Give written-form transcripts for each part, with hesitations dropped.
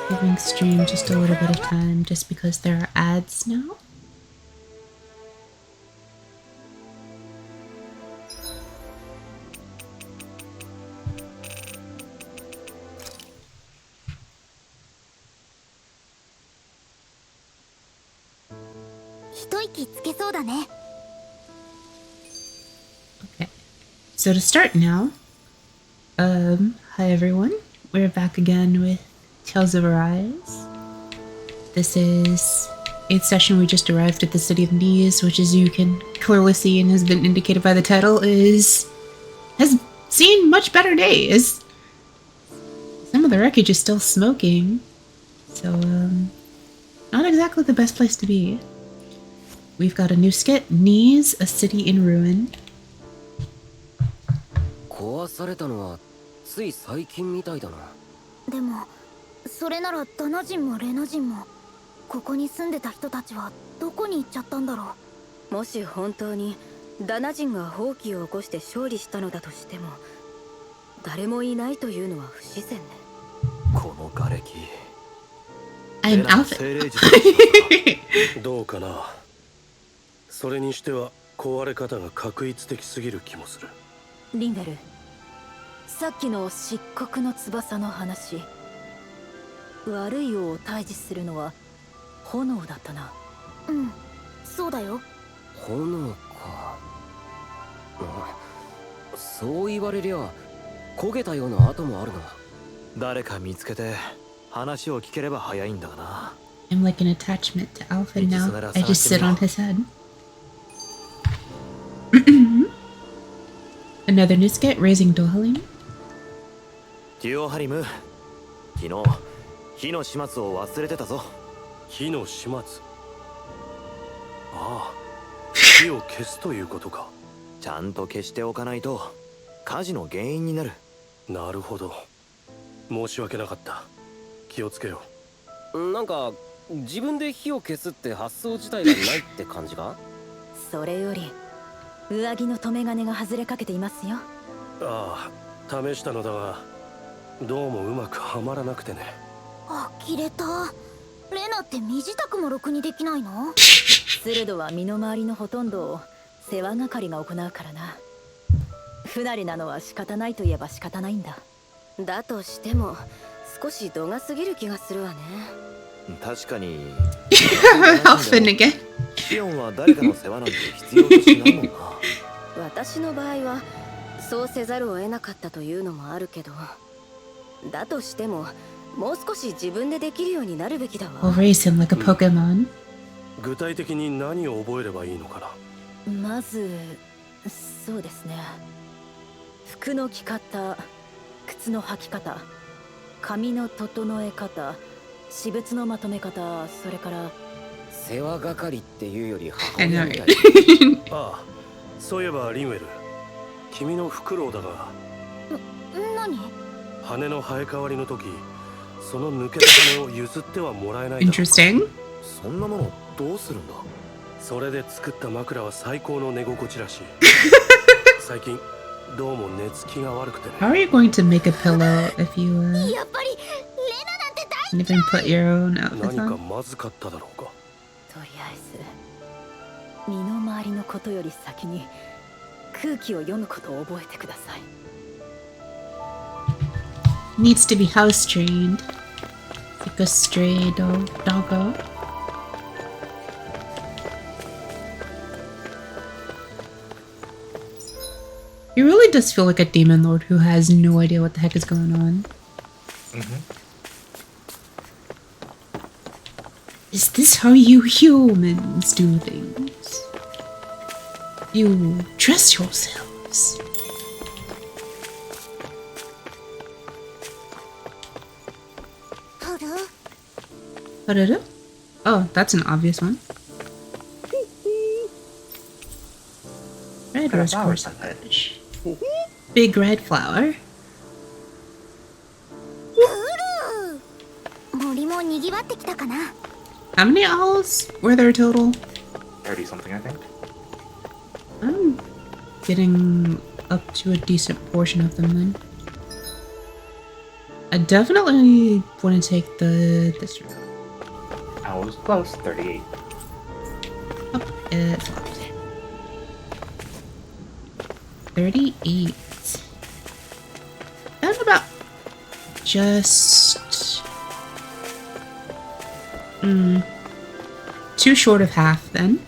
Giving stream just a little bit of time just because there are ads now. Okay, so to start now, hi everyone, we're back again with Tales of Arise. This is 8th session. We just arrived at the city of Knees, which, as you can clearly see and has been indicated by the title, has seen much better days. Some of the wreckage is still smoking, so not exactly the best place to be. We've got a new skit, Knees, a city in ruin. 壊されたのはつい最近みたいだな。でもそれならダナ人もレナ人もここに住んでた人たちはどこに行っちゃったんだろう。もし本当にダナ人が放棄を起こして勝利したのだとしても、誰もいないというのは不自然ね。この瓦礫。I'm Alpha. どうかな。それにしては壊れ方が画一的すぎる気もする。リンベル、さっきの漆黒の翼の話、悪い王を退治するのは炎だったな。うん、そうだよ。炎か。そう言われりゃ焦げたような跡もあるな。誰か見つけて話を聞ければ早いんだがな。I'm like an attachment to Alpha now. I just sit on his head. Another new skit, Raising Dohalim. デュオハリム、昨日火の始末を忘れてたぞ。火の始末。ああ、火を消すということか。ちゃんと消しておかないと火事の原因になる。なるほど。申し訳なかった。気をつけよう。なんか自分で火を消すって発想自体がないって感じか？それより上着の留め金が外れかけていますよ。ああ、試したのだがどうもうまくはまらなくてね。呆れた。レナって身支度もろくにできないの？スルドは身の回りのほとんどを世話係が行うからな。不慣れなのは仕方ないといえば仕方ないんだ。だとしても少し度が過ぎる気がするわね。確かに。Often again. シオンは誰かの世話なんて必要としないもんな。私の場合はそうせざるを得なかったというのもあるけど、だとしてももう少し自分でできるようになるべきだわ。We'll raise him like a Pokemon. 具体的に何を覚えればいいのかな。まずそうですね、服の着方、靴の履き方、髪の整え方、私物のまとめ方、それから世話係っていうより母親みたい。ああ、そういえばリンウェル、君のフクロウだが。何？羽の生え変わりの時、その抜けた羽を譲ってはもらえないだろうか。Interesting. そんなものどうするんだ。それで作った枕は最高の寝心地らしい。最近どうも寝つきが悪くてね。How are you going to make a pillow if you やっぱりレナなんて大 even put your own outfit 何か on? まずかっただろうか。とりあえず身の回りのことより先に空気を読むことを覚えてください。Needs to be house trained. Like a stray doggo. He really does feel like a demon lord who has no idea what the heck is going on. Is this how you humans do things? You dress yourselves. What? Oh, that's an obvious one. Red rose corsage. Big red flower. 森も賑わってきたかな。 How many owls were there total? 30 something, I think. I'm getting up to a decent portion of them then. I definitely want to take this route. I was close. 38. Oh, it's left. 38. That's about just too short of half then.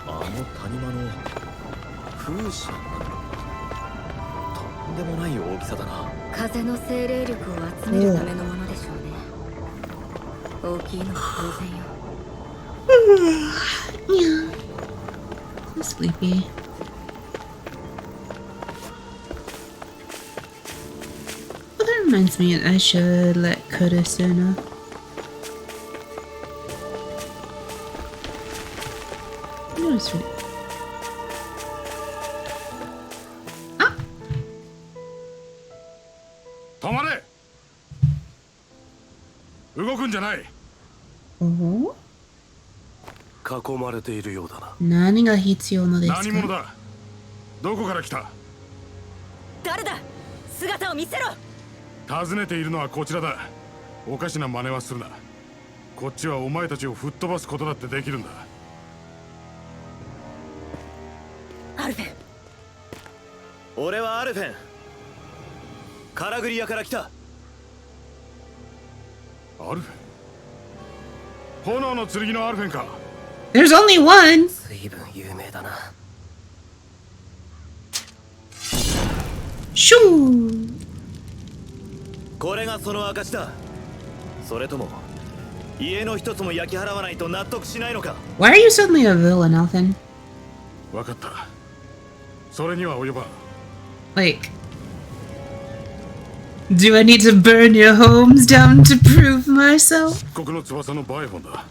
あの谷間の風車とんでもない大きさだな。風の精霊力を集めるためのものでしょうね。大きいのは当然よ。Yeah. So sleepy. Well, that reminds me, I should let Koda know. No, it's really. Ah! 止まれ。動くんじゃない。 Oh? 囲まれているようだな。何が必要のですか？何者だ。どこから来た。誰だ。姿を見せろ。尋ねているのはこちらだ。おかしな真似はするな。こっちはお前たちを吹っ飛ばすことだってできるんだ。アルフェン。俺はアルフェン。カラグリアから来た。アルフェン。炎の剣のアルフェンか。 There's only one! 随分有名だな。Shoo! これがその証だ。それとも家の一つも焼き払わないと納得しないのか。 Why are you suddenly a villain, Elfin? わかった。それには及ばん。 Like, do I need to burn your homes down to prove myself? 漆黒の翼のバイフォンだ。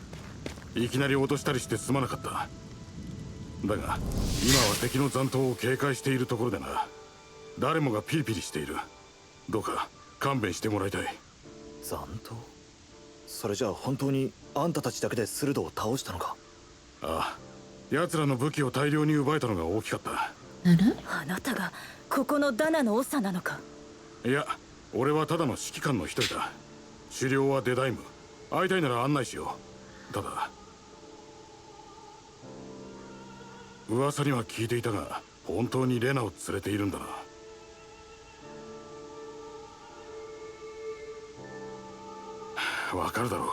いきなり落としたりしてすまなかった。だが今は敵の残党を警戒しているところでな。誰もがピリピリしている。どうか勘弁してもらいたい。残党。それじゃあ本当にあんたたちだけでスルドを倒したのか。ああ、奴らの武器を大量に奪えたのが大きかった。あなたがここのダナの長なのか。いや、俺はただの指揮官の一人だ。狩猟はデダイム。会いたいなら案内しよう。ただ噂には聞いていたが、本当にレナを連れているんだな。わかるだろ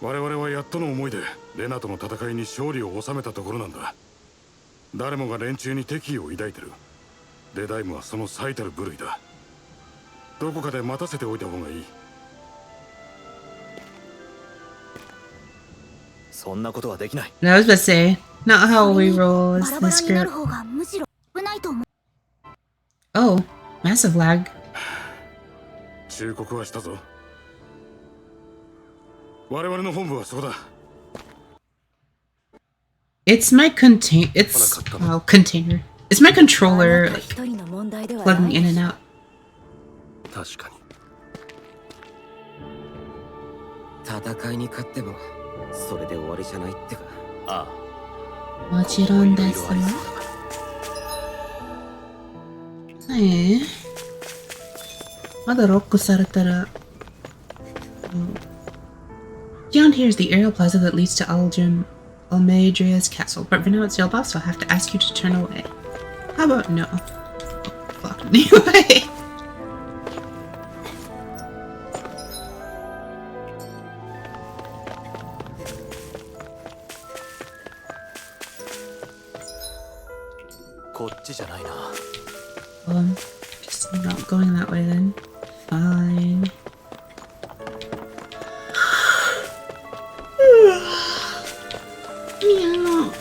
う。我々はやっとの思いでレナとの戦いに勝利を収めたところなんだ。誰もが連中に敵意を抱いてる。デダイムはその最たる部類だ。どこかで待たせておいた方がいい。そんなことはできない。 I was about to say, not how we roll as バラバラ this になる group. 方がむしろ危ないと思う。 Oh, massive lag. 忠告はしたぞ。我々の本部はそこだ。 It's my it's container. It's my controller あなた like 一人の問題では plugging ない in and out. 確かに。戦いに勝ってもそれで終わりじゃないってか。ああ。もちろんですよ。はい。まだロックされたら。Beyond here is the aerial plaza that leads to Almadria's castle, but for now it's sealed off, so I'll have to ask you to turn away. How about no? Oh, fuck. Anyway. Just not going that way then. Fine. Meow.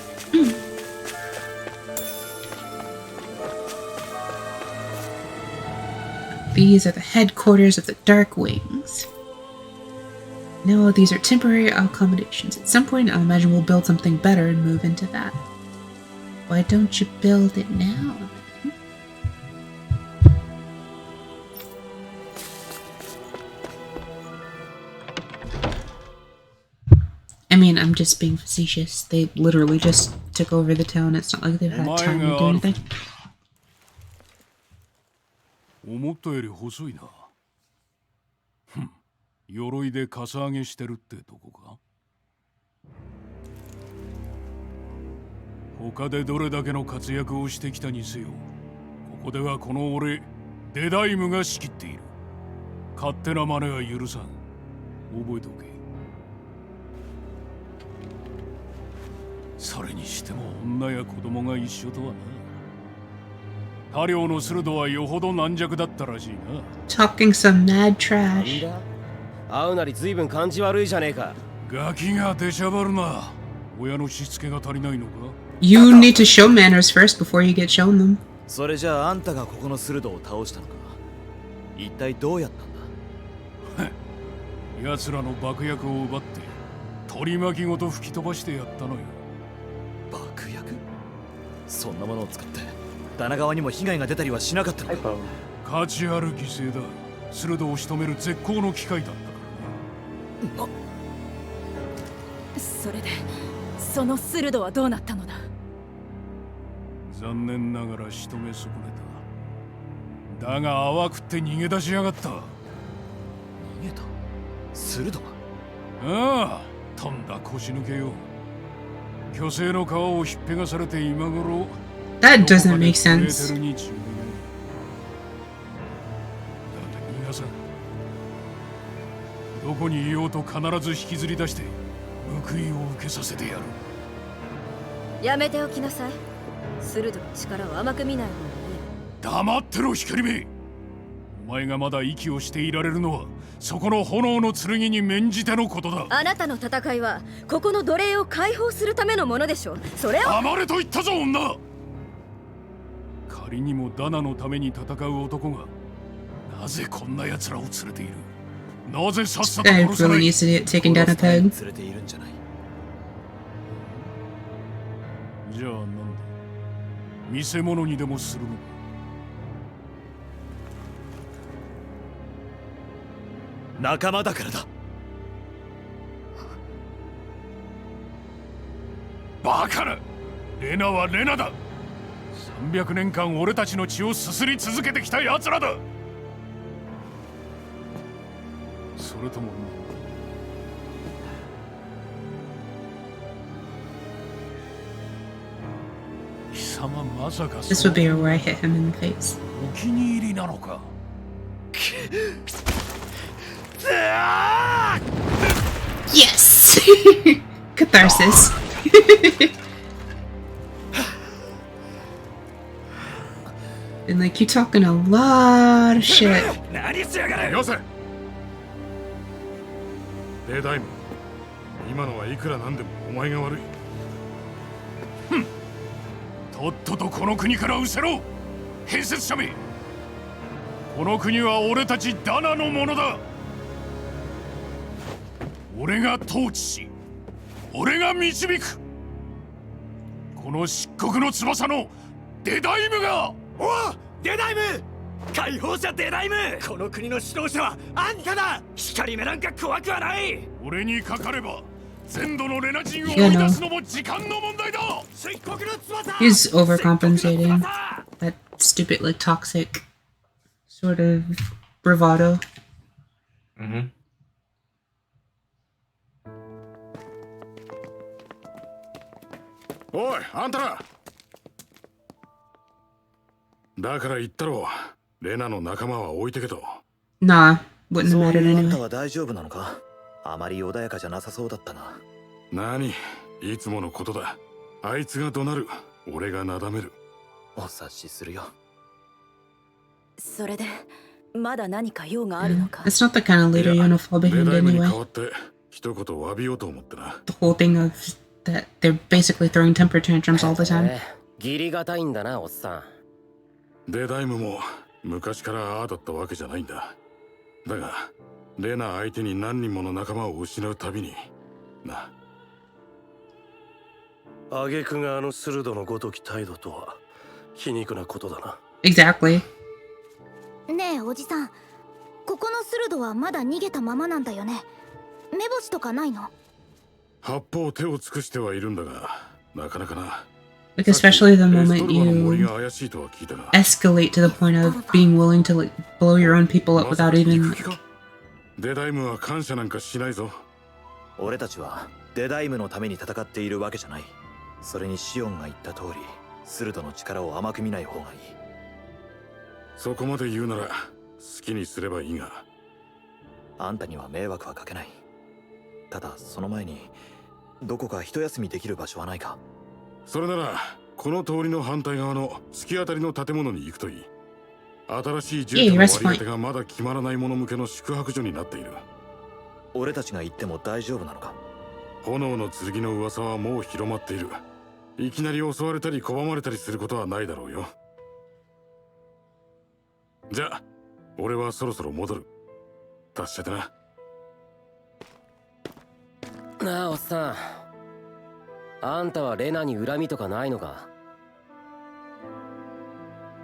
These are the headquarters of the Dark Wings. No, these are temporary accommodations. At some point, I'll imagine we'll build something better and move into that. Why don't you build it now? I mean, I'm just being facetious. They literally just took over the town. It's not like they've had time to do anything. 思っトより細いな。鎧でかさ上げしてるってとこか。他でどれだけの活躍をしてきたにせよ、ここではこの俺デダイムが仕切っている。勝手な真似は許さん。覚えておけ。それにしても女や子供が一緒とはな。他領の鋭はよほど軟弱だったらしいな。 Talking some mad なん trash. だ会うなり随分感じ悪いじゃねえか。ガキが出しゃばるな。親のしつけが足りないのか。 You need to show manners first before you get shown them. それじゃああんたがここの鋭を倒したのか。一体どうやったんだ。奴らの爆薬を奪って取り巻きごと吹き飛ばしてやったのよ。爆薬？そんなものを使ってダナ川にも被害が出たりはしなかったのか。Typo. 価値ある犠牲だ。鋭を仕留める絶好の機会だったからな。それでその鋭はどうなったのだ。残念ながら仕留め損ねた。だが淡くって逃げ出しやがった。逃げた？鋭が？ああ、とんだ腰抜けよ。巨星の皮をひっぺがされて今頃 That doesn't make どこかで sense. 震えてるに違いない。だって逃がさん。どこにいようと必ず引きずり出して報いを受けさせてやる。やめておきなさい。鋭い力を甘く見ない方がいい。黙ってろ光目。お前がまだ息をしていられるのはそこの炎の剣に免じてのことだ。あなたの戦いはここの奴隷を解放するためのものでしょう。それを黙れと言ったぞ女。仮にもダナのために戦う男がなぜこんな奴らを連れている。なぜさっさと Guy 殺さな really い。 needs to get taken down a 殺すため peg. に連れているんじゃない。じゃあなんだ、見せ物にでもするのか。仲間だからだ。バカな。レナはレナだ。300年間俺たちの血をすすり続けてきた奴らだ。それとも貴様まさか This would be where I hit him in the face. お気に入りなのか。Yes! Catharsis. And like, you talking a lot of shit. 何しやがれ。よせ。デダイム、今のはいくらなんでもお前が悪い。とっととこの国から失せろ。変節者め。この国は俺たちダナのものだ。俺が統治し、俺が導く。この漆黒の翼のデダイムが。おう、デダイム、解放者デダイム。この国の指導者はあんただ。光目なんか怖くはない。俺にかかれば全土のレナ人を追い出すのも時間の問題だ。 He's overcompensating. That stupid, like, toxic sort of bravado. Mm-hmm. おい、あんたら。だから言ったろう。レナの仲間は置いてけと。 Nah, wouldn't have そう mattered いうあんた anyway. は大丈夫なのか。あまり穏やかじゃなさそうだったな。何、いつものことだ。あいつが怒鳴る、俺がなだめる。お察しするよ。それでまだ何か用があるのか。 That's not the kind of leader you want to fall デ behind ダイムに代 anyway. わって一言詫びようと思ってな。 The whole thing of that they're basically throwing temper tantrums all the time. 義理がたいんだな、おっさん。デダイムも昔からああだったわけじゃないんだ。だが、レナ相手に何人もの仲間を失うたびにな。挙句があの鋭のごとき態度とは皮肉なことだな。 Exactly. ねえおじさん、ここの鋭はまだ逃げたままなんだよね。目星とかないの？八方手を尽くしてはいるんだが、なかなかな。Like, especially the エスト moment ルバの森 you が怪しいとは聞いたが escalate to the point of being willing to, like, blow your own people up まさ without か even, 行く気かデダイムは感謝なんかしないぞ。俺たちはデダイムのために戦っているわけじゃない。それにシオンが言った通り、スルドの力を甘く見ない方がいい。そこまで言うなら好きにすればいいが。あんたには迷惑はかけない。ただその前にどこか一休みできる場所はないか。それならこの通りの反対側の突き当たりの建物に行くといい。新しい住居の割り当てがまだ決まらない者向けの宿泊所になっている。俺たちが行っても大丈夫なのか。炎の剣の噂はもう広まっている。いきなり襲われたり拒まれたりすることはないだろうよ。じゃあ俺はそろそろ戻る。達者でな。なあおっさん、あんたはレナに恨みとかないのか？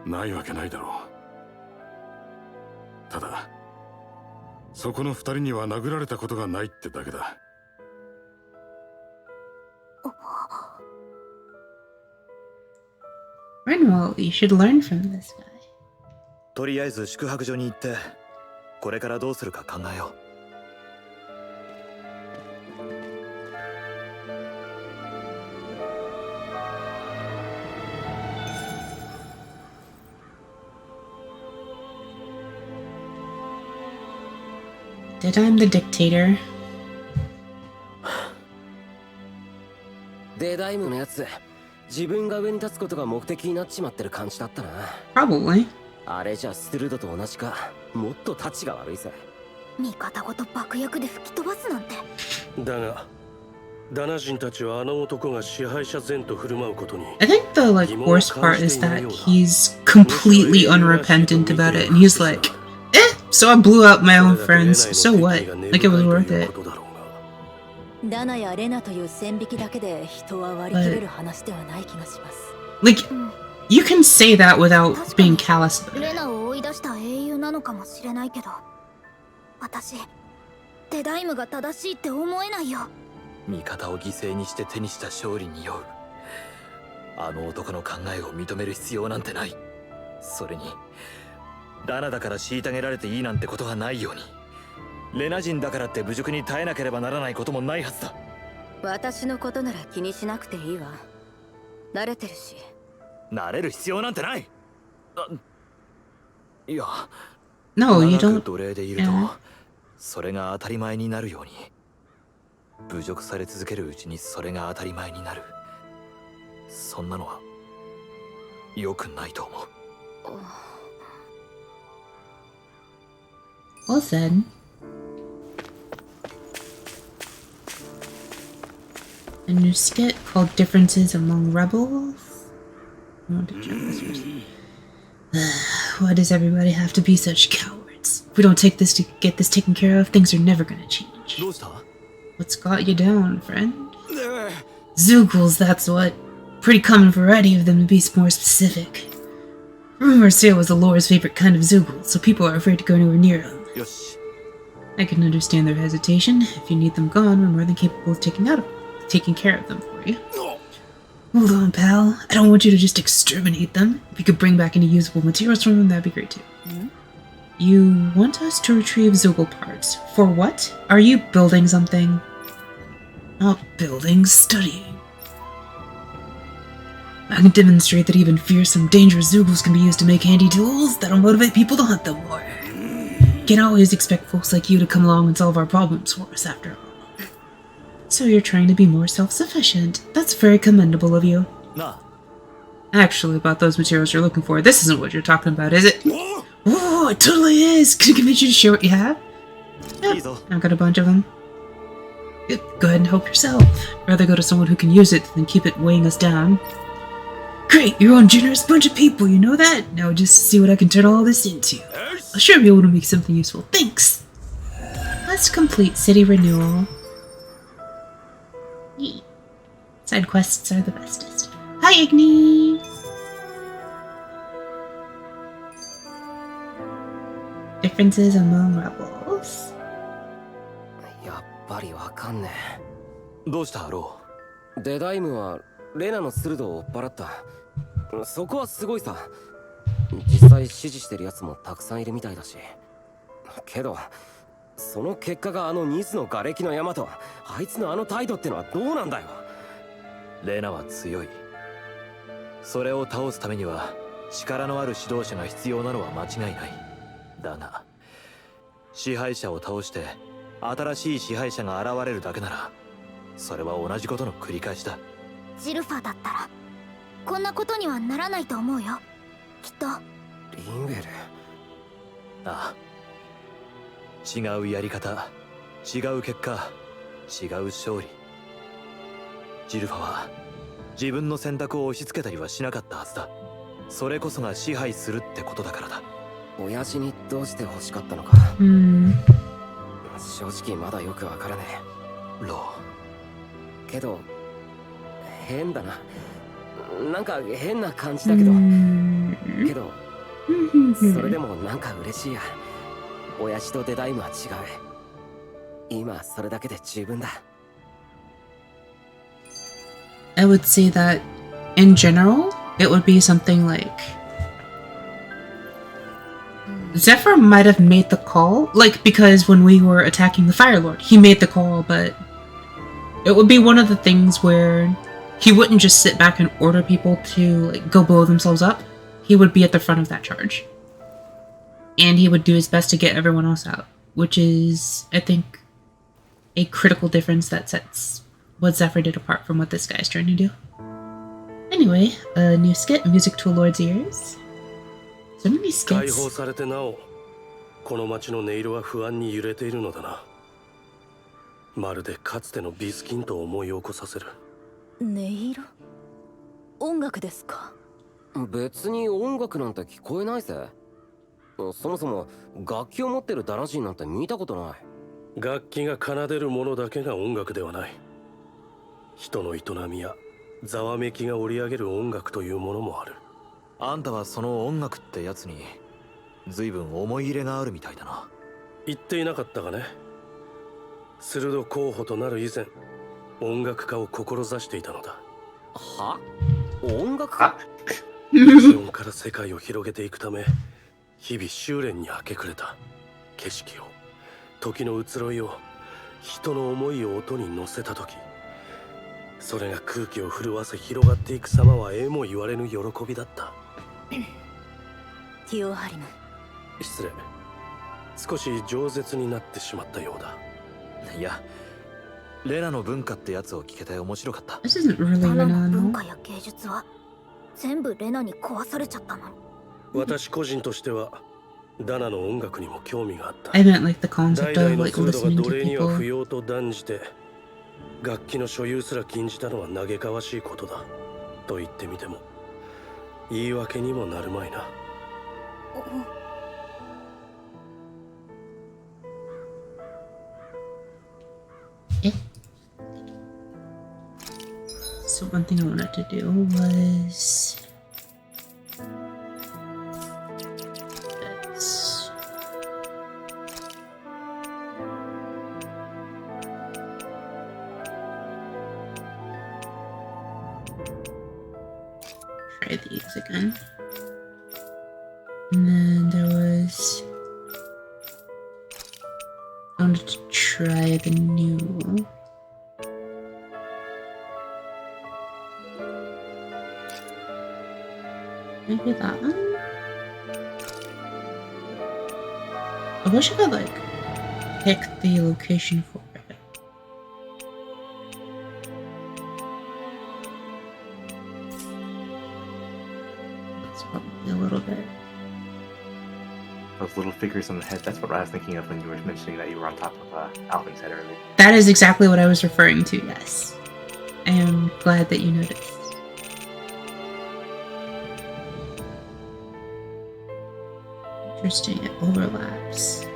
ないわけないだろう。ただそこの二人には殴られたことがないってだけだ。Renwell, you should learn from this guy. とりあえず宿泊所に行ってこれからどうするか考えよう。Did I'm the dictator? デダイムのやつ、自分が上に立つことが目的になっちまってる感じだったな。 Probably. あれじゃスルドと同じか、もっとタチが悪いぜ。味方ごと爆薬で吹き飛ばすなんて。だがダナ人たちはあの男が支配者前と振る舞うことに I think the, like, worst part is that he's completely unrepentant about it, and he's like, so I blew out my own friends, so what? Like, it was worth it. ダナやレナという線引きだけで人は割り切れる話ではない気がします。Like, you can say that without being callous about レ it. ナを追い出した英雄なのかもしれないけど、私デダイムが正しいって思えないよ。味方を犠牲にして手にした勝利に酔う。あの男の考えを認める必要なんてない。それにダナだから虐げられていいなんてことがないように、レナ人だからって侮辱に耐えなければならないこともないはずだ。私のことなら気にしなくていいわ。慣れてるし。慣れる必要なんてない。いや、 No, you 長 don't. く奴隷でいると Yeah. それが当たり前になるように、侮辱され続けるうちにそれが当たり前になる。そんなのは良くないと思う。Well said. A new skit called Differences Among Rebels? I want to check this first. Why does everybody have to be such cowards? If we don't take this to get this taken care of, things are never gonna change. どうした？ What's got you down, friend? Zoogles, that's what. Pretty common variety of them, to be more specific. Rumors say it was the Lore's favorite kind of Zoogle, so people are afraid to go anywhere near them. よし。 I can understand their hesitation. If you need them gone, we're more than capable of taking care of them for you. Hold on, pal. I don't want you to just exterminate them. If you could bring back any usable materials from them, that'd be great too. You want us to retrieve Zoogle parts. For what? Are you building something? Not building, studying. I can demonstrate that even fearsome, dangerous Zoogles can be used to make handy tools that'll motivate people to hunt them more. Can't always expect folks like you to come along and solve our problems for us, after all. So you're trying to be more self-sufficient. That's very commendable of you. なあ。 Actually, about those materials you're looking for, this isn't what you're talking about, is it? Oh, it totally is! Can I convince you to share what you have? Yep, I've got a bunch of them. Yep, go ahead and help yourself. Rather go to someone who can use it than keep it weighing us down. Great, you're one generous bunch of people, you know that? Now just see what I can turn all this into. I'll sure be able to make something useful. Thanks! Let's complete city renewal. Yee. Side quests are the bestest. Hi, Igni! Differences among rebels. やっぱりわかんねどうしたロえ。デダイムはレナの鋭を追っ払った。そこはすごいさ。実際支持してるやつもたくさんいるみたいだし。けどその結果があのニスの瓦礫の山とあいつのあの態度ってのはどうなんだよ。レナは強い。それを倒すためには力のある指導者が必要なのは間違いない。だが支配者を倒して新しい支配者が現れるだけならそれは同じことの繰り返しだ。ジルファだったらこんなことにはならないと思うよ、きっと。リンウェル。ああ、違うやり方、違う結果、違う勝利。ジルファは自分の選択を押し付けたりはしなかったはずだ。それこそが支配するってことだからだ。親父にどうして欲しかったのか、正直まだよくわからねえ。ローけど変だな。なんか変な感じだけど、それでもなんか嬉しいや。親父とデダイムは違う。今それだけで十分だ。I would say that in general, it would be something like Zephyr might have made the call, like because when we were attacking the Fire Lord, he made the call, but it would be one of the things where he wouldn't just sit back and order people to like go blow themselves up. He would be at the front of that charge. And he would do his best to get everyone else out, which is, I think, a critical difference that sets what Zephyr did apart from what this guy is trying to do. Anyway, a new skit, Music to a Lord's Ears. So many 解 skits. 放されてなおこの街の音色は不安に揺れているのだな。まるでかつてのビスキントを思い起こさせる。音色？音楽ですか？別に音楽なんて聞こえないぜ。そもそも楽器を持ってるダラジンなんて見たことない。楽器が奏でるものだけが音楽ではない。人の営みやざわめきが織り上げる音楽というものもある。あんたはその音楽ってやつに随分思い入れがあるみたいだな。言っていなかったがね。鋭候補となる以前、音楽家を志していたのだ。は？音楽家？自音から世界を広げていくため、日々修練に明け暮れた。景色を、時の移ろいを、人の思いを音に乗せた時、それが空気を震わせ広がっていく様はえも言われぬ喜びだった。ティオハリム。失礼。少し饒舌になってしまったようだ。いや、レナの文化ってやつを聞けて面白かった。This isn't really ダナ Rena, の no? 文化や芸術は全部レナに壊されちゃったのに。私個人としてはダナの音楽にも興味があった。 I meant like the 代 concept 々 of の like 風土が listening 奴 to 隷には people. 不要と断じて楽器の所有すら禁じたのは嘆かわしいことだと言ってみても言い訳にもなるまいな。So one thing I wanted to do was this. Try these again. And then there was I wanted to try the new maybe that one? I wish I could like pick the location for it. That's probably a little bit. Those little figures on the head, that's what I was thinking of when you were mentioning that you were on top of Alvin's head earlier. That is exactly what I was referring to, yes. I am glad that you noticed. Interesting, it overlaps.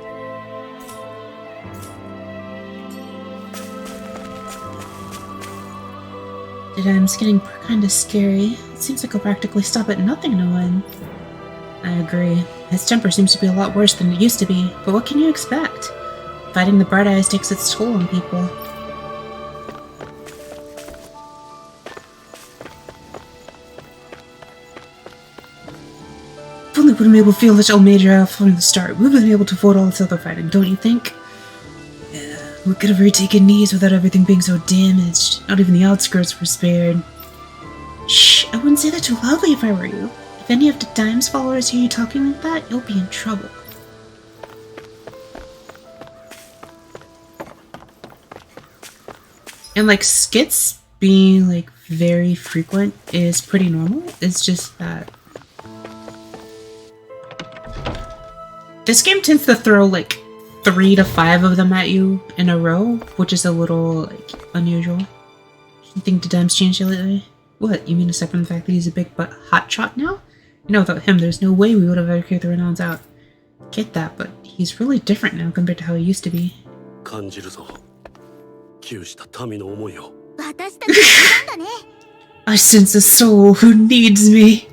It's getting kinda scary. It seems like he'll practically stop at nothing to win. I agree. His temper seems to be a lot worse than it used to be, but what can you expect? Fighting the Bright Eyes takes its toll on people. would have been able to feel this all major out from the start. We would have been able to avoid all this other fighting, don't you think? Yeah, we could have retaken Nice without everything being so damaged. Not even the outskirts were spared. Shh, I wouldn't say that too loudly if I were you. If any of the Dime's followers hear you talking like that, you'll be in trouble. And like skits being like very frequent is pretty normal. It's just that this game tends to throw like 3 to 5 of them at you in a row, which is a little like unusual. You think the Dime's changed lately? What, you mean aside from the fact that he's a big butt hotshot now? You know, without him, there's no way we would have ever carried the Renons out. Get that, but he's really different now compared to how he used to be. 感じるぞ。窮した民の思いを。私たちなんだね。I sense a soul who needs me.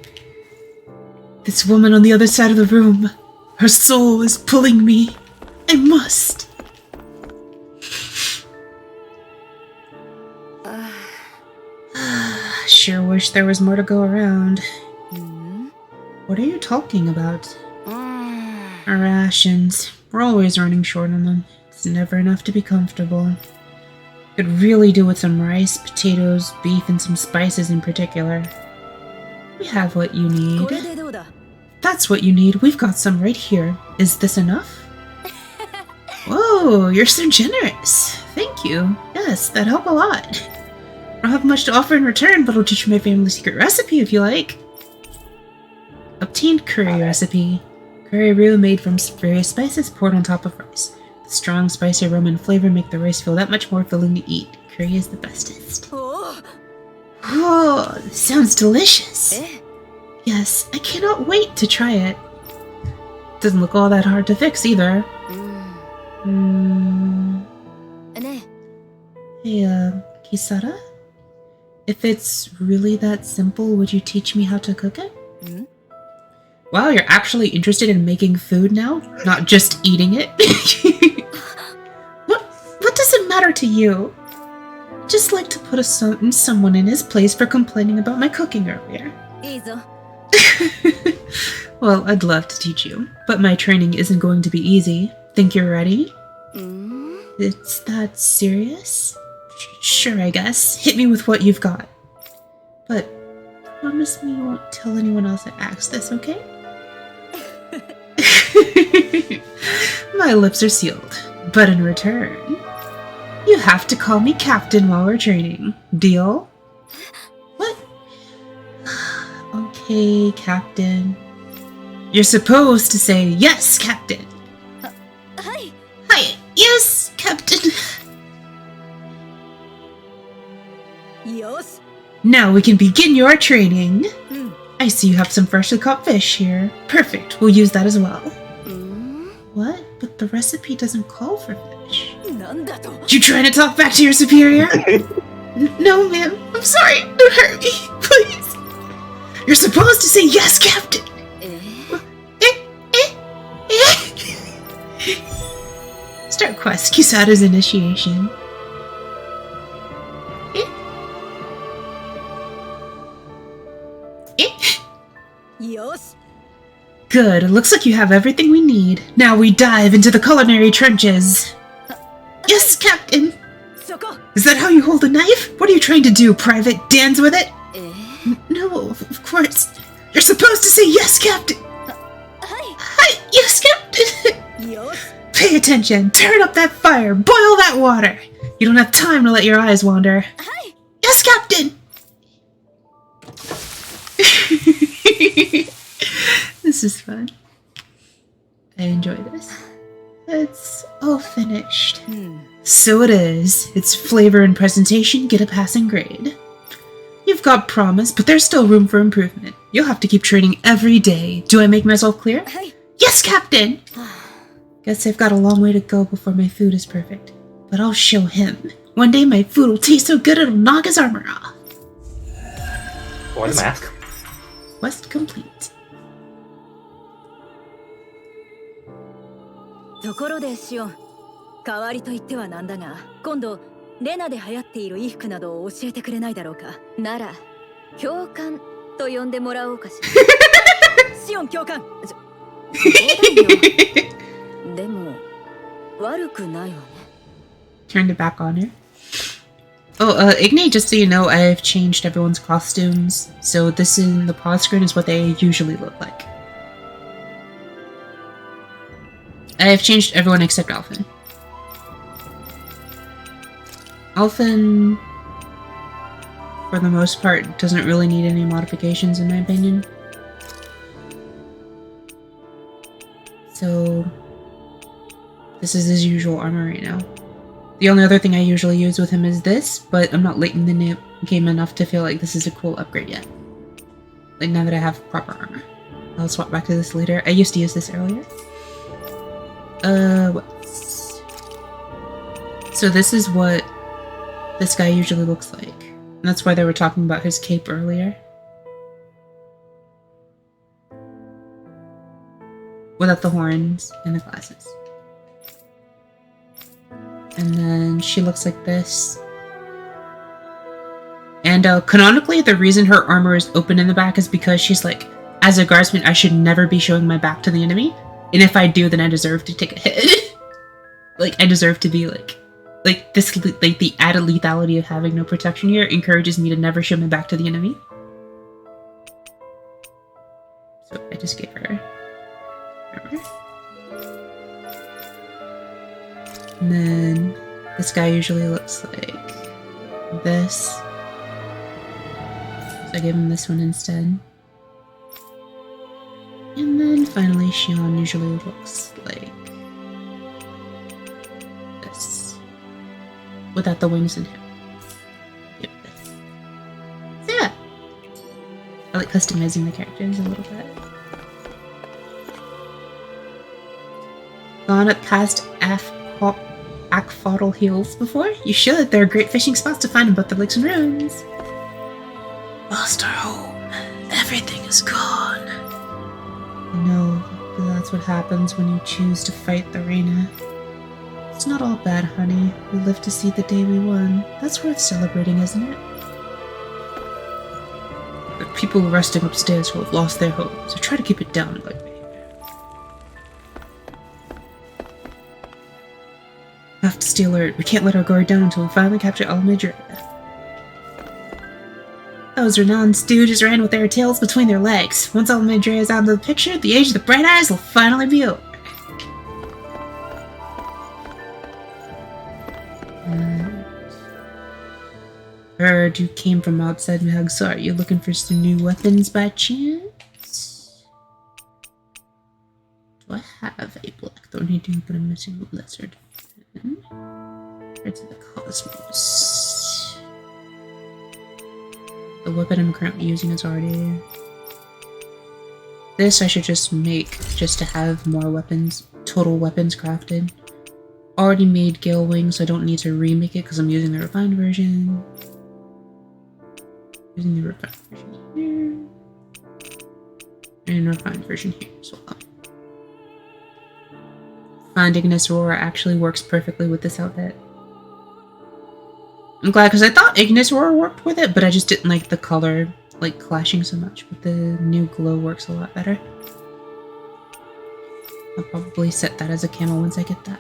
This woman on the other side of the room. Her soul is pulling me. I must. Sure wish there was more to go around. What are you talking about? Our rations. We're always running short on them. It's never enough to be comfortable. Could really do with some rice, potatoes, beef, and some spices in particular. We have what you need. That's what you need. We've got some right here. Is this enough? Whoa, you're so generous. Thank you. Yes, that'd help a lot. I don't have much to offer in return, but I'll teach you my family secret recipe if you like. Obtained curry recipe. Curry roux made from various spices poured on top of rice. The strong, spicy aroma and flavor make the rice feel that much more filling to eat. Curry is the bestest. Oh, this sounds delicious. Yes, I cannot wait to try it. Doesn't look all that hard to fix either. Hey, Kisara? If it's really that simple, would you teach me how to cook it? Wow, you're actually interested in making food now? Not just eating it? What does it matter to you? I'd just like to put someone in his place for complaining about my cooking earlier. Well, I'd love to teach you, but my training isn't going to be easy. Think you're ready? It's that serious? Sure, I guess. Hit me with what you've got. But promise me you won't tell anyone else I asked this, okay? My lips are sealed, but in return, you have to call me Captain while we're training. Deal? What? Okay, Captain. You're supposed to say, yes, Captain. Hi. Hi. Yes, Captain. Now we can begin your training. I see you have some freshly caught fish here. Perfect. We'll use that as well. What? But the recipe doesn't call for fish. You trying to talk back to your superior? No, ma'am. I'm sorry. Don't hurt me. Please. You're supposed to say yes, Captain. Start quest. Kisada's initiation. Good. It looks like you have everything we need. Now we dive into the culinary trenches. Yes, Captain. Is that how you hold a knife? What are you trying to do, Private? Dance with it? No, of course. You're supposed to say yes, Captain. Hi. Yes, Captain. Pay attention. Turn up that fire. Boil that water. You don't have time to let your eyes wander. Yes, Captain. This is fun. I enjoy this. It's all finished. So it is. Its flavor and presentation get a passing grade. You've got promise, but there's still room for improvement. You'll have to keep training every day. Do I make myself clear? Yes, Captain! Guess I've got a long way to go before my food is perfect. But I'll show him. One day my food will taste so good it'll knock his armor off. What a mask. Quest complete. ところでシオン、代わりと言ってはなんだが、今度レナで流行っている衣服などを教えてくれないだろうか。なら教官と呼んでもらおうかしら。シオン教官、でも悪くないわね。 Turned it back on her. Oh, Ignite, just so you know, I've changed everyone's costumes. So this in the pause screen is what they usually look like. I have changed everyone except Alphen. Alphen, for the most part, doesn't really need any modifications in my opinion. So, this is his usual armor right now. The only other thing I usually use with him is this, but I'm not late in the game enough to feel like this is a cool upgrade yet. Like now that I have proper armor. I'll swap back to this later. I used to use this earlier. What? So this is what this guy usually looks like. And that's why they were talking about his cape earlier. Without the horns and the glasses. And then she looks like this. And canonically, the reason her armor is open in the back is because she's like, as a guardsman, I should never be showing my back to the enemy. And if I do, then I deserve to take a hit. Like, I deserve to be like this, like the added lethality of having no protection here encourages me to never show my back to the enemy. So I just gave her armor. And then this guy usually looks like this. So I give him this one instead. And then finally Xion usually looks like this. Without the wings and hair. Yep, this. So yeah. I like customizing the characters a little bit. Gone up past Akfodl Hills before? You should. There are great fishing spots to find in both the lakes and ruins. Lost our home. Everything is gone. I know, but that's what happens when you choose to fight the Reina. It's not all bad, honey. We live to see the day we won. That's worth celebrating, isn't it? There are people resting upstairs who have lost their homes, so try to keep it down like me. We have to stay alert. We can't let our guard down until we finally capture Almedrea. Those renowned stooges ran with their tails between their legs. Once Almedrea is out of the picture, the age of the bright eyes will finally be over. Heard you came from outside Mahagsar. Are you looking for some new weapons by chance? Do I have a black thorny dude, but I'm missing a lizard? Birds of the Cosmos. The weapon I'm currently using is already... This I should just make just to have more weapons, total weapons crafted. Already made Gale Wings, so I don't need to remake it because I'm using the refined version. Using the refined version here. And refined version here as well. Find Ignis Aurora actually works perfectly with this outfit. I'm glad, because I thought Ignis Aurora worked with it, but I just didn't like the color, like, clashing so much. But the new glow works a lot better. I'll probably set that as a camo once I get that.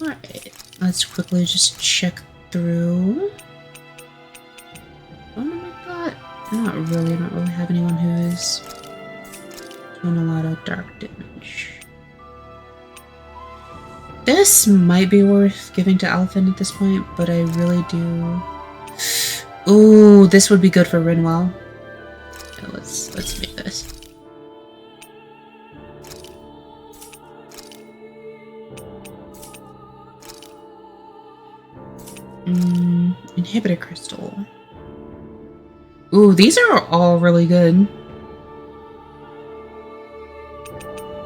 Alright, let's quickly just check through. Oh my god. Not really, I don't really have anyone who is doing a lot of dark damage. This might be worth giving to Alphen at this point, but I really do... Ooh, this would be good for Rinwell. Yeah, let's make this. Inhibitor crystal. Ooh, these are all really good.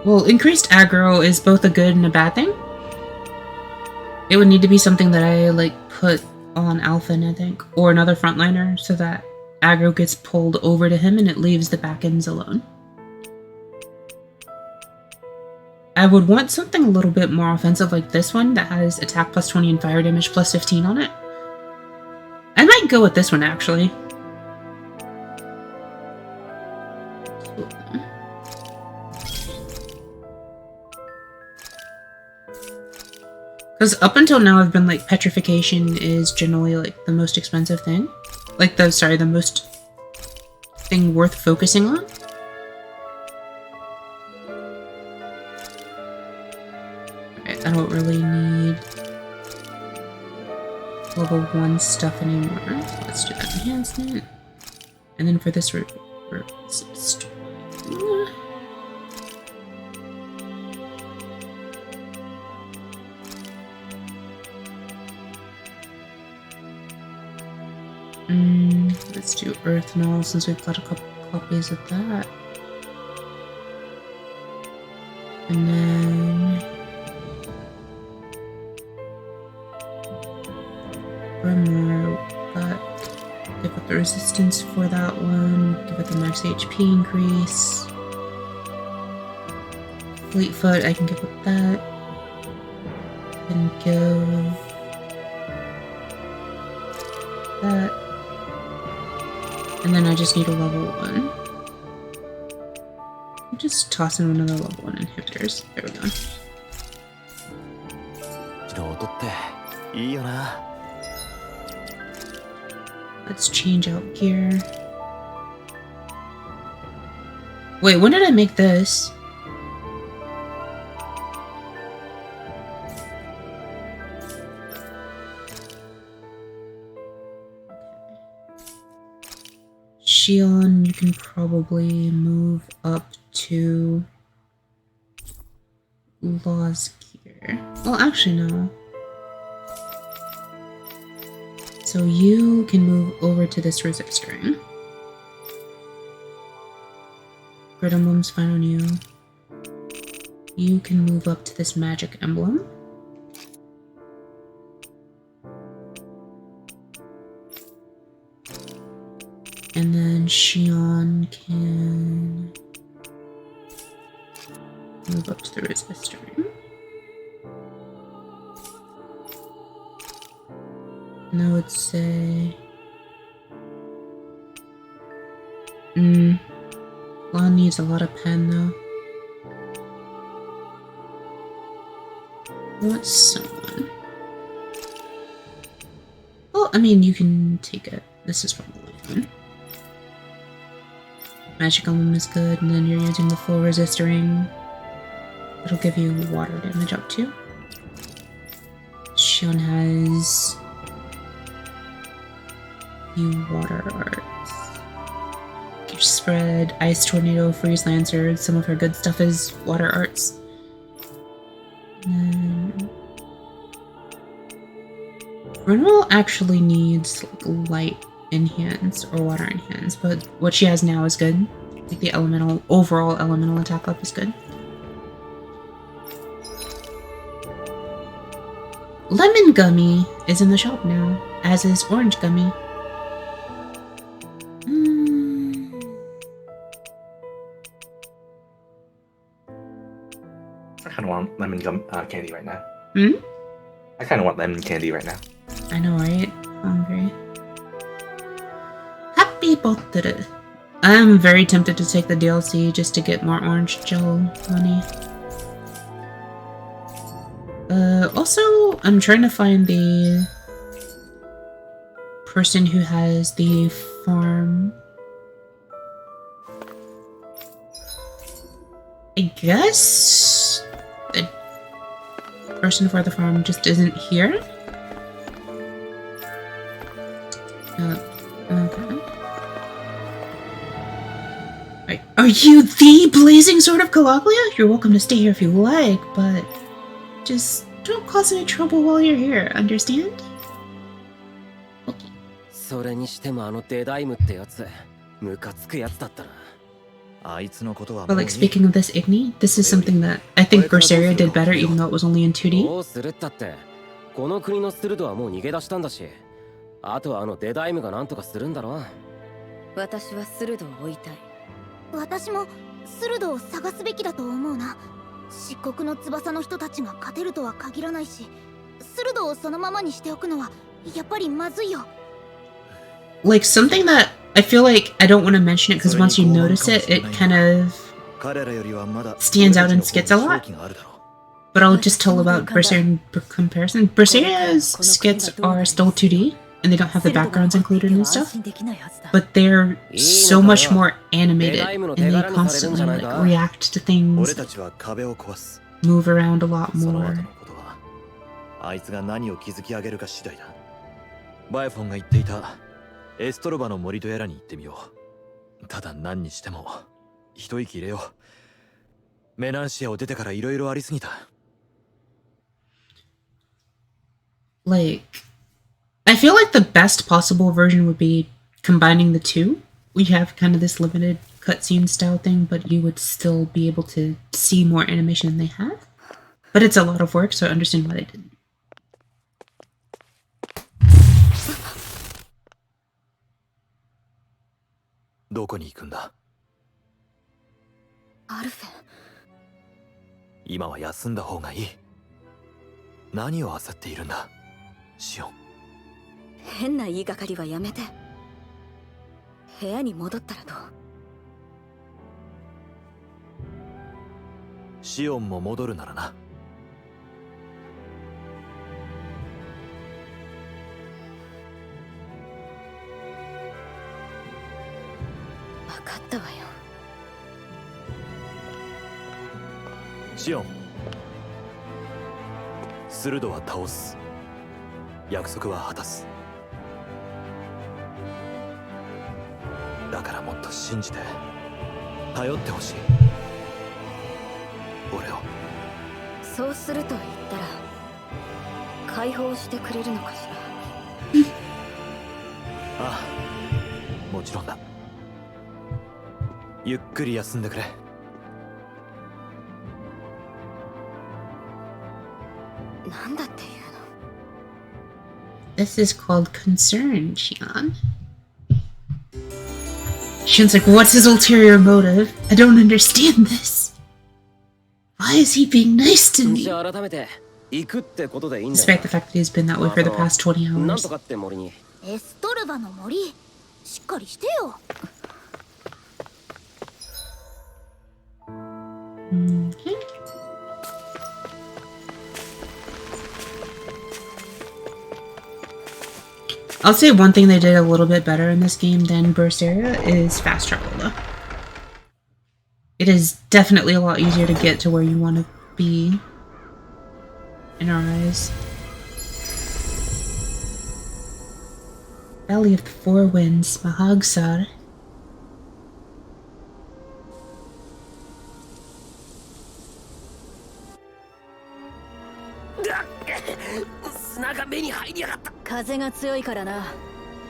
Well, increased aggro is both a good and a bad thing. It would need to be something that I, like, put on Alphen, I think. Or another frontliner, so that aggro gets pulled over to him and it leaves the back ends alone. I would want something a little bit more offensive like this one that has attack plus 20 and fire damage plus 15 on it. I might go with this one, actually. Because up until now I've been like, petrification is generally like the most expensive thing. Like the most thing worth focusing on. Alright, I don't really need level 1 stuff anymore. So let's do that enhancement. And then for this let's do Earth Null since we've got a couple copies of that. And then Grimoire, got give it the resistance for that one, give it the max HP increase. Fleetfoot, I can give it that. And give that. And then I just need a level 1. Just toss in another level 1 inhibitors. There we go. Let's change out gear. Wait, when did I make this? Shion, you can probably move up to Law's gear. Well, actually, no. So you can move over to this resistor. Grid emblem's fine on you. You can move up to this magic emblem. And then Shion can move up to the resistor. And I would say... Law needs a lot of pen, though. What's someone? Well, I mean, you can take it. This is from the life one. Magic Element is good, and then you're using the full resistor ring. It'll give you water damage up to. Shion has few water arts. Gear Spread, Ice Tornado, Freeze Lancer. Some of her good stuff is water arts. Renewal actually needs like, light in hands or water in hands, but what she has now is good. Like the overall elemental attack up is good. Lemon Gummy is in the shop now, as is Orange Gummy. I kind of want lemon candy right now. I kind of want lemon candy right now. I know, right? Hungry. Happy birthday. I am very tempted to take the DLC just to get more orange gel money. Also, I'm trying to find the person who has the farm. I guess the person for the farm just isn't here. Okay. Right. Are you the Blazing Sword of Caloglia? You're welcome to stay here if you like, but just don't cause any trouble while you're here, understand? Okay. それにしてもあのデダイムってやつ、ムカつくやつだったな。 But like speaking of this Igni, this is something that I think Berseria did better even though it was only in 2D. どうするったって、この国のストゥルドはもう逃げ出したんだし、あとはあのデダイムがなんとかするんだろ。私はスルドを追いたい。私もスルドを探すべきだと思うな。漆黒の翼の人たちが勝てるとは限らないし、スルドをそのままにしておくのはやっぱりまずいよ。Like something that I feel like I don't want to mention it because once you notice it, it kind of stands out and skits a lot. But I'll just tell about Berseria in comparison. Berseria's skits are still 2D, and they don't have the backgrounds included and stuff. But they're so much more animated, and they constantly like react to things, move around a lot more. あいつが何を築き上げるか次第だ。バイフォンが言っていたエストロバの森とやらに行ってみよう。ただ何にしても一息入れよう。メナンシアを出てから色々ありすぎた。Like, I feel like the best possible version would be combining the two. We have kind of this limited cutscene style thing, but you would still be able to see more animation than they have. But it's a lot of work, so I understand why they didn't. どこに行くんだ？アルフェン。今は休んだ方がいい。何を焦っているんだ、シオン。変な言いがかりはやめて。部屋に戻ったらどう？シオンも戻るならな。分かったわよ。シオン、スルドは倒す。約束は果たす。だからもっと信じて頼ってほしい。俺を。そうすると言ったら解放してくれるのかしら。ああ、もちろんだ。ゆっくり休んでくれ。なんだっていうの？ This is called concern, Shion. Shion's like, what's his ulterior motive? I don't understand this. Why is he being nice to me? Despite the fact that he's been that way for the past 20 hours. エストルバの森、しっかりしてよ。Okay. I'll say one thing they did a little bit better in this game than Berseria is fast travel though. It is definitely a lot easier to get to where you want to be in our eyes. Valley of the Four Winds, Mahagsar. Fururu, 風が強いからな。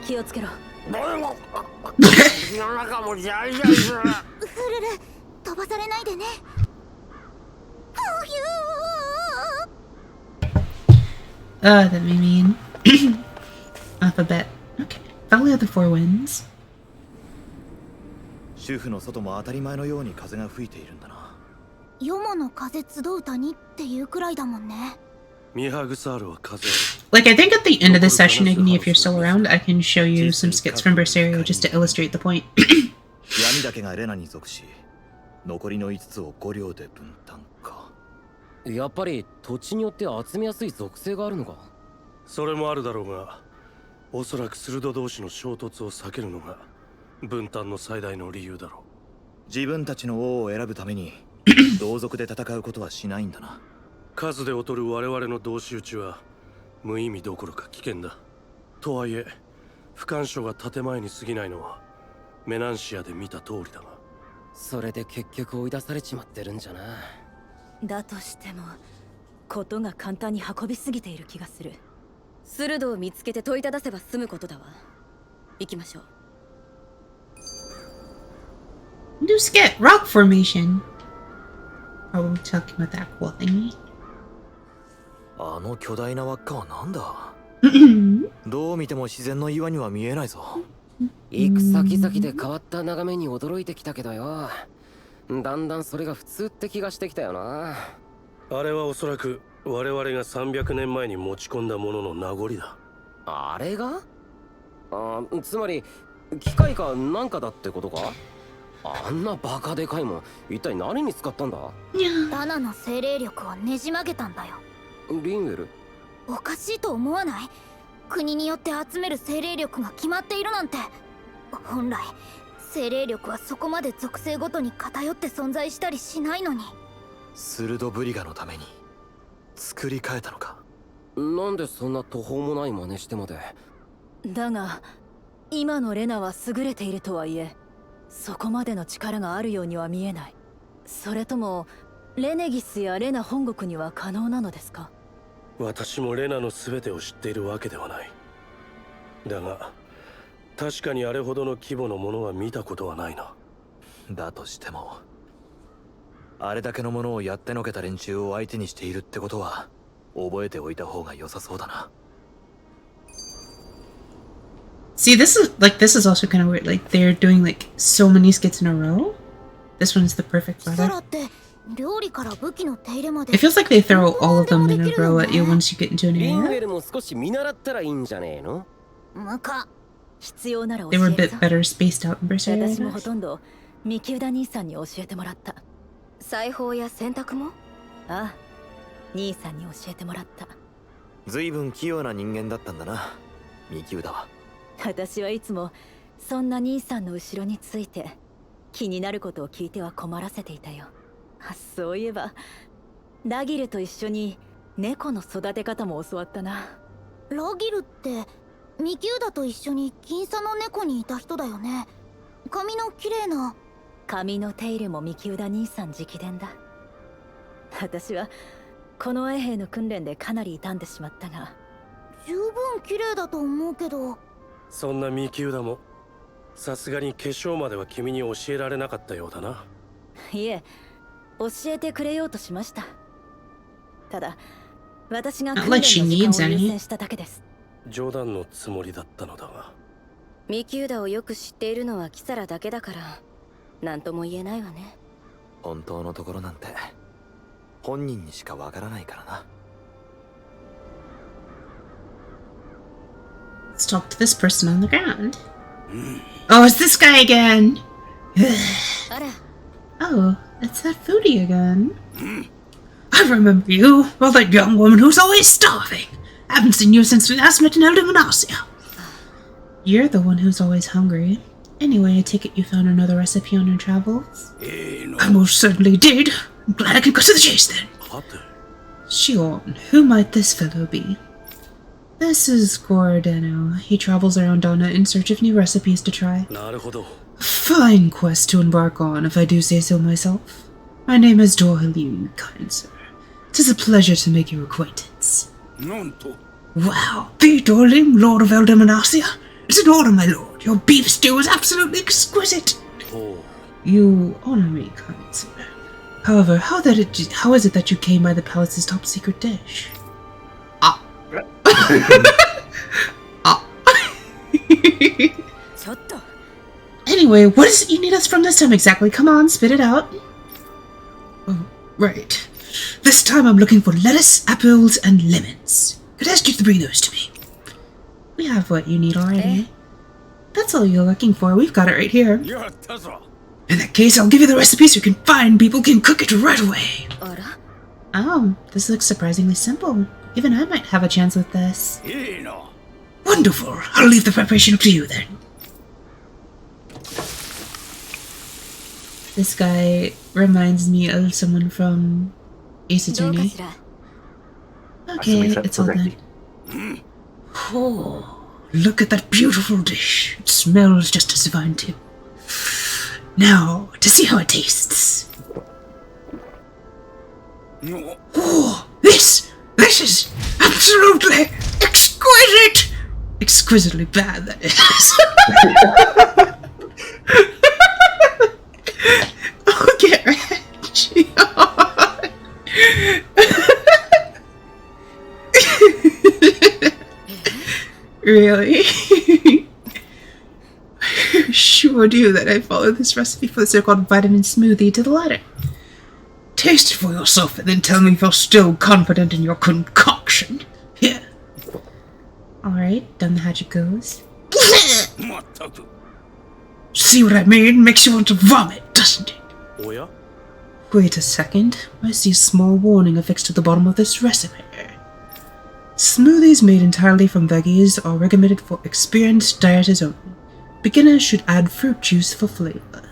気をつけろ。フルル、飛ばされないでね。That may mean alphabet. Okay. Valley of the Four Winds. 主婦の外も当たり前のように風が吹いているんだな。よもの風集う谷っていうくらいだもんね。Like, I think at the end of this session, Igni, if you're still around, I can show you some skits from Berseria just to illustrate the point. 闇だけがレナに属し、残りの5つを5両で分担か。やっぱり土地によって集めやすい属性があるのか。それもあるだろうが、おそらく鋭同士の衝突を避けるのが分担の最大の理由だろう。自分たちの王を選ぶために同族で戦うことはしないんだな。数で劣る我々の同士討ちは無意味どころか危険だ。とはいえ不干渉が建前に過ぎないのはメナンシアで見た通りだが。それで結局追い出されちまってるんじゃな。だとしてもことが簡単に運びすぎている気がする。スルドを見つけて問いただせば済むことだわ。行きましょう。 New skit, rock formation. Probably talking about that cool thingy. あの巨大な輪っかはなんだ？どう見ても自然の岩には見えないぞ。行く先々で変わった眺めに驚いてきたけどよ。だんだんそれが普通って気がしてきたよな。あれはおそらく我々が300年前に持ち込んだものの名残だ。あれが？つまり機械かなんかだってことか？あんなバカでかいもん一体何に使ったんだ？ダナの精霊力をねじ曲げたんだよ。リンウェル？おかしいと思わない？国によって集める精霊力が決まっているなんて。本来精霊力はそこまで属性ごとに偏って存在したりしないのに。スルドブリガのために作り変えたのか。なんでそんな途方もない真似してまで。だが今のレナは優れているとはいえ、そこまでの力があるようには見えない。それともレネギスやレナ本国には可能なのですか？私もレナの全てを知っているわけではない。だが確かにあれほどの規模のものは見たことはないな。だとしてもあれだけのものをやってのけた連中を相手にしているってことは覚えておいた方が良さそうだな。 See, this is also kind of weird. Like, they're doing, like, so many skits in a row. This one's the perfect サラ brother. って料理から武器の手入れまで。 It feels like they throw all of them in a row at you once you get into an リンウェ area. ルも少し見習ったらいいんじゃねえの？ムカ。必要なら教 They were a える bit ぞ。 better spaced out in Berseria. 私もほとんどミキウダ兄さんに教えてもらった。裁縫や洗濯も？ああ、兄さんに教えてもらった。随分器用な人間だったんだな、ミキウダは。私はいつもそんな兄さんの後ろについて気になることを聞いては困らせていたよ。あ、そういえばラギルと一緒に猫の育て方も教わったな。ラギルってミキウダと一緒に銀座の猫にいた人だよね。髪の綺麗な。髪の手入れもミキウダ兄さん直伝だ。私はこの衛兵の訓練でかなり傷んでしまったが。十分綺麗だと思うけど。そんなミキウダもさすがに化粧までは君に教えられなかったようだな。いえ、教えてくれようとしました。ただ私が訓練の時間を優先しただけです。冗談のつもりだったのだが。ミキウダをよく知っているのはキサラだけだから何とも言えないわね。本当のところなんて本人にしかわからないからな。 Let's talk to this person on the ground. Oh, it's this guy again! あら、 Oh, it's that foodie again. I remember you. Well, that young woman who's always starving. I haven't seen you since we last met in Eldermanasia. You're the one who's always hungry. Anyway, I take it you found another recipe on your travels? I most certainly did. I'm glad I could cut to the chase then. Shion, who might this fellow be? This is Gordano. He travels around Donna in search of new recipes to try. なるほど。 Fine quest to embark on, if I do say so myself. My name is Dorhalin, kind sir. 'Tis a pleasure to make your acquaintance. Wow, the Dorling, Lord of Eldermanasia. It's an order, my lord. Your beef stew is absolutely exquisite. You honor me, kind sir. However, how is it that you came by the palace's top secret dish? Ah. Ah. Anyway, what is it you need us from this time exactly? Come on, spit it out. Oh, right. This time I'm looking for lettuce, apples, and lemons. Could I ask you to bring those to me? We have what you need already. That's all you're looking for. We've got it right here. In that case, I'll give you the recipe so you can find people can cook it right away. Oh, this looks surprisingly simple. Even I might have a chance with this. Wonderful. I'll leave the preparation up to you then. This guy reminds me of someone from Ace Attorney. Okay, it's all done. Oh, look at that beautiful dish. It smells just as divine too. Now, to see how it tastes. Oh, this is absolutely exquisite! Exquisitely bad, that is. Okay, Reggie. Really? I assured you that I followed this recipe for the so-called vitamin smoothie to the letter. Taste it for yourself and then tell me if you're still confident in your concoction. Here. Alright, down the hatchet goes. See what I mean? Makes you want to vomit, doesn't it?おや Wait a second. I see a small warning affixed to the bottom of this recipe. Smoothies made entirely from veggies are recommended for experienced dieters only. Beginners should add fruit juice for flavor.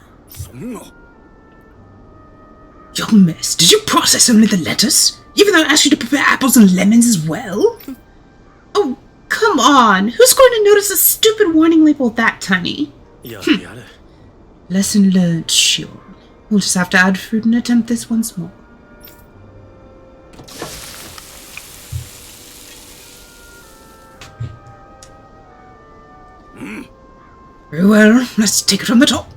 Young miss, did you process only the lettuce? Even though I asked you to prepare apples and lemons as well? Oh, come on. Who's going to notice a stupid warning label that tiny? やれやれ Lesson learned, sure. We'll just have to add fruit and attempt this once more. Very well, let's take it from the top.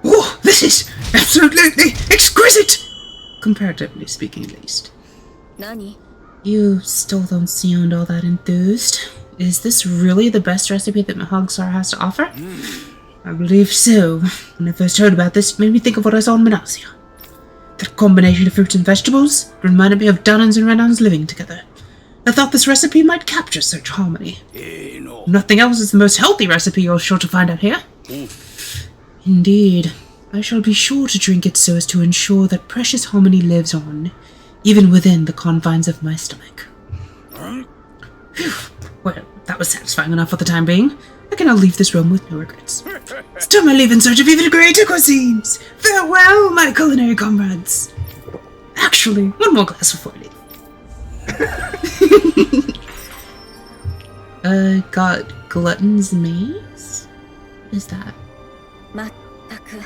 Oh, this is absolutely exquisite! Comparatively speaking, at least. 何 You still don't sound all that enthused. Is this really the best recipe that Mahagsar has to offer? I believe so. When I first heard about this, it made me think of what I saw in Manasia. That combination of fruits and vegetables reminded me of Dunnans and Renans living together. I thought this recipe might capture such harmony. Nothing else is the most healthy recipe you're sure to find out here. Indeed. I shall be sure to drink it so as to ensure that precious harmony lives on, even within the confines of my stomach. Phew. Well, that was satisfying enough for the time being. I can now leave this realm with no regrets. It's time I leave in search of even greater cuisines. Farewell, my culinary comrades. Actually, one more glass before I leave. Got Glutton's Maze? What is that? まったく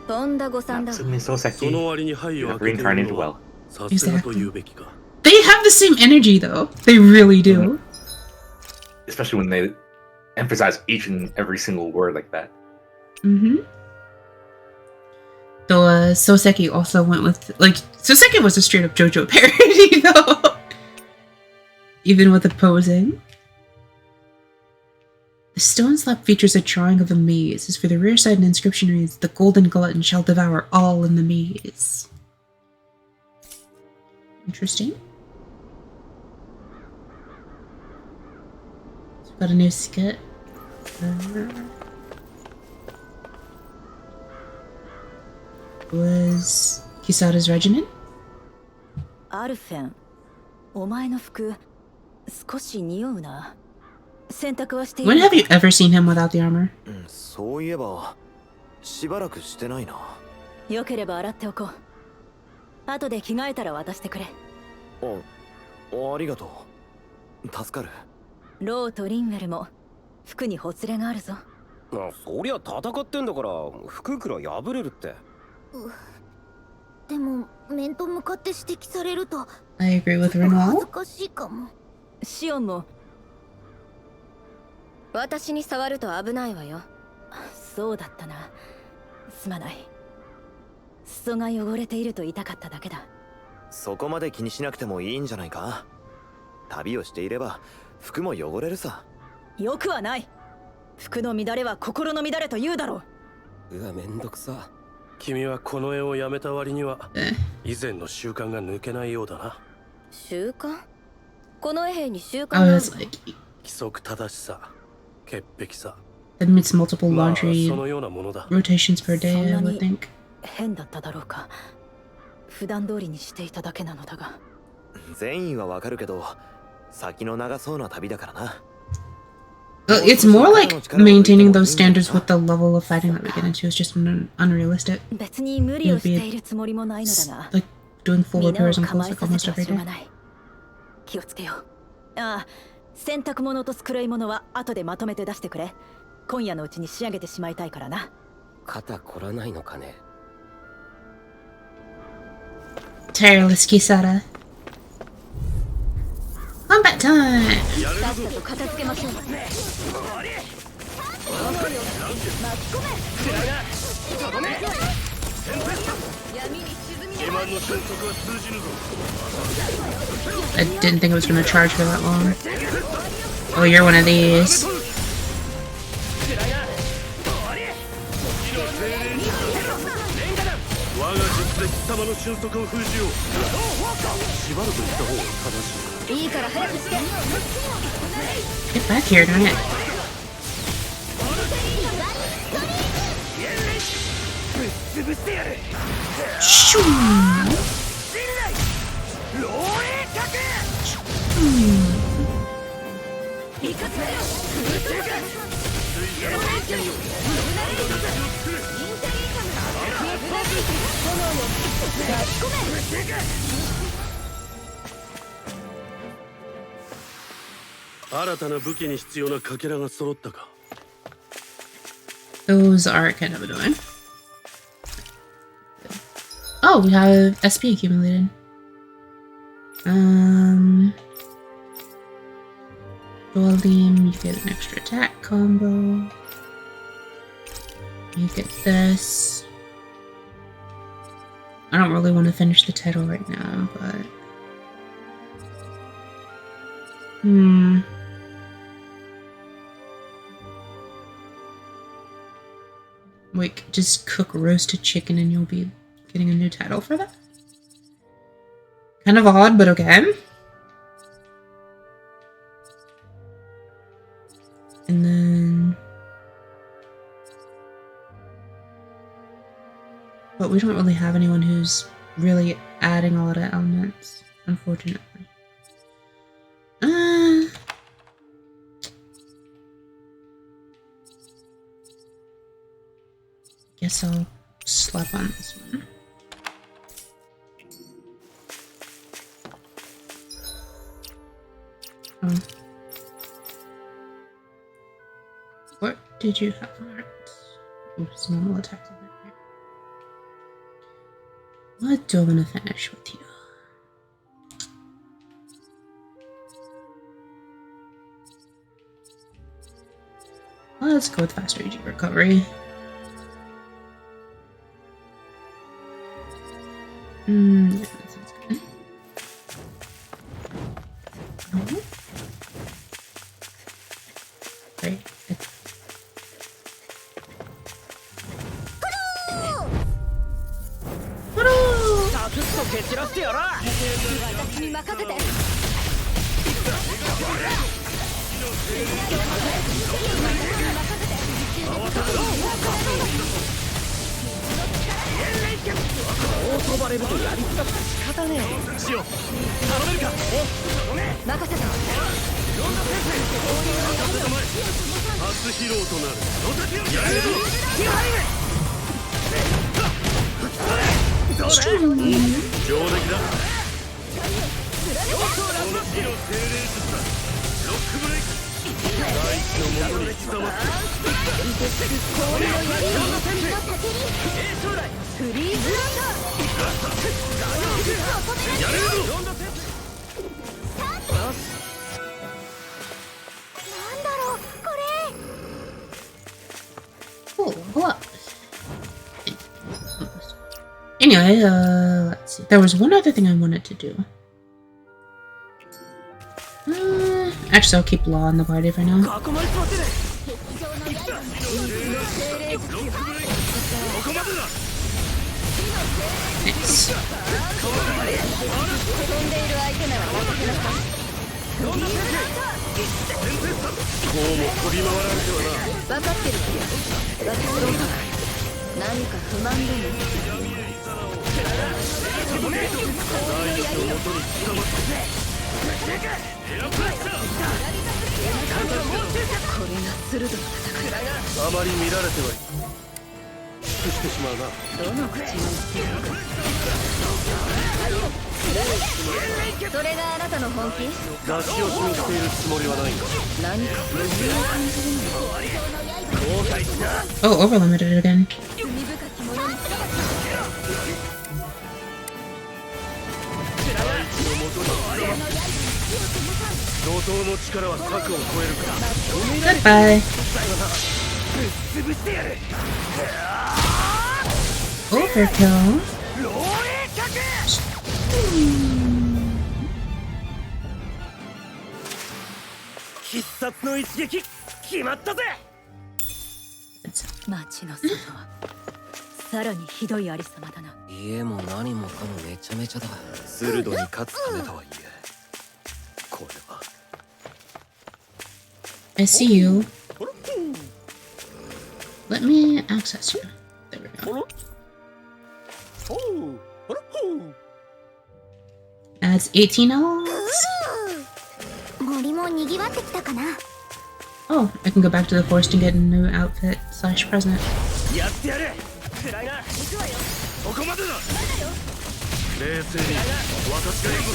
とんだ誤算だわ Natsumi そ Soseki の割に灰を is 開けている reincarnated の well. はさすがと言うべきか They have the same energy, though. They really do. Especially when they emphasize each and every single word like that. Though Soseki also went with, like, Soseki was a straight up JoJo parody, though. Even with the posing. The stone slab features a drawing of a maze. As for the rear side, an inscription reads, "The golden glutton shall devour all in the maze." Interesting. Got a new skit. Was Kisada's regiment? アルフェン、お前の服少し匂うな。洗濯はしている。 When have you ever seen him without the armor? そういえばしばらくしてないな。よければ洗っておこう。後で着替えたら渡してくれ。ありがとう。助かる。ローとリンウェルも服にほつれがあるぞ。そりゃ戦ってんだから服くら破れるって。でも面と向かって指摘されると I agree with 恥ず Renal. かしいかも。シオンも私に触ると危ないわよそうだったな。すまない。裾が汚れていると痛かっただけだ。そこまで気にしなくてもいいんじゃないか。旅をしていれば服も汚れるさ。よくはない。服の乱れは心の乱れと言うだろう。うわ、めんどくさ。君はこの絵をやめた割には以前の習慣が抜けないようだな。習慣この絵兵に習慣 I が was like, 規則正しさ、潔癖さ。 admits multiple まあ laundry そのようなものだ。 rotations per day, I would think. 変だっただろうか。普段通りにしていただけなのだが。善意はわかるけど先の長そうな旅だからな。It's more like maintaining those standards with the level of fighting that we get into is just unrealistic. 別に無理をしているつもりもないのだが。 Like doing full 皆を repairs on 構 clothes え like させ almost ては every しょうが day. ない。気をつけよう。ああ、洗濯物と繕い物は後でまとめて出してくれ。今夜のうちに仕上げてしまいたいからな。肩こらないのかね。Tireless Kisada. Combat time! さっさと片付けましょう闇に沈み 自慢の選択は通じぬぞ。 I didn't think it was going to charge for that long. Oh, you're one of these. 我が術で貴様の俊足を封じよう。縛ると言った方が正しい。いいから早くして Get back here, darn it. Shoo. Those are kind of annoying. Oh, we have SP accumulated. Dual beam, you get an extra attack combo. You get this. I don't really want to finish the title right now, but wait, just cook roasted chicken and you'll be getting a new title for that? Kind of odd, but okay. And then... but we don't really have anyone who's really adding a lot of elements, unfortunately. Guess I'll slap on this one. Oh. What did you have marked? Oops, normal attack limit here. What do I want to finish with you? Let's go with faster AG recovery. Yeah, that sounds good. Great. Cool, level up. Anyway, let's see. There was one other thing I wanted to do. Actually, I'll keep Law in the party for now. Nice. Oh, over limited again. Goodbye. Overkill.家も何もかもめちゃめちゃだ。鋭に勝つためとはいえ、これは。I see you. Let me access you. There we go. That's 18 elves. 森も賑わってきたかな。 Oh, I can go back to the forest and get a new outfit slash present. やってやれ。暗いな。行くわよ。ここまでだ。冷静に。私が行く。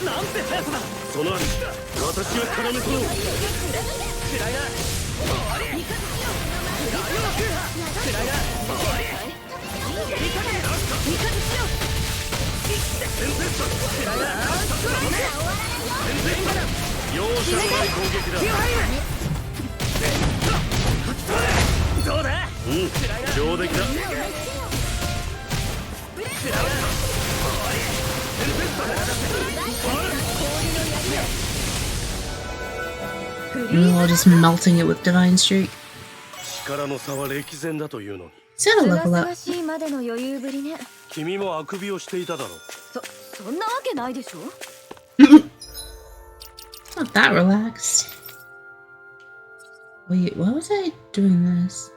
なんて速さだ。その足、私を絡めそう。暗いな。容赦のない攻撃だ。どうだ。うん、上出来だ。 Oh, just melting it with Divine Streak. 力の差は歴然だというのに。 Is that a level up? しいまでの余裕ぶりね。君もあくびをしていただろう。そんなわけないでしょ。 Not that relaxed. Wait, why was I doing this?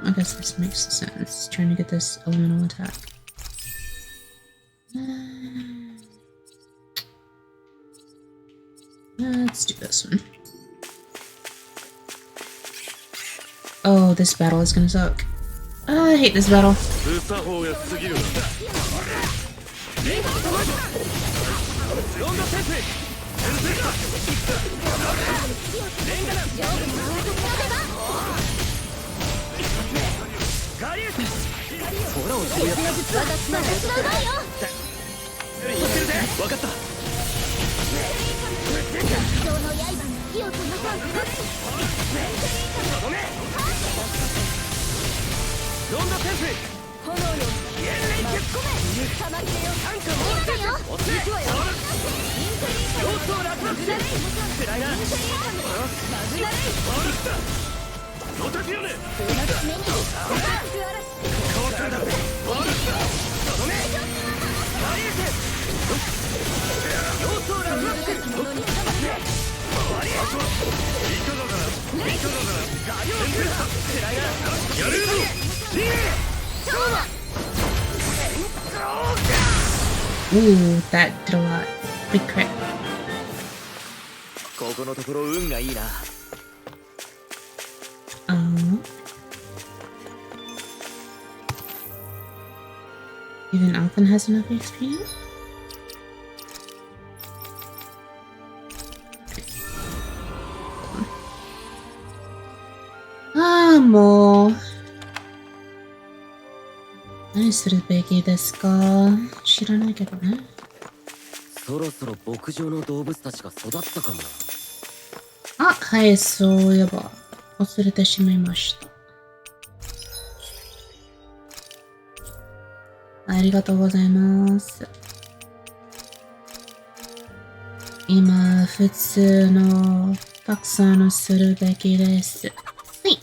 I guess this makes sense. Trying to get this elemental attack. Let's do this one. Oh, this battle is gonna suck. I hate this battle. 無作法が過ぎるな。分かった。ロンドセンス。炎よ。Ooh, that did a lot. Big crit. ここのところ運がいいな。Even Alphen has enough XP now? More. 何するべきですか？知らないけどね。そろそろ牧場の動物たちが育ったかもな。あ、はい、そういえば忘れてしまいました。ありがとうございます。今、普通のたくさんするべきです。はい。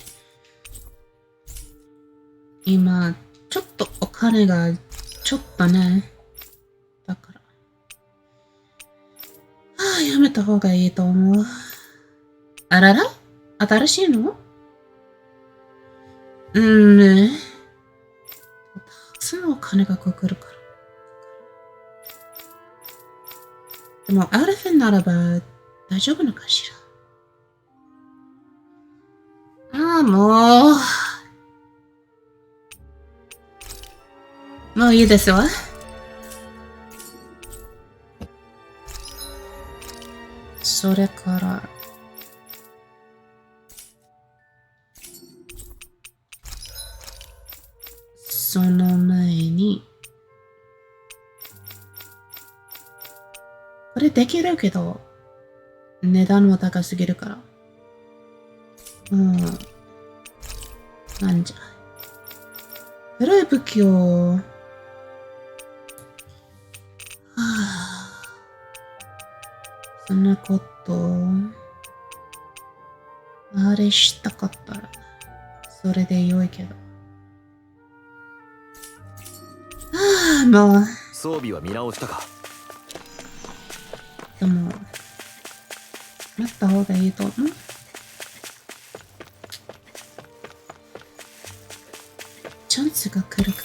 今、ちょっとお金がちょっとね。だから。やめた方がいいと思う。あらら？新しいの？ね。たくさんお金がかかるから。でも、アルフェンならば大丈夫のかしら。もう。もういいですわ。それから、その前に、これできるけど、値段も高すぎるから。なんじゃ。古い武器を、そんなこと、あれしたかったら、それで良いけど。もう。装備は見直したか？でも、待った方がいいと思う。チャンスが来るから。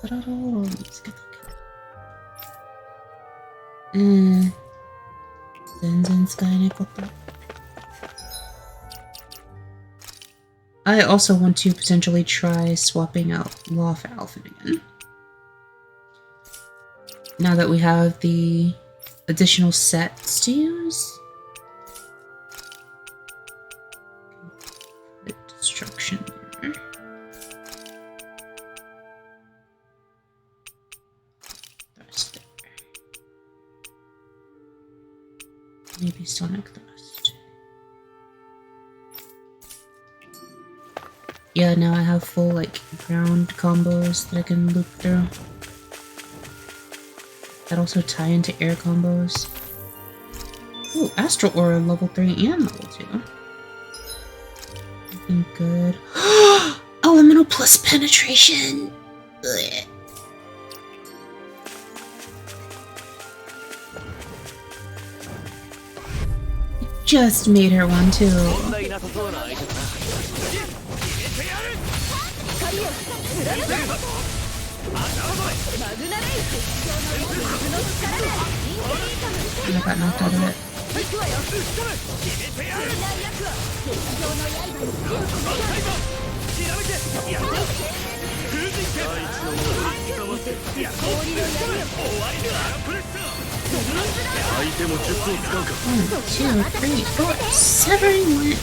ストラローを見つけたけど。全然使えなかった。I also want to potentially try swapping out Law for Alphen again. Now that we have the additional sets to use. Put destruction there. Thrust there. Maybe Sonic Thrust. Yeah, now I have full, like, ground combos that I can loop through. That also tie into air combos. Ooh, Astral Aura level 3 and level 2. Looking good. Elemental plus penetration! Ugh. Just made her one too. And I got knocked out of it. One, two, three, four. Severing Wind.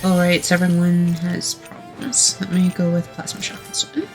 Alright, Severing Wind has problems. Let me go with Plasma Shock instead.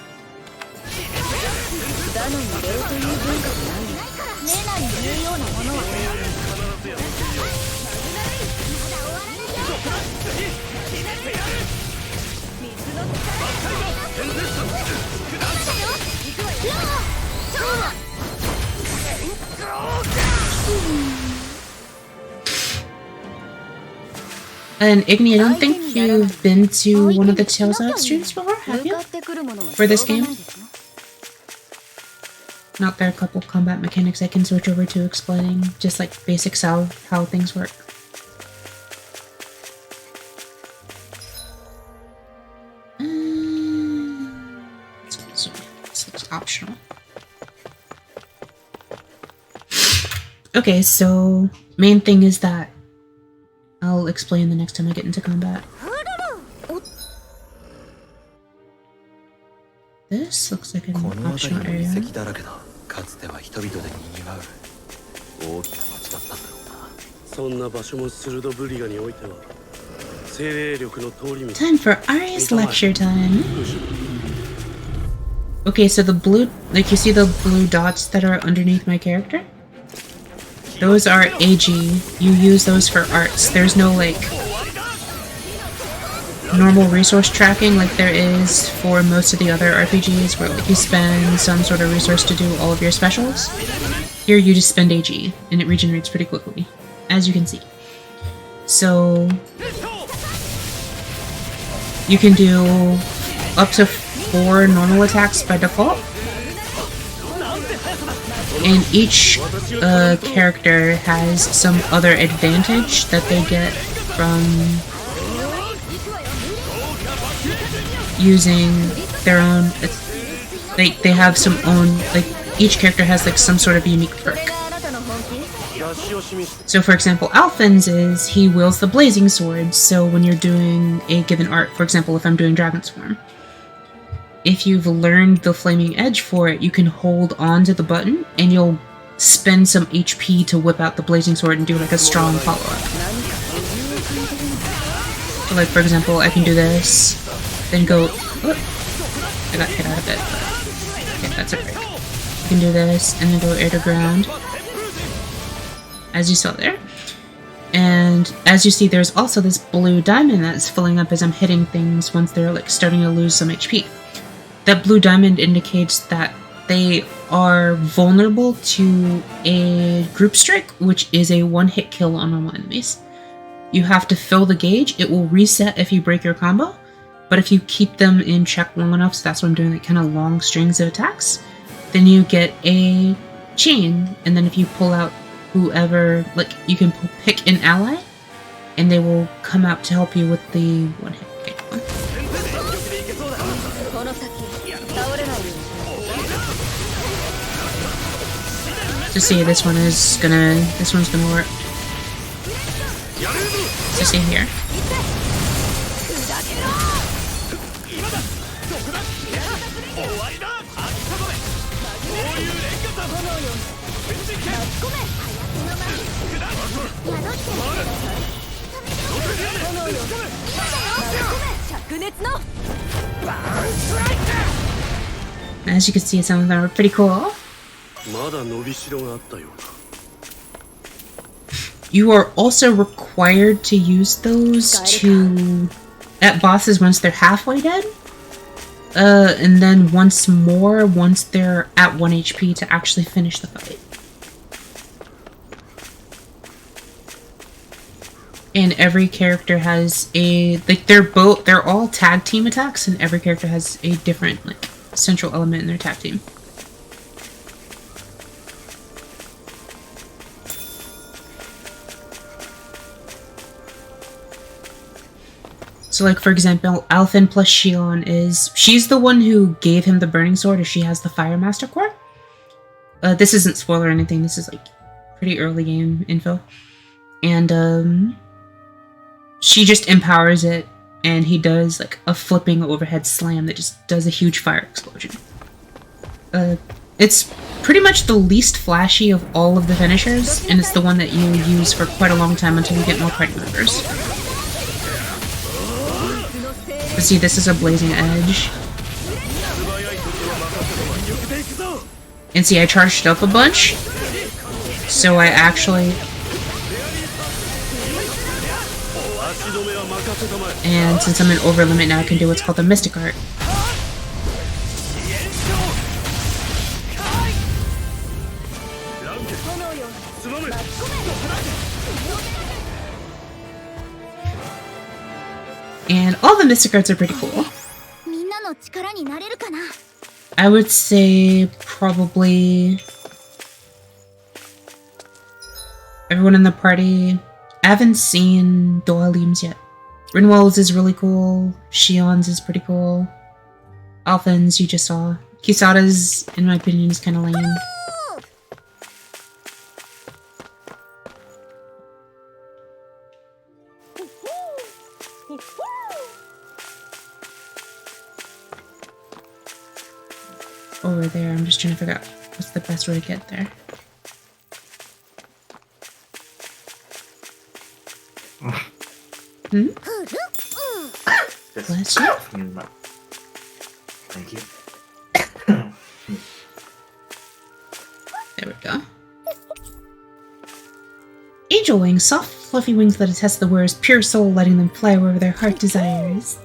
And Igni, I don't think you've been to one of the Tales of streams before, have you? For this game? Not there are a couple combat mechanics I can switch over to explaining just like basics how things work. So this looks optional. Okay, so main thing is that I'll explain the next time I get into combat. This looks like an optional area. Time for Ari's lecture time. Okay, so the blue, like you see the blue dots that are underneath my character? Those are AG. You use those for arts. There's no like normal resource tracking like there is for most of the other RPGs where like you spend some sort of resource to do all of your specials. Here you just spend AG and it regenerates pretty quickly, as you can see. So you can do up to 4 normal attacks by default. And each character has some other advantage that they get from using their own. They have some own, like each character has like some sort of unique perk. So for example, Alphen's is he wields the blazing sword. So when you're doing a given art, for example, if I'm doing Dragon Swarm, if you've learned the Flaming Edge for it, you can hold on to the button and you'll spend some HP to whip out the Blazing Sword and do like a strong follow-up. So like for example, I can do this, then go... Oh, I got hit out of it, but okay, that's a break. I can do this, and then go air to ground, as you saw there. And as you see, there's also this blue diamond that's filling up as I'm hitting things once they're like starting to lose some HP. That blue diamond indicates that they are vulnerable to a group strike, which is a one-hit kill on normal enemies. You have to fill the gauge. It will reset if you break your combo, but if you keep them in check long enough, so that's what I'm doing, like kind of long strings of attacks, then you get a chain, and then if you pull out whoever, like, you can pick an ally, and they will come out to help you with the one-hit kick one. So see, this one's gonna work. So see here. As you can see, some of them are pretty cool. You are also required to use those at bosses once they're halfway dead. And then once more once they're at 1 HP to actually finish the fight. And every character has a, like, they're all tag team attacks, and every character has a different, like, central element in their tag team. So, like, for example, Alphen plus Shion she's the one who gave him the Burning Sword, as she has the Fire Master Core. This isn't spoiler or anything, this is, like, pretty early game info. And, she just empowers it, and he does, like, a flipping overhead slam that just does a huge fire explosion. It's pretty much the least flashy of all of the finishers, and it's the one that you use for quite a long time until you get more party members. But see, this is a Blazing Edge. And see, I charged up a bunch, so I actually... And since I'm in over limit now, I can do what's called the Mystic Art. And all the Mystic Arts are pretty cool. I would say probably everyone in the party. I haven't seen Dohalim's yet. Rinwell's is really cool. Shion's is pretty cool. Alphen's you just saw. Kisada's, in my opinion, is kind of lame. Over there, I'm just trying to figure out what's the best way to get there. Hmm? Bless you. Thank you. There we go. Angel wings, soft, fluffy wings that attest the wearer's pure soul, letting them fly wherever their heart desires.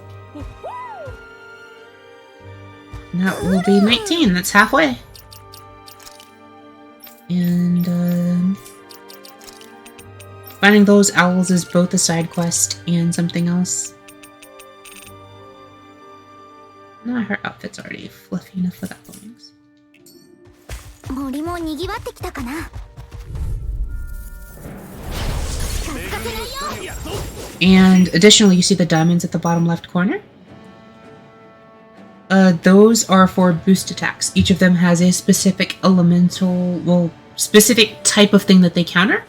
And that will be 19. That's halfway. And finding those owls is both a side quest and something else. Nah, her outfit's already fluffy enough without the wings. And additionally, you see the diamonds at the bottom left corner? Those are for boost attacks. Each of them has a specific elemental, well, specific type of thing that they counter.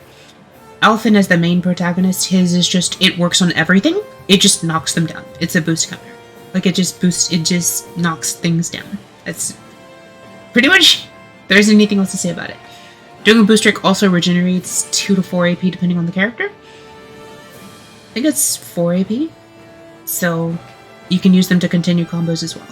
Alphen as the main protagonist, his is just, it works on everything. It just knocks them down. It's a boost counter. Like, it just knocks things down. That's pretty much, there isn't anything else to say about it. Doing a boost trick also regenerates 2 to 4 AP depending on the character. I think it's 4 AP. So, you can use them to continue combos as well.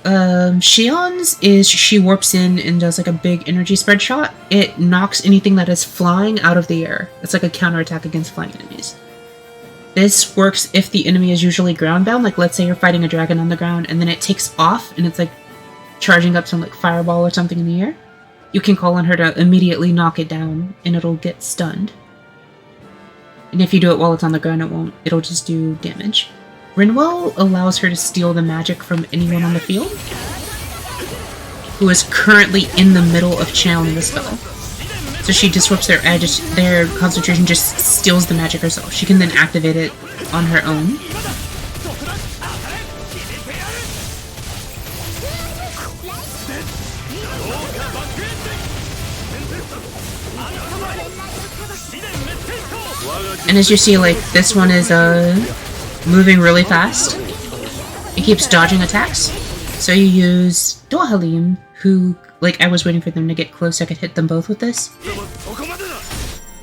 Shion's is she warps in and does like a big energy spread shot. It knocks anything that is flying out of the air. It's like a counterattack against flying enemies. This works if the enemy is usually ground bound, like let's say you're fighting a dragon on the ground and then it takes off and it's like charging up some like fireball or something in the air. You can call on her to immediately knock it down and it'll get stunned. And if you do it while it's on the ground, it won't. It'll just do damage. Rinwell allows her to steal the magic from anyone on the field. who is currently in the middle of channeling the spell. So she disrupts their concentration, just steals the magic herself. She can then activate it on her own. And as you see, like, this one is moving really fast. It keeps dodging attacks. So you use Dohalim, who, like, I was waiting for them to get close so I could hit them both with this.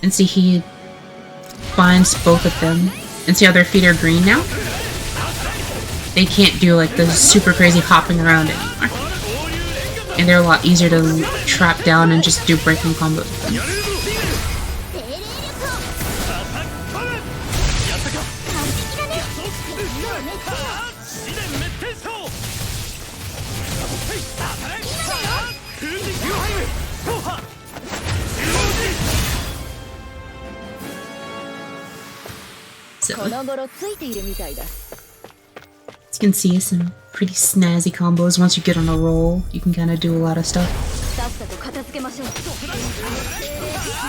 And see, he binds both of them. And see how their feet are green now? They can't do, like, the super crazy hopping around anymore. And they're a lot easier to trap down and just do breaking combos with them. So, as you can see, some pretty snazzy combos. Once you get on a roll, you can kind of do a lot of stuff.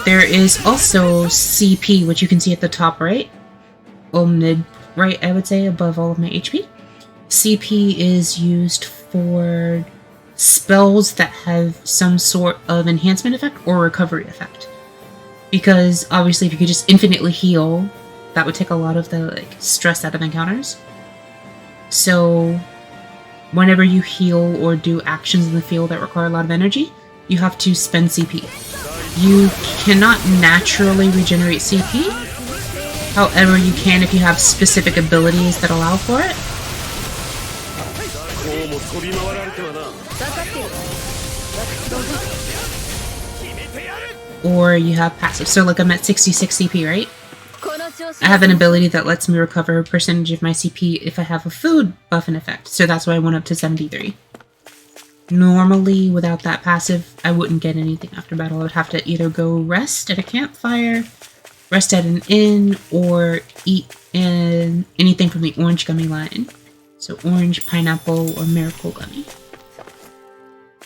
There is also CP, which you can see at the top right. Or mid right, I would say, above all of my HP. CP is used for spells that have some sort of enhancement effect or recovery effect. Because, obviously, if you could just infinitely heal, that would take a lot of the, like, stress out of encounters. So, whenever you heal or do actions in the field that require a lot of energy, you have to spend CP. You cannot naturally regenerate CP. However, you can if you have specific abilities that allow for it. Or you have passive. So, like, I'm at 66 CP, right? I have an ability that lets me recover a percentage of my CP if I have a food buff in effect, so that's why I went up to 73. Normally, without that passive, I wouldn't get anything after battle. I would have to either go rest at a campfire, rest at an inn, or eat anything from the orange gummy line. So orange, pineapple, or miracle gummy.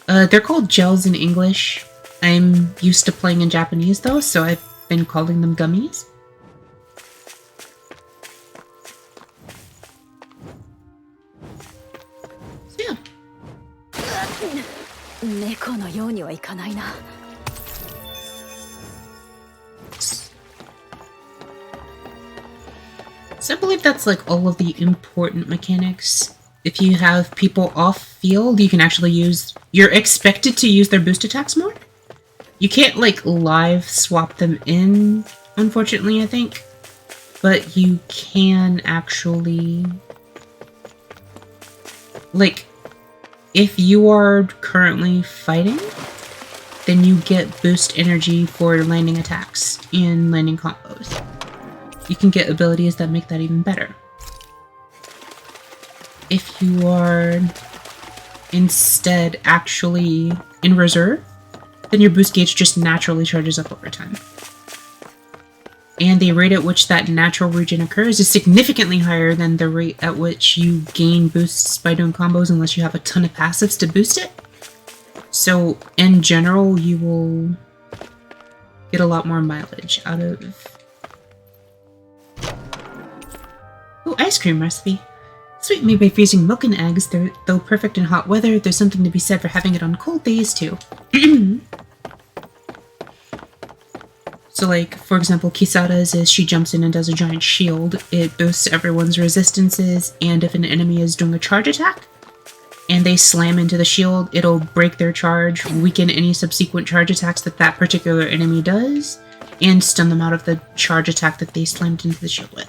They're called gels in English. I'm used to playing in Japanese though, so I've been calling them gummies. So I believe that's like all of the important mechanics. If you have people off field, you can actually you're expected to use their boost attacks more. You can't like live swap them in, unfortunately, I think. But you can actually, like, if you are currently fighting, then you get boost energy for landing attacks and landing combos. You can get abilities that make that even better. If you are instead actually in reserve, then your boost gauge just naturally charges up over time. And the rate at which that natural regen occurs is significantly higher than the rate at which you gain boosts by doing combos unless you have a ton of passives to boost it. So, in general, you will get a lot more mileage out of... Ooh, ice cream recipe. Sweet made by freezing milk and eggs, though perfect in hot weather, there's something to be said for having it on cold days too. So like, for example, Kisada's is she jumps in and does a giant shield. It boosts everyone's resistances, and if an enemy is doing a charge attack, and they slam into the shield, it'll break their charge, weaken any subsequent charge attacks that that particular enemy does, and stun them out of the charge attack that they slammed into the shield with.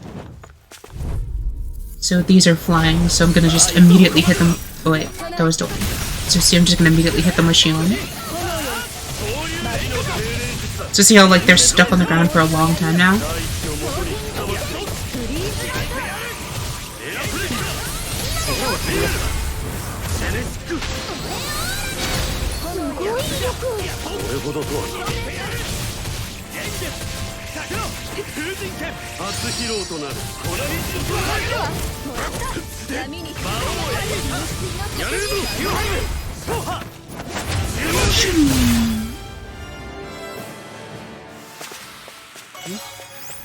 So these are flying, so I'm gonna just immediately hit them. Oh wait, that was Dolby. So see, I'm just gonna immediately hit them with shield. So see how like they're stuck on the ground for a long time now?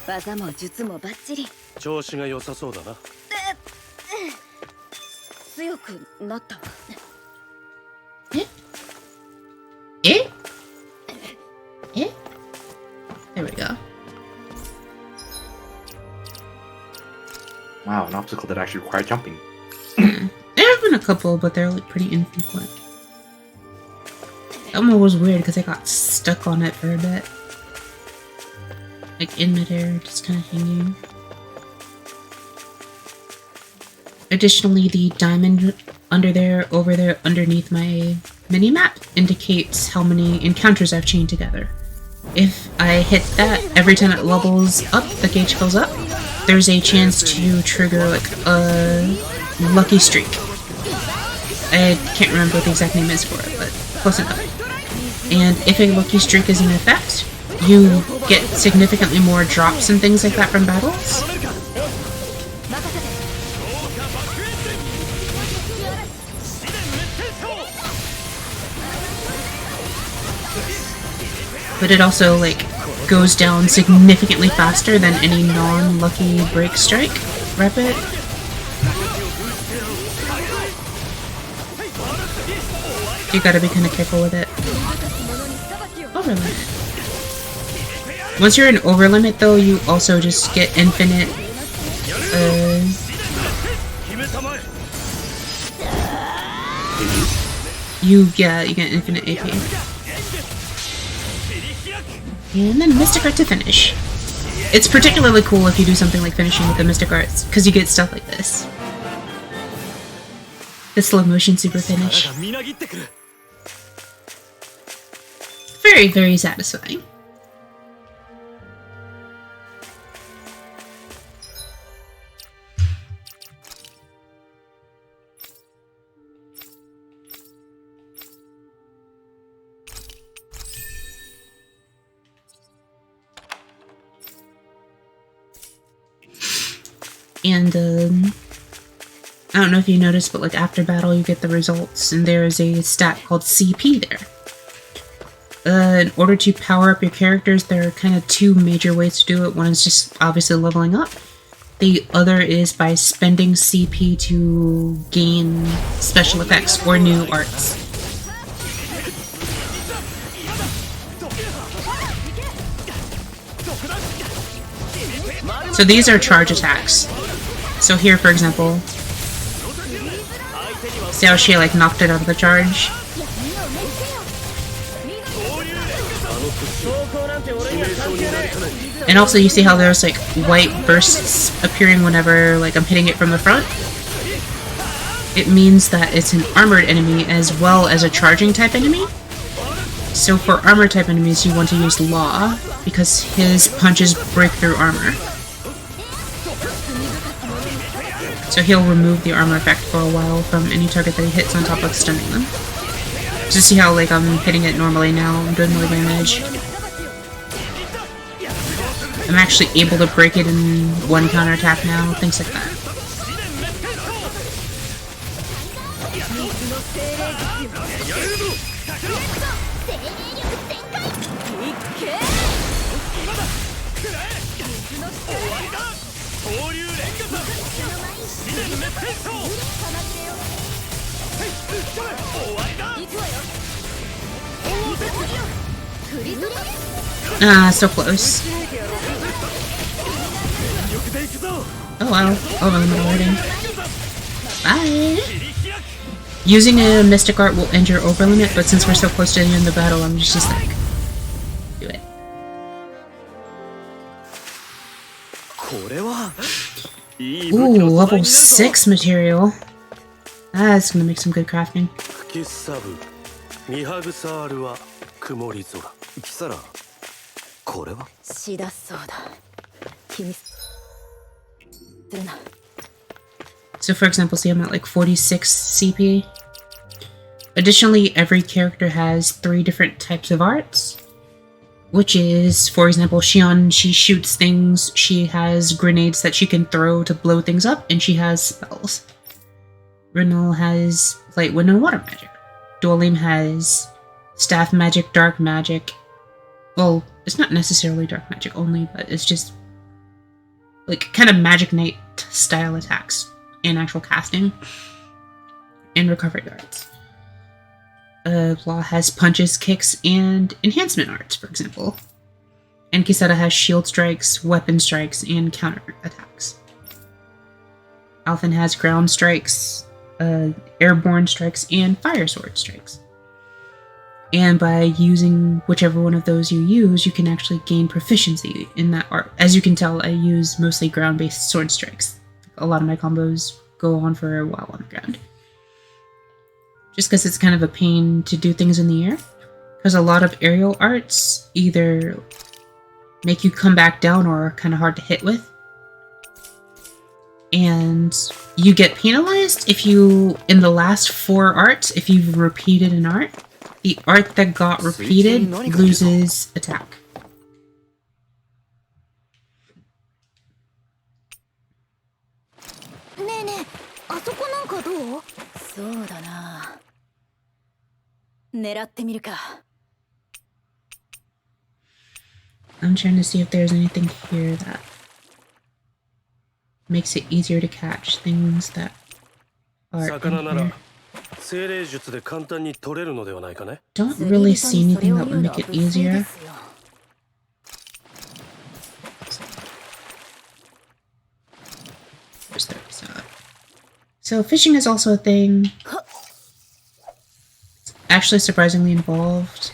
技も術もバッチリ。調子が良さそうだな。強くなったわ。Eh? Eh? There we go. Wow, an obstacle that actually required jumping. There have been a couple, but they're like pretty infrequent. That one was weird because I got stuck on it for a bit. Like in midair, just kind of hanging. Additionally, the diamond under there, over there, underneath my mini-map indicates how many encounters I've chained together. If I hit that, every time it levels up, the gauge fills up, there's a chance to trigger like a lucky streak. I can't remember what the exact name is for it, but close enough. And if a lucky streak is in effect, you get significantly more drops and things like that from battles. But it also, like, goes down significantly faster than any non-lucky break strike rapid. You gotta be kind of careful with it. Overlimit. Once you're in overlimit, though, you also just get infinite, you get infinite AP. And then Mystic Art to finish. It's particularly cool if you do something like finishing with the Mystic Arts, because you get stuff like this. The slow motion super finish. Very, very satisfying. And, I don't know if you noticed, but like after battle you get the results, and there is a stat called CP there. In order to power up your characters, there are kind of two major ways to do it. One is just obviously leveling up. The other is by spending CP to gain special effects or new arts. So these are charge attacks. So here, for example, see how she like knocked it out of the charge? And also you see how there's like white bursts appearing whenever like I'm hitting it from the front? It means that it's an armored enemy as well as a charging type enemy. So for armor type enemies you want to use Law, because his punches break through armor. So he'll remove the armor effect for a while from any target that he hits on top of stunning them. Just see how like I'm hitting it normally now, I'm doing more damage. I'm actually able to break it in one counterattack now, things like that. Ah, so close. Oh wow, overlimit already. Bye! Using a Mystic Art will end your overlimit, but since we're so close to the end of the battle, I'm just like, do it. Ooh, level 6 material. That's gonna make some good crafting. So for example, see I'm at like 46 CP. Additionally, every character has 3 different types of arts. Which is, for example, Shion, she shoots things, she has grenades that she can throw to blow things up, and she has spells. Renal has light, wind, and water magic. Duolim has staff magic, dark magic. Well, it's not necessarily dark magic only, but it's just like kind of Magic Knight style attacks and actual casting and recovery arts. Law has punches, kicks, and enhancement arts, for example. And Kiseta has shield strikes, weapon strikes, and counter attacks. Alphen has ground strikes, airborne strikes, and fire sword strikes. And by using whichever one of those you use, you can actually gain proficiency in that art. As you can tell, I use mostly ground-based sword strikes. A lot of my combos go on for a while on the ground. Just because it's kind of a pain to do things in the air. Because a lot of aerial arts either make you come back down or are kind of hard to hit with. And you get penalized if you, in the last 4 arts, if you've repeated an art, the art that got repeated loses attack. I'm trying to see if there's anything here that makes it easier to catch things that are in here. Don't really see anything that would make it easier. So fishing is also a thing. It's actually surprisingly involved.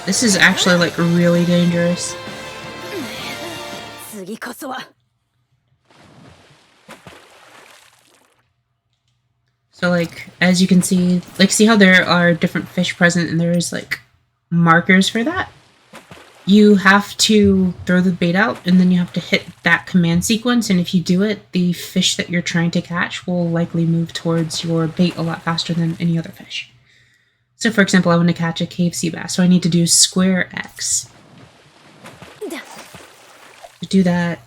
This is actually like really dangerous. So like, as you can see, like see how there are different fish present and there's like markers for that? You have to throw the bait out and then you have to hit that command sequence, and if you do it, the fish that you're trying to catch will likely move towards your bait a lot faster than any other fish. So for example, I want to catch a cave sea bass, so I need to do square X. To do that,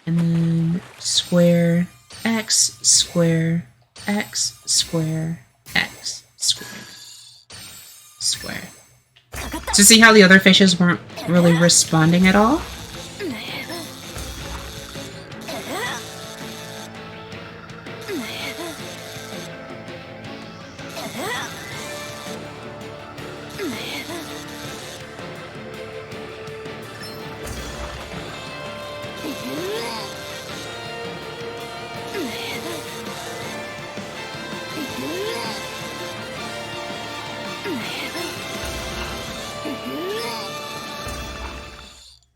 and then square X, square X, square X, square, square. So see how the other fishes weren't really responding at all?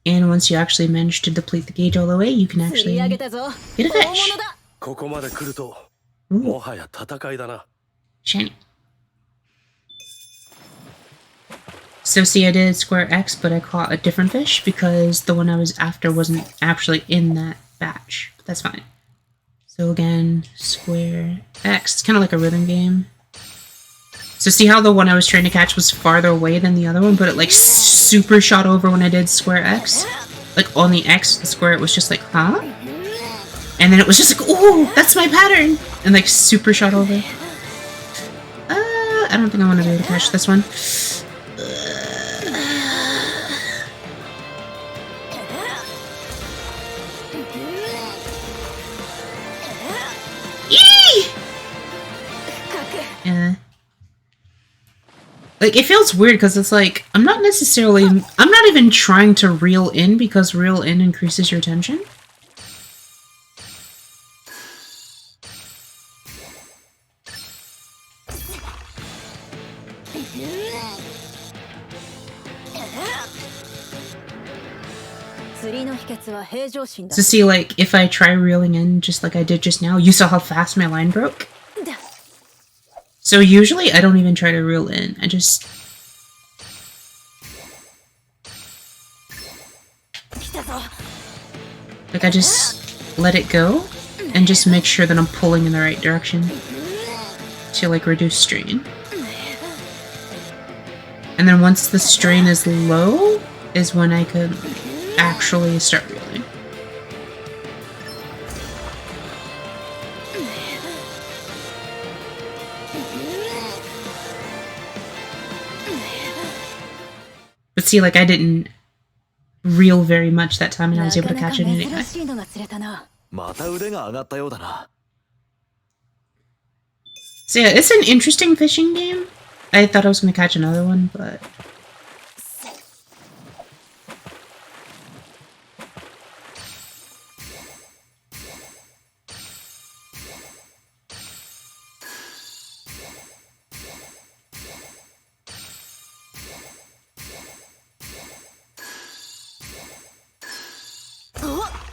And once you actually manage to deplete the gauge all the way, you can actually get a fish. Ooh. Shiny. So see, I did square X, but I caught a different fish because the one I was after wasn't actually in that batch. But that's fine. So again, square X. It's kind of like a rhythm game. So see how the one I was trying to catch was farther away than the other one, but it like super shot over when I did square X? Like on the X, the square, it was just like, huh? And then it was just like, ooh, that's my pattern! And like super shot over. I don't think I want to be able to catch this one. Yeah. Like, it feels weird because it's like, I'm not even trying to reel in because reel in increases your tension. So see, like, if I try reeling in just like I did just now, you saw how fast my line broke? So usually I don't even try to reel in. I just let it go and just make sure that I'm pulling in the right direction to like reduce strain. And then once the strain is low is when I could actually start reeling. But see, like I didn't reel very much that time and I was able to catch it anyway. また腕が上がったようだな。 So yeah, it's an interesting fishing game. I thought I was going to catch another one, but...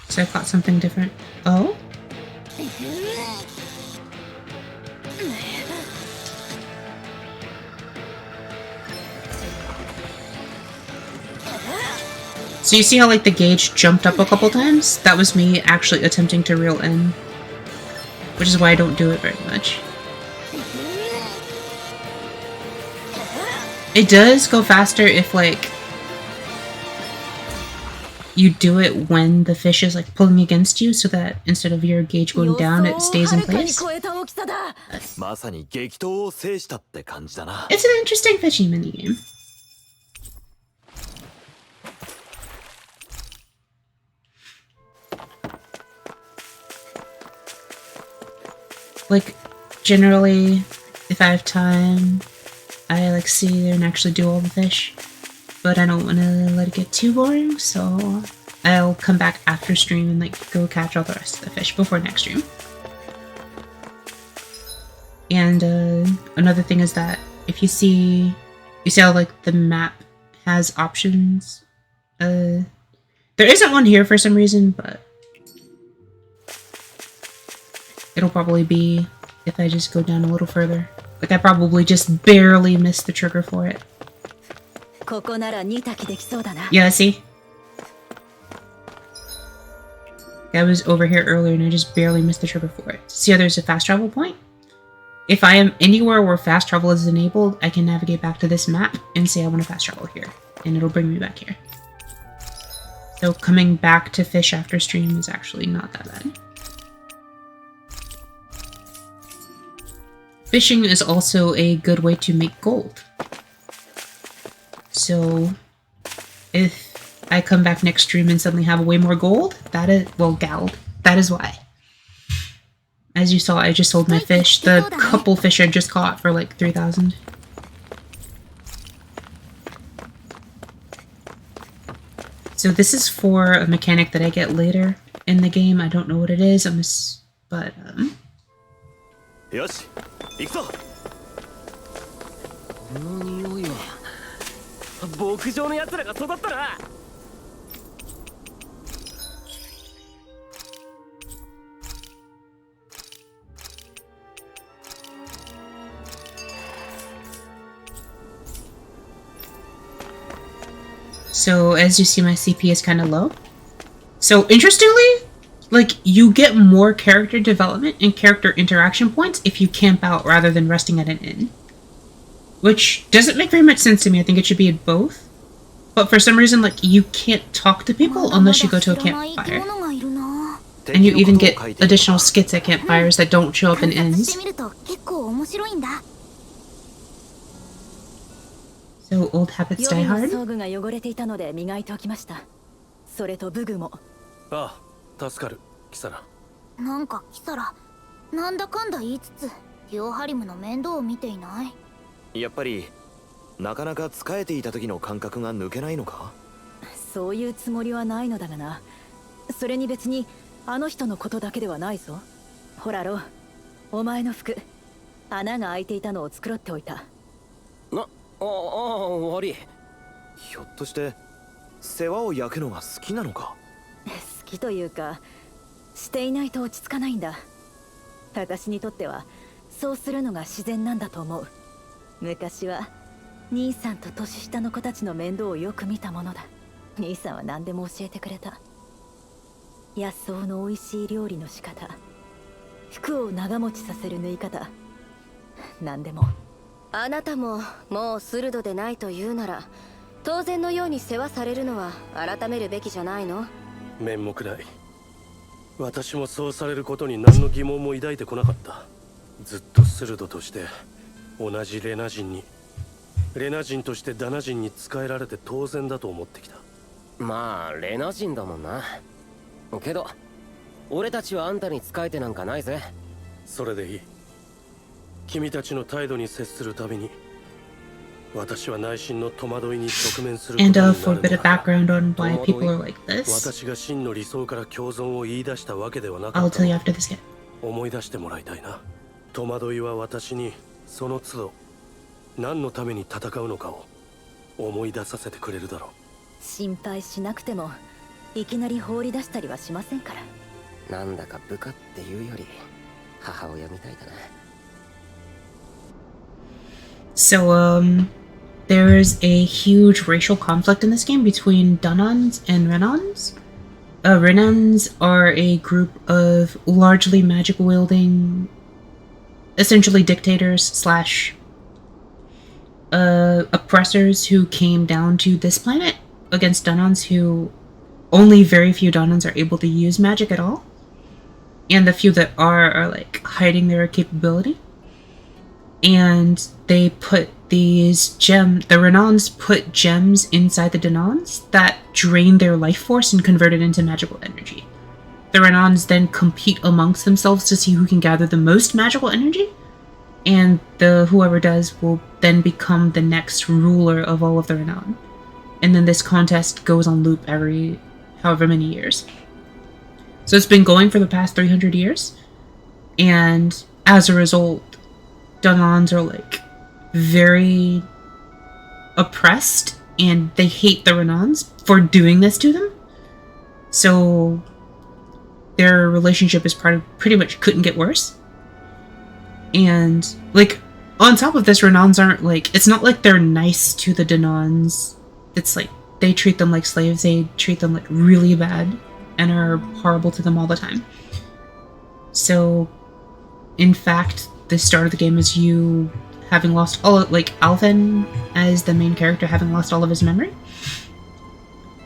So I caught something different. Oh? So you see how like the gauge jumped up a couple times? That was me actually attempting to reel in. Which is why I don't do it very much. It does go faster if like you do it when the fish is like pulling against you so that instead of your gauge going down, it stays in place. It's an interesting fishing minigame. Like, generally, if I have time, I like see there and actually do all the fish. But I don't want to let it get too boring, so I'll come back after stream and like go catch all the rest of the fish before next stream. And another thing is that if you see how like the map has options. There isn't one here for some reason, but it'll probably be if I just go down a little further. Like I probably just barely missed the trigger for it. Yeah, see? I was over here earlier and I just barely missed the trigger for it. See how there's a fast travel point? If I am anywhere where fast travel is enabled, I can navigate back to this map and say I want to fast travel here. And it'll bring me back here. So coming back to fish after stream is actually not that bad. Fishing is also a good way to make gold. So if I come back next stream and suddenly have way more gold, that is, well, gald, that is why. As you saw, I just sold my fish, the couple fish I just caught for like 3,000. So this is for a mechanic that I get later in the game. I don't know what it is, but よし、行くぞ。この匂いは牧場の奴らが育ったな。So as you see, my CP is kind of low. So interestingly, like you get more character development and character interaction points if you camp out rather than resting at an inn. Which doesn't make very much sense to me. I think it should be in both. But for some reason, like you can't talk to people unless you go to a campfire. And you even get additional skits at campfires that don't show up in inns. So old habits die hard. 装具が汚れていたので磨いておきました。それと武具も。ああ、助かる、キサラ。なんかキサラ、なんだかんだ言いつつ、ヨーハリムの面倒を見ていない。やっぱりなかなか使えていた時の感覚が抜けないのか？そういうつもりはないのだがな。それに別にあの人のことだけではないぞ。ほらロ、お前の服、穴が開いていたのを繕っておいた。悪い。ひょっとして世話を焼くのが好きなのか？好きというか、していないと落ち着かないんだ。私にとってはそうするのが自然なんだと思う。昔は兄さんと年下の子たちの面倒をよく見たものだ。兄さんは何でも教えてくれた。野草の美味しい料理の仕方、服を長持ちさせる縫い方、何でも。あなたももう鋭でないというなら、当然のように世話されるのは改めるべきじゃないの？面目ない。私もそうされることに何の疑問も抱いてこなかった。ずっと鋭として同じレナ人に、レナ人としてダナ人に仕えられて当然だと思ってきた。まあレナ人だもんな。けど俺たちはあんたに仕えてなんかないぜ。それでいい。君たちの態度に接するたびに私は内心の戸惑いに直面することに And なるの for a bit of background on why people are like this, 私が真の理想から共存を言い出したわけではなか I'll った tell you の。 after this game. 思い出してもらいたいな。戸惑いは私にその都度何のために戦うのかを思い出させてくれるだろ心配しなくてもいきなり放り出したりはしませんから。なんだか部下っていうより母親みたいだな。So, there is a huge racial conflict in this game between Dunans and Renans. Renans are a group of largely magic-wielding, essentially dictators slash oppressors who came down to this planet against Dunans, who only very few Dunans are able to use magic at all. And the few that are like hiding their capability. And they put these gems, the Renans put gems inside the Dunans that drain their life force and convert it into magical energy. The Renans then compete amongst themselves to see who can gather the most magical energy, and whoever does will then become the next ruler of all of the Renan. And then this contest goes on loop every however many years. So it's been going for the past 300 years, and as a result, Dunans are like very oppressed, and they hate the Renans for doing this to them. So their relationship is pretty much couldn't get worse. And like on top of this, Renans aren't like, it's not like they're nice to the Dunans. It's like they treat them like slaves. They treat them like really bad and are horrible to them all the time. So in fact, the start of the game is you having lost all of, like, Alvin as the main character having lost all of his memory.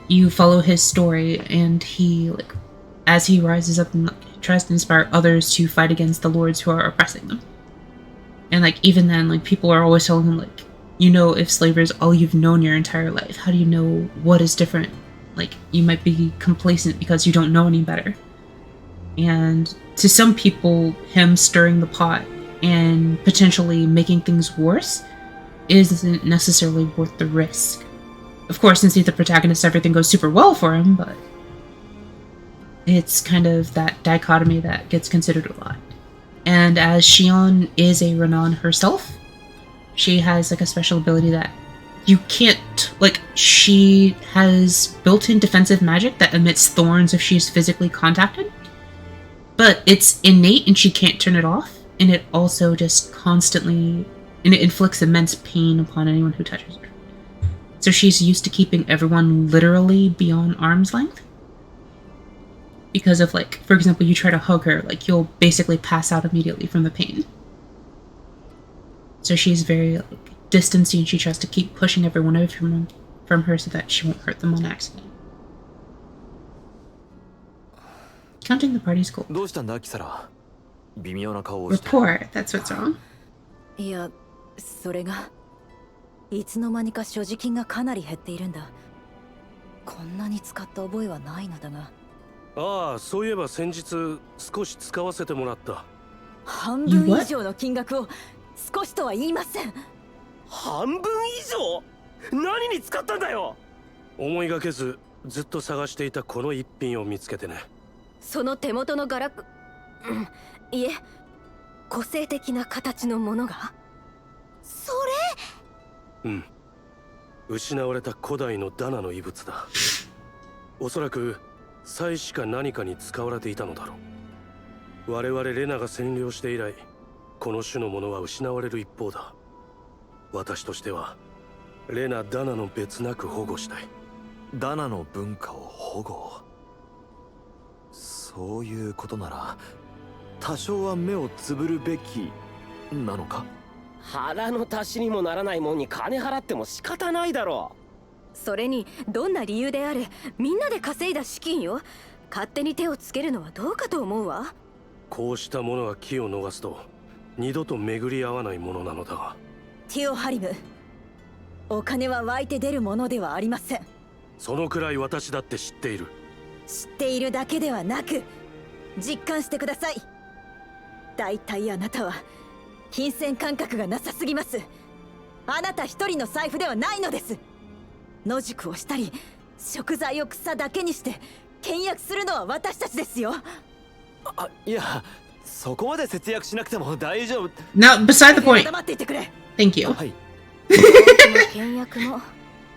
You follow his story, and he, like, as he rises up and like, tries to inspire others to fight against the lords who are oppressing them. And like even then, like people are always telling him like, you know, if slavery is all you've known your entire life, how do you know what is different? Like you might be complacent because you don't know any better. And to some people, him stirring the pot and potentially making things worse isn't necessarily worth the risk. Of course, since he's the protagonist, everything goes super well for him, but it's kind of that dichotomy that gets considered a lot. And as Shion is a Renan herself, she has like a special ability that you can't, like, she has built-in defensive magic that emits thorns if she's physically contacted, but it's innate and she can't turn it off. And it also just constantly, and it inflicts immense pain upon anyone who touches her. So she's used to keeping everyone literally beyond arm's length. Because of like, for example, you try to hug her, like you'll basically pass out immediately from the pain. So she's very like distancing, and she tries to keep pushing everyone away from her so that she won't hurt them on accident. Counting the party's cool. Report, that's what's wrong. いや、それがいつの間にか所持金がかなり減っているんだ。こんなに使った覚えはないのだが。ああ、そういえば先日少し使わせてもらった。半分以上の金額を少しとは言いません。半分以上？何に使ったんだよ。思いがけずずっと探していたこの一品を見つけてね。その手元のガラク、いえ、個性的な形のものが。それ？うん。失われた古代のダナの遺物だ。おそらく祭司か何かに使われていたのだろう。我々レナが占領して以来、この種のものは失われる一方だ。私としてはレナ・ダナの別なく保護したい。ダナの文化を保護。そういうことなら多少は目をつぶるべきなのか。腹の足しにもならないもんに金払っても仕方ないだろそれにどんな理由であれみんなで稼いだ資金よ。勝手に手をつけるのはどうかと思うわ。こうしたものが機を逃すと二度と巡り合わないものなのだが。ティオハリム、お金は湧いて出るものではありません。そのくらい私だって知っている。知っているだけではなく実感してください。だいたいあなたは金銭感覚がなさすぎます。あなた一人の財布ではないのです。野宿をしたり食材を草だけにして倹約するのは私たちですよ。いや、そこまで節約しなくても大丈夫。 No, beside the point. 黙っていてくれ。 Thank you. はい。倹約も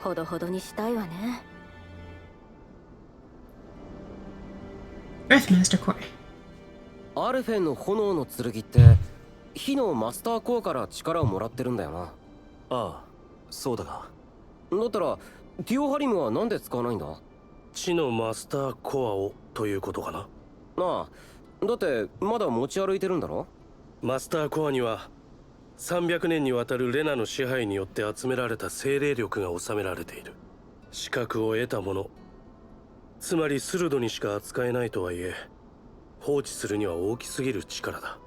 ほどほどにしたいわね。Earthmaster Core. アルフェンの炎の剣って火のマスターコアから力をもらってるんだよな。ああ、そうだが。だったらティオハリムはなんで使わないんだ。地のマスターコアをということかな。なあ、だってまだ持ち歩いてるんだろ。マスターコアには300年にわたるレナの支配によって集められた精霊力が収められている。資格を得たもの、つまりスルドにしか扱えないとはいえ放置するには大きすぎる力だ。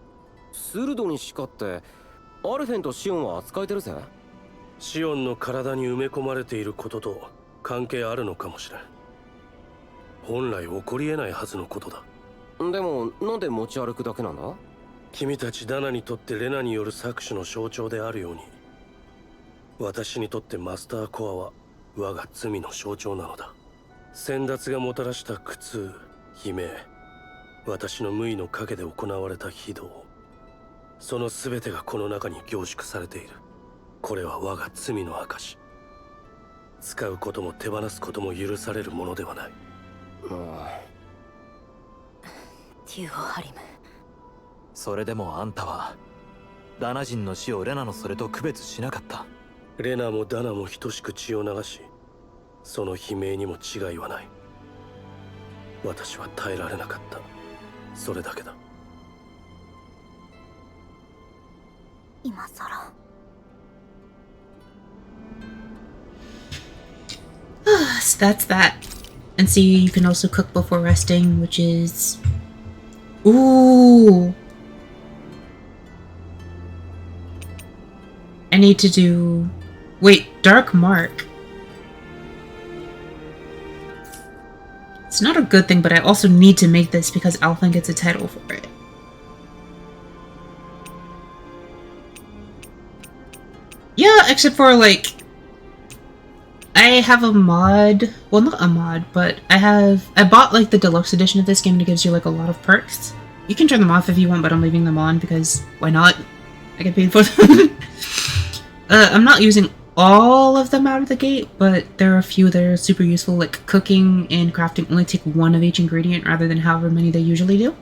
スルドにしかってアルフェンとシオンは扱えてるぜ。シオンの体に埋め込まれていることと関係あるのかもしれん。本来起こり得ないはずのことだ。でもなんで持ち歩くだけなんだ。君たちダナにとってレナによる搾取の象徴であるように、私にとってマスターコアは我が罪の象徴なのだ。先達がもたらした苦痛、悲鳴、私の無意の陰で行われた非道、その全てがこの中に凝縮されている。これは我が罪の証。使うことも手放すことも許されるものではない。ティオハリム、それでもあんたはダナ人の死をレナのそれと区別しなかった。レナもダナも等しく血を流し、その悲鳴にも違いはない。私は耐えられなかった。それだけだ。今さら。So that's that. And see, you can also cook before resting, which is... Ooh! I need to do... Wait, Dark Mark. It's not a good thing, but I also need to make this because Alphen gets a title for it. Yeah, except for, like... I have a mod, well not a mod, but I bought like the deluxe edition of this game that gives you like a lot of perks. You can turn them off if you want, but I'm leaving them on because why not? I get paid for them. I'm not using all of them out of the gate, but there are a few that are super useful, like cooking and crafting only take one of each ingredient rather than however many they usually do.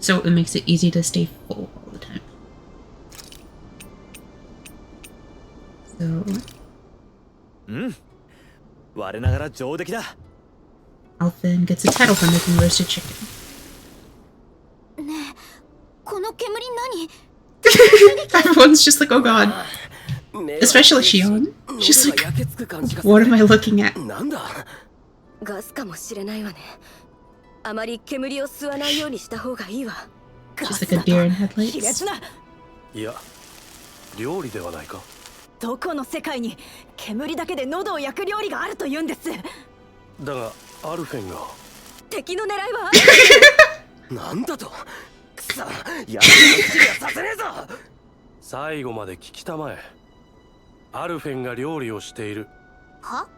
So it makes it easy to stay full all the time. So...我ながら上出来だ。Alphen gets a title for making roasted chicken. ねえ、この煙何？ Everyone's just like, oh god. Especially Shion. She's like, what am I looking at? なんだ。ガスかもしれないわね。あまり煙を吸わないようにした方がいいわ。 Just like a deer in 卑 headlights. 劣な。いや、料理ではないか。どこの世界に煙だけで喉を焼く料理があると言うんです。だがアルフェンが敵の狙いはなんだと。くそ、やる気にはさせねえぞ。最後まで聞きたまえ。アルフェンが料理をしている。は？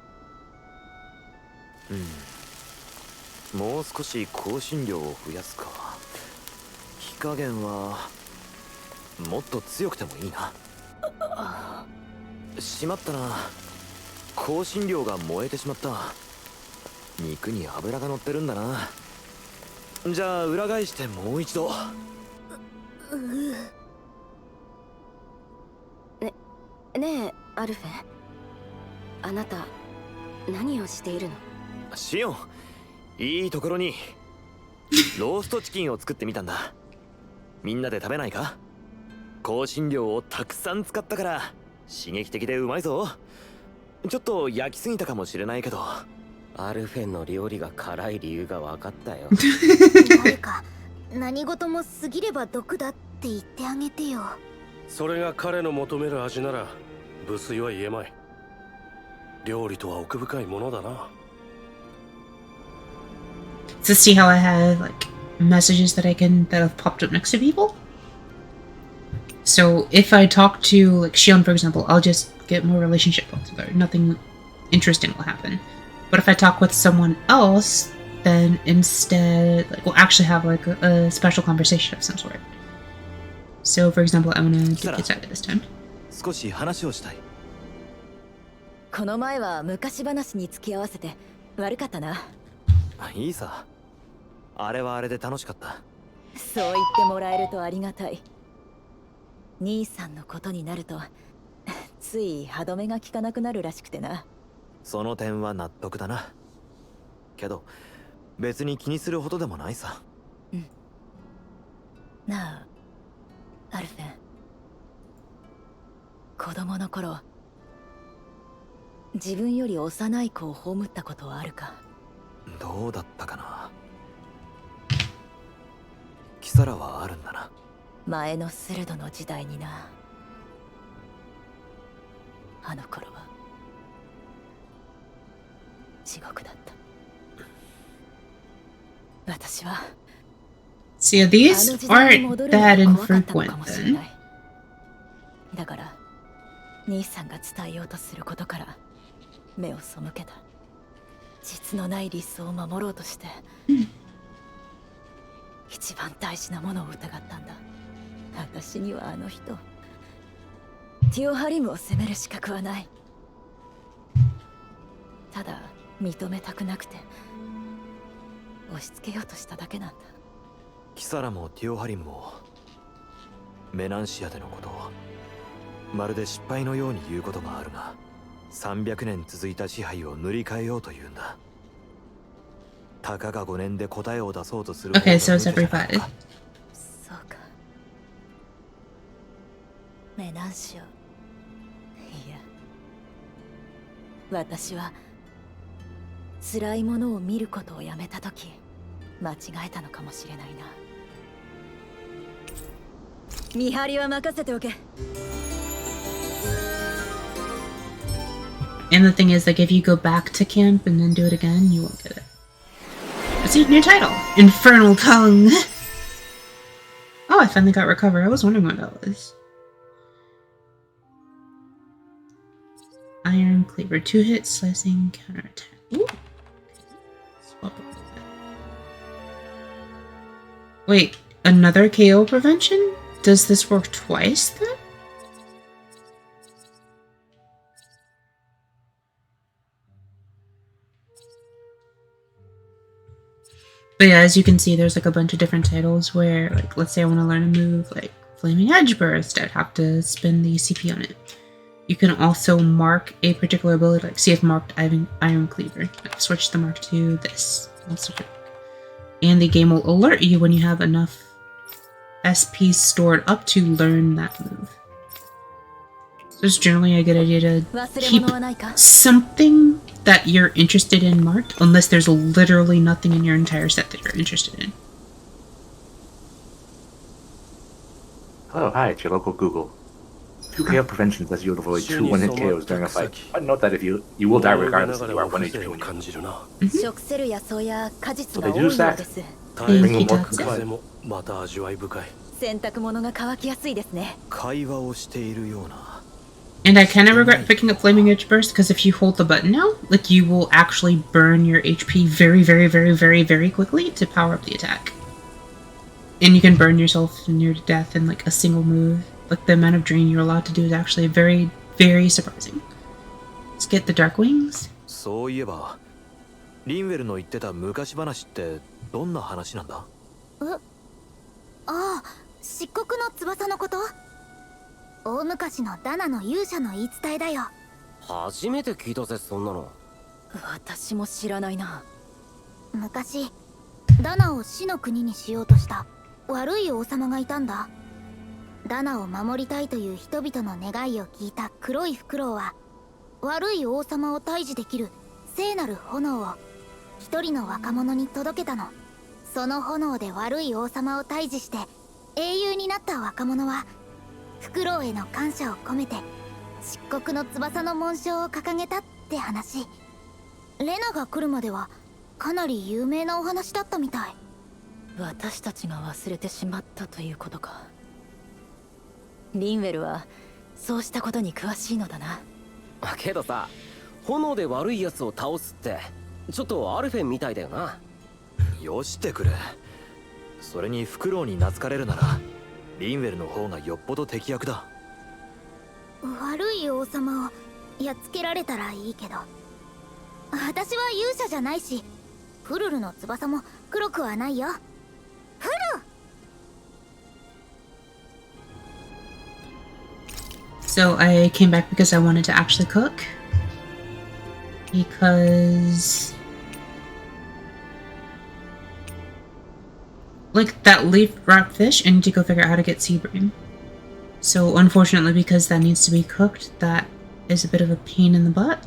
もう少し香辛料を増やすか。火加減はもっと強くてもいいな。しまったな、香辛料が燃えてしまった。肉に油が乗ってるんだな。じゃあ裏返してもう一度。ねえアルフェン、あなた何をしているの？シオン、いいところにローストチキンを作ってみたんだ。みんなで食べないか？香辛料をたくさん使ったから刺激的でうまいぞ。ちょっと焼きすぎたかもしれないけど。アルフェンの料理が辛い理由が分かったよ。誰か何事も過ぎれば毒だって言ってあげてよ。それが彼の求める味なら無粋は言えまい。料理とは奥深いものだな。 So see how I have like messages that have popped up next to people? So if I talk to like Shion, for example, I'll just get more relationship points with her. Nothing interesting will happen. But if I talk with someone else, then instead like we'll actually have like a special conversation of some sort. So for example, I'm gonna get kids out of this time. 少し話をしたい。この前は昔話に付き合わせて悪かったな。いいさ。あれはあれで楽しかった。そう言ってもらえるとありがたい。兄さんのことになるとつい歯止めが効かなくなるらしくてな。その点は納得だな。けど別に気にするほどでもないさ。うん。なあアルフェン、子供の頃自分より幼い子を葬ったことはあるか？どうだったかな。キサラはあるんだな。前のスルドの時代にな。あの頃は地獄だった。私は See, these aren't that infrequent then. だから兄さんが伝えようとすることから目を背けた。実のない理想を守ろうとして、一番大事なものを疑ったんだ。私にはあの人ティオハリムを責める資格はない。ただ認めたくなくて押し付けようとしただけなんだ。キサラもティオハリムもメナンシアでのことをまるで失敗のように言うことがあるが、300年続いた支配を塗り替えようというんだ。たかが5年で答えを出そうとする。 Okay, so it's everybody. そうか。メナンシオ。いや、私は辛いものを見ることをやめたとき間違えたのかもしれないな。見張りは任せておけ。 And the thing is, like, if you go back to camp and then do it again, you won't get it. See, new title, Infernal Tongue. Oh, I finally got recover. I was wondering what that was. Iron Cleaver, 2-hit slicing counterattack. Ooh. Swap it with that. Wait, another KO prevention? Does this work twice then? But yeah, as you can see, there's like a bunch of different titles where, like, let's say I want to learn a move like Flaming Edge Burst, I'd have to spend the CP on it. You can also mark a particular ability, like see if marked Iron Cleaver. I've switched the mark to this. And the game will alert you when you have enough SP stored up to learn that move. So it's generally a good idea to keep something that you're interested in marked, unless there's literally nothing in your entire set that you're interested in. Hello, hi, it's your local Google. 2 KO prevention says you'll avoid 2 1-hit KOs during a fight. But note that if you will die regardless if you are 1 HP. 食せる野草や果実 So が they 多い do よう stack. です。 Bring them more Thank cookies. もまた味わい深い。洗濯物が乾きやすいですね。会話をしているような。 And I kind of regret picking up Flaming Edge Burst, because if you hold the button now, like, you will actually burn your HP very, very, very, very, very quickly to power up the attack. And you can burn yourself near to death in, like, a single move. Like, the amount of drain you're allowed to do is actually very, very surprising. Let's get the Dark Wings. そういえばリンウェルの言ってた昔話ってどんな話なんだ？ああ、漆黒の翼のこと？大昔のダナの勇者の言い伝えだよ。初めて聞いたぜ、そんなの。私も知らないな。昔ダナを死の国にしようとした悪い王様がいたんだ。ダナを守りたいという人々の願いを聞いた黒いフクロウは、悪い王様を退治できる聖なる炎を一人の若者に届けたの。その炎で悪い王様を退治して英雄になった若者は、フクロウへの感謝を込めて漆黒の翼の紋章を掲げたって話。レナが来るまではかなり有名なお話だったみたい。私たちが忘れてしまったということか。リンウェルはそうしたことに詳しいのだな。けどさ、炎で悪い奴を倒すってちょっとアルフェンみたいだよな。よしてくれ。それにフクロウに懐かれるならリンウェルの方がよっぽど敵役だ。悪い王様をやっつけられたらいいけど、私は勇者じゃないし、フルルの翼も黒くはないよ。フル！ So I came back because I wanted to actually cook. Because... like that leaf wrapped fish, I need to go figure out how to get sea bream. So unfortunately, because that needs to be cooked, that is a bit of a pain in the butt.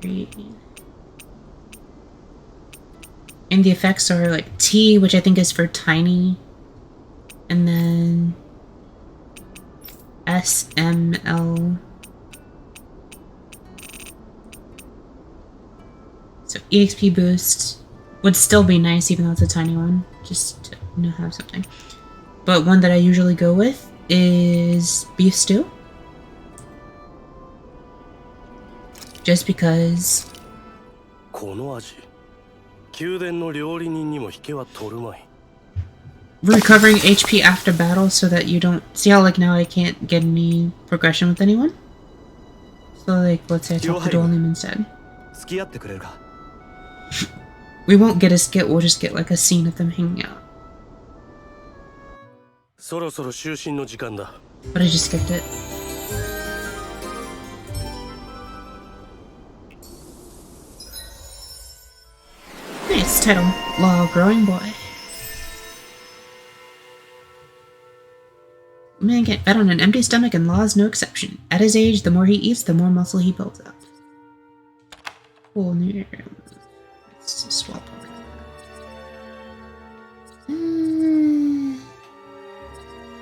Great. And the effects are like T, which I think is for tiny, and then SML. So EXP boost would still be nice, even though it's a tiny one, just to have something. But one that I usually go with is beef stew. Just because. この味、宮殿の料理人にも引けは取るまい。 Recovering HP after battle so that you don't see how like now I can't get any progression with anyone. So like let's say I talk to Dolim instead. 付き合ってくれるか。 We won't get a skit, we'll just get like a scene of them hanging out. そろそろ就寝の時間だ。 But I just skipped it. Nice title, Law Growing Boy. Man get fed on an empty stomach and Law is no exception. At his age, the more he eats, the more muscle he builds up. Cool new area. Let's just swap over.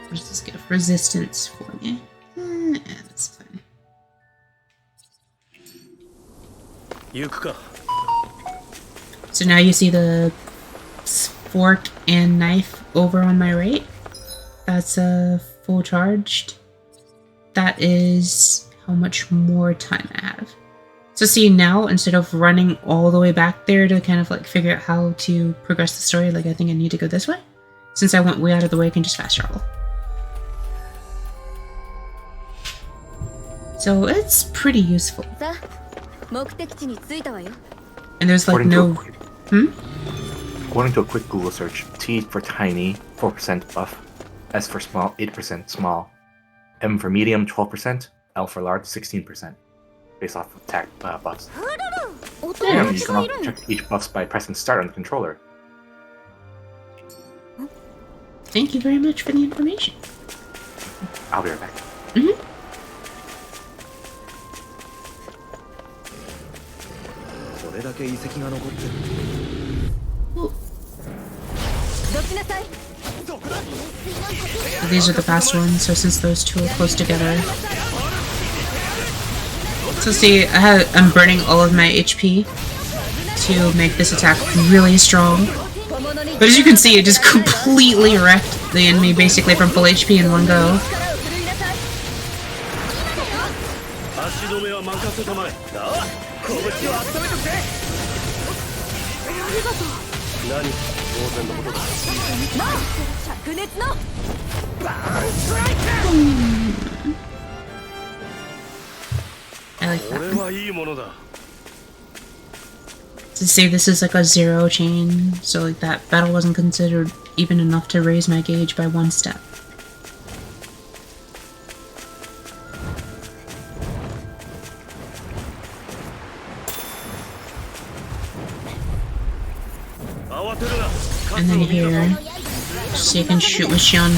What does this give? Resistance for me. Yeah, that's fine. 行くか。 So now you see the fork and knife over on my right. That's full charged. That is how much more time I have. So see now, instead of running all the way back there to kind of like figure out how to progress the story, like I think I need to go this way. Since I went way out of the way, I can just fast travel. So it's pretty useful. And there's like no... According to a quick Google search, T for tiny, 4% buff. S for small, 8% small. M for medium, 12%. L for large, 16%. Based off of attack buffs. And you can also check each buffs by pressing start on the controller. Thank you very much for the information. I'll be right back. Mm-hmm. これだけ遺跡が残ってる。 So these are the past ones, so since those two are close together. So see, I'm burning all of my HP to make this attack really strong. But as you can see, it just completely wrecked the enemy basically from full HP in one go. I like that one. To say this is like a 0 chain, so like that battle wasn't considered even enough to raise my gauge by 1 step. And then here, so you can shoot with Shun.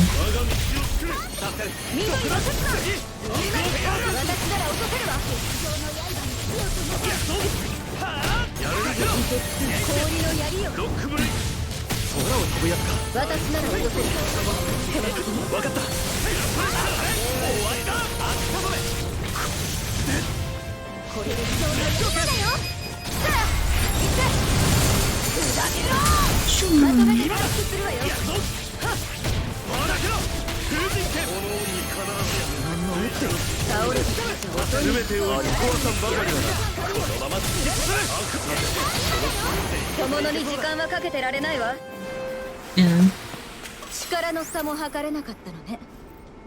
Yeah.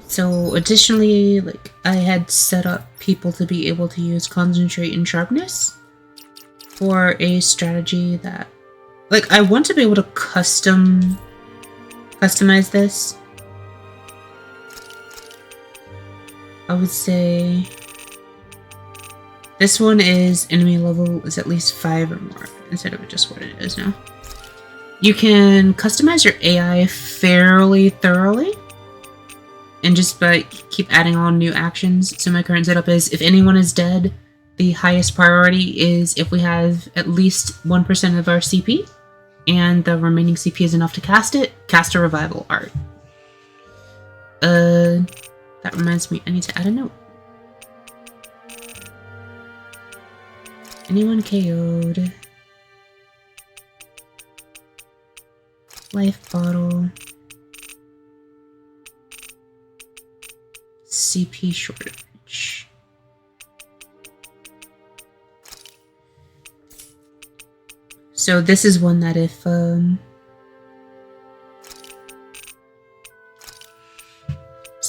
So additionally, like, I had set up people to be able to use concentrate and sharpness for a strategy that, like, I want to be able to customize this. I would say this one is enemy level is at least 5 or more instead of just what it is now. You can customize your AI fairly thoroughly and just keep adding on new actions. So my current setup is if anyone is dead, the highest priority is if we have at least 1% of our CP and the remaining CP is enough to cast it, cast a revival art. That reminds me, I need to add a note. Anyone KO'd? Life bottle. CP shortage. So this is one that if so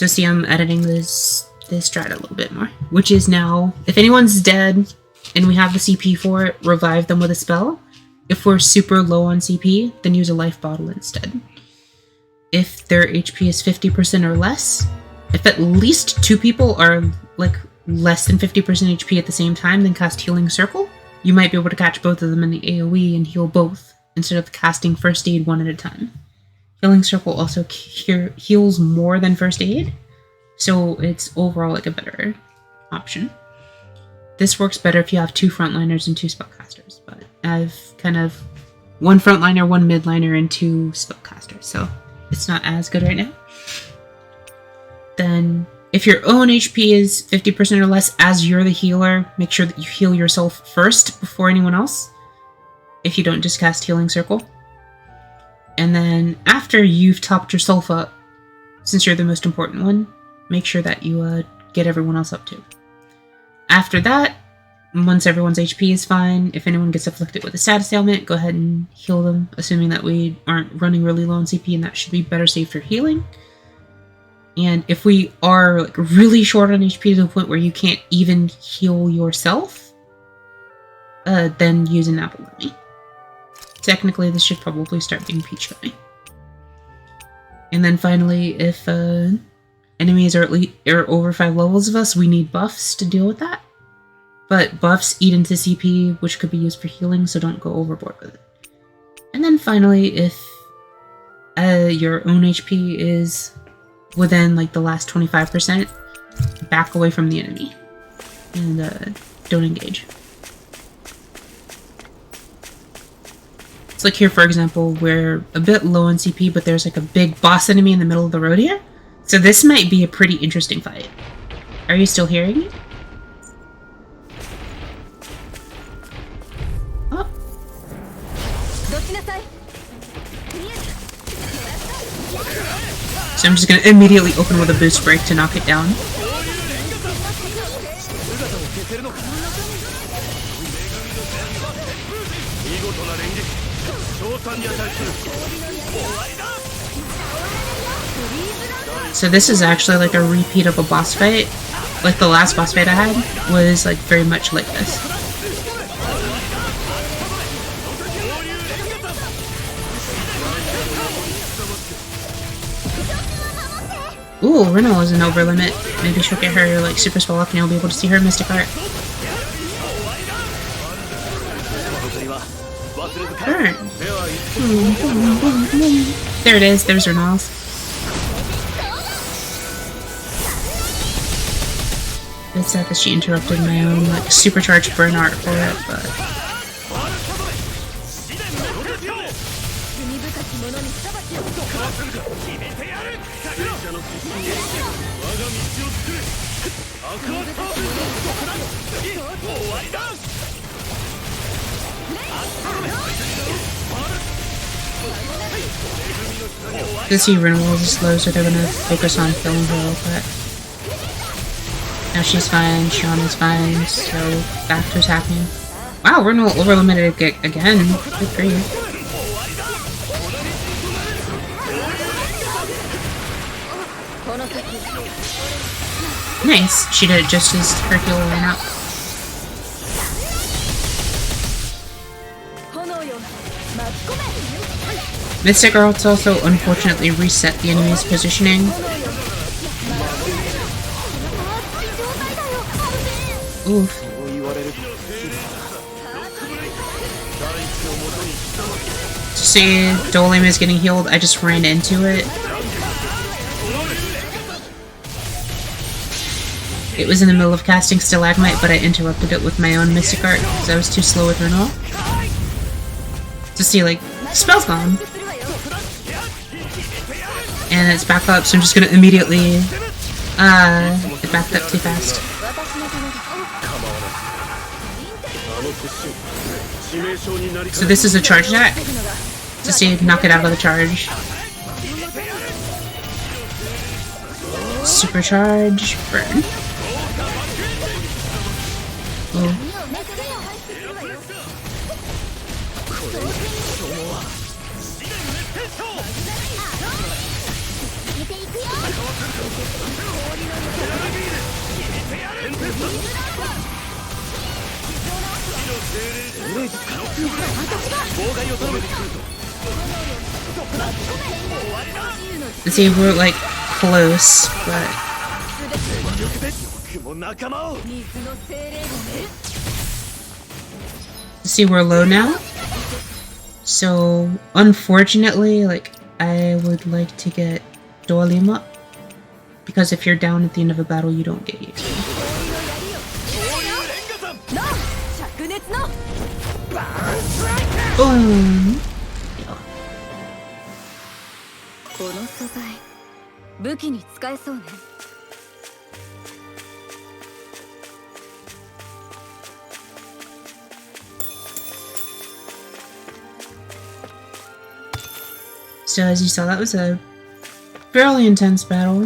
see, I'm editing this strat a little bit more, which is now if anyone's dead and we have the CP for it, revive them with a spell. If we're super low on CP, then use a life bottle instead. If their HP is 50% or less, if at least 2 people are like less than 50% HP at the same time, then cast Healing Circle. You might be able to catch both of them in the AoE and heal both, instead of casting First Aid one at a time. Healing Circle also heals more than First Aid, so it's overall like a better option. This works better if you have 2 frontliners and 2 spellcasters, but I've kind of 1 frontliner, 1 midliner, and 2 spellcasters, so it's not as good right now. Then, if your own HP is 50% or less as you're the healer, make sure that you heal yourself first before anyone else, if you don't just cast Healing Circle. And then, after you've topped yourself up, since you're the most important one, make sure that you get everyone else up too. After that, once everyone's HP is fine, if anyone gets afflicted with a status ailment, go ahead and heal them, assuming that we aren't running really low on CP, and that should be better saved for healing. And if we are like really short on HP to the point where you can't even heal yourself, then use an apple gummy. Technically, this should probably start being peach gummy. And then finally, if enemies are over 5 levels of us, we need buffs to deal with that. But buffs eat into CP, which could be used for healing, so don't go overboard with it. And then finally, if your own HP is within like the last 25%, back away from the enemy and don't engage. It's like here, for example, we're a bit low on CP, but there's like a big boss enemy in the middle of the road here. So this might be a pretty interesting fight. Are you still hearing me? Oh. So I'm just gonna immediately open with a boost break to knock it down. So this is actually like a repeat of a boss fight. Like the last boss fight I had was like very much like this. Ooh, Renal is an over limit. Maybe she'll get her like super spell up and you'll be able to see her Mystic Art. Burn. Boom, boom, boom, boom. There it is. There's Renal's. It's sad that she interrupted my own like supercharged burn art for it, but to see Renal is low, so they're gonna focus on killing her real quick. Now she's fine, Sean is fine, so back to attacking. Wow, Renal over limited again. Good grief. Nice. She did it just as Hercule ran out. Mystic Arts also unfortunately reset the enemy's positioning. Oof. To see Dolim is getting healed, I just ran into it. It was in the middle of casting Stalagmite, but I interrupted it with my own Mystic Art because I was too slow with Renal. To see, like, spell's gone. And it's back up, so I'm just gonna immediately, it backed up too fast. So this is a charge attack. To see, knock it out of the charge. Supercharge, burn. Ooh. See, we're like close, but see, we're low now. So unfortunately, like, I would like to get Dolim up, because if you're down at the end of a battle, you don't get used. Boom. So as you saw, that was a fairly intense battle,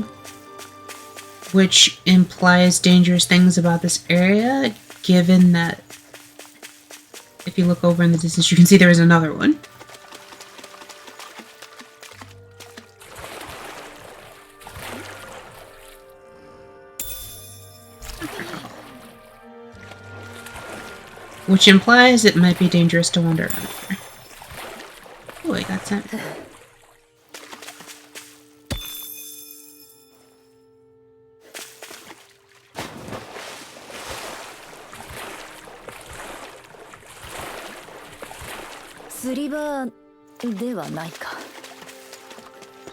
which implies dangerous things about this area, given that if you look over in the distance, you can see there is another one. Which implies it might be dangerous to wander around here. Oh, I got sent.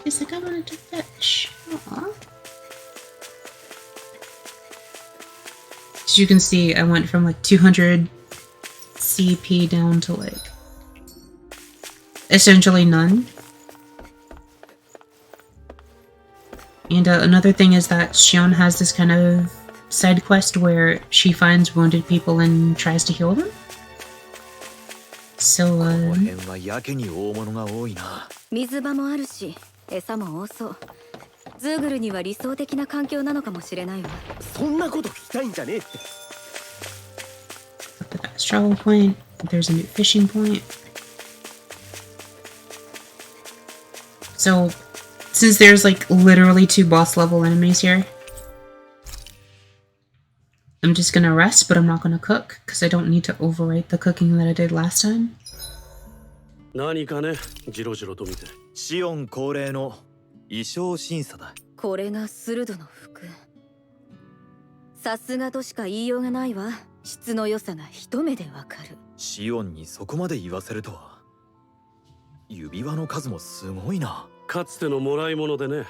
She's like, I wanted to fish. Aww. As you can see, I went from like 200 CP down to like essentially none. And another thing is that Shion has this kind of side quest where she finds wounded people and tries to heal them. So, 水場もあるし、餌も多そう。ズーグルには理想的な環境なのかもしれないわ。そんなこと聞きたいんじゃねえって。 the fast travel point. There's a new fishing point. So, since there's like literally 2 boss level enemies here, I'm just gonna rest, but I'm not gonna cook because I don't need to overwrite the cooking that I did last time. 何かね、ジロジロと見て。シオン恒例の衣装審査だ。これがスルドの服。さすがとしか言いようがないわ。質の良さが一目でわかる。シオンにそこまで言わせるとは。指輪の数もすごいな。かつてのもらい物でね。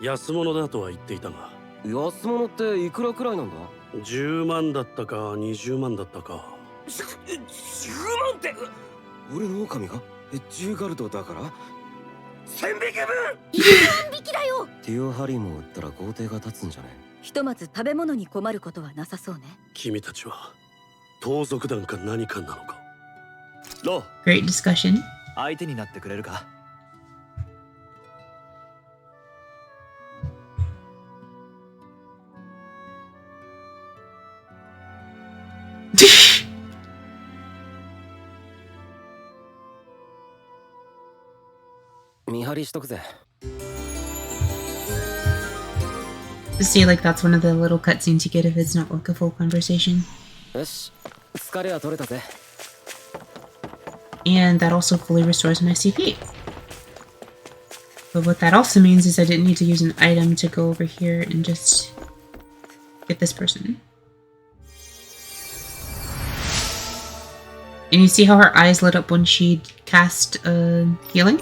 安物だとは言っていたが。安物っていくらくらいなんだ？ 10万だったか20万だったか。10万って俺の狼が10ガルドだから1000匹分。1万匹だよ。ティオハリーも売ったら豪邸が立つんじゃね？ひとまず食べ物に困ることはなさそうね。君たちは盗賊団か何かなのか。ロー、 Great discussion. 相手になってくれるか？見張りしとくぜ。 See, like, that's one of the little cutscenes you get if it's not like a full conversation. よし、疲れは取れたぜ。 And that also fully restores my CP. But what that also means is I didn't need to use an item to go over here and just get this person. And you see how her eyes lit up when she cast healing?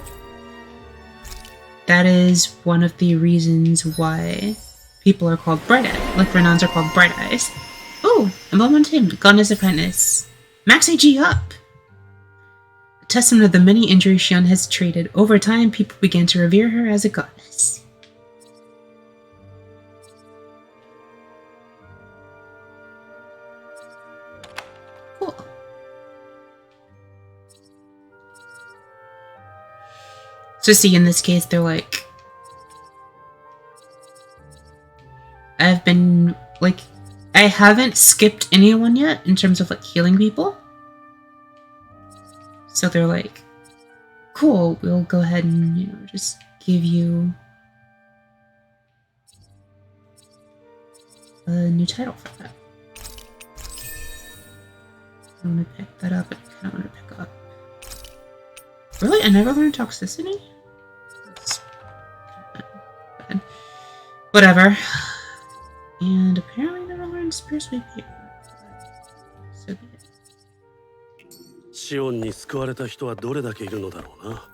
That is one of the reasons why people are called bright eyes, like Renans are called bright eyes. Oh, Emblem on Tim, Goddess Apprentice. Max AG up! A testament of the many injuries Xion has traded. Over time, people began to revere her as a goddess. Cool. So see, in this case, they're like, I've been, like, I haven't skipped anyone yet in terms of, like, healing people. So they're like, cool, we'll go ahead and, you know, just give you a new title for that. I want to pick that up, but I kind of want to pick up. Really? I never learned toxicity? That's bad. Whatever. And apparently I never learned spear sweep here. So be it. シオンに救われた人はどれだけいるのだろうな。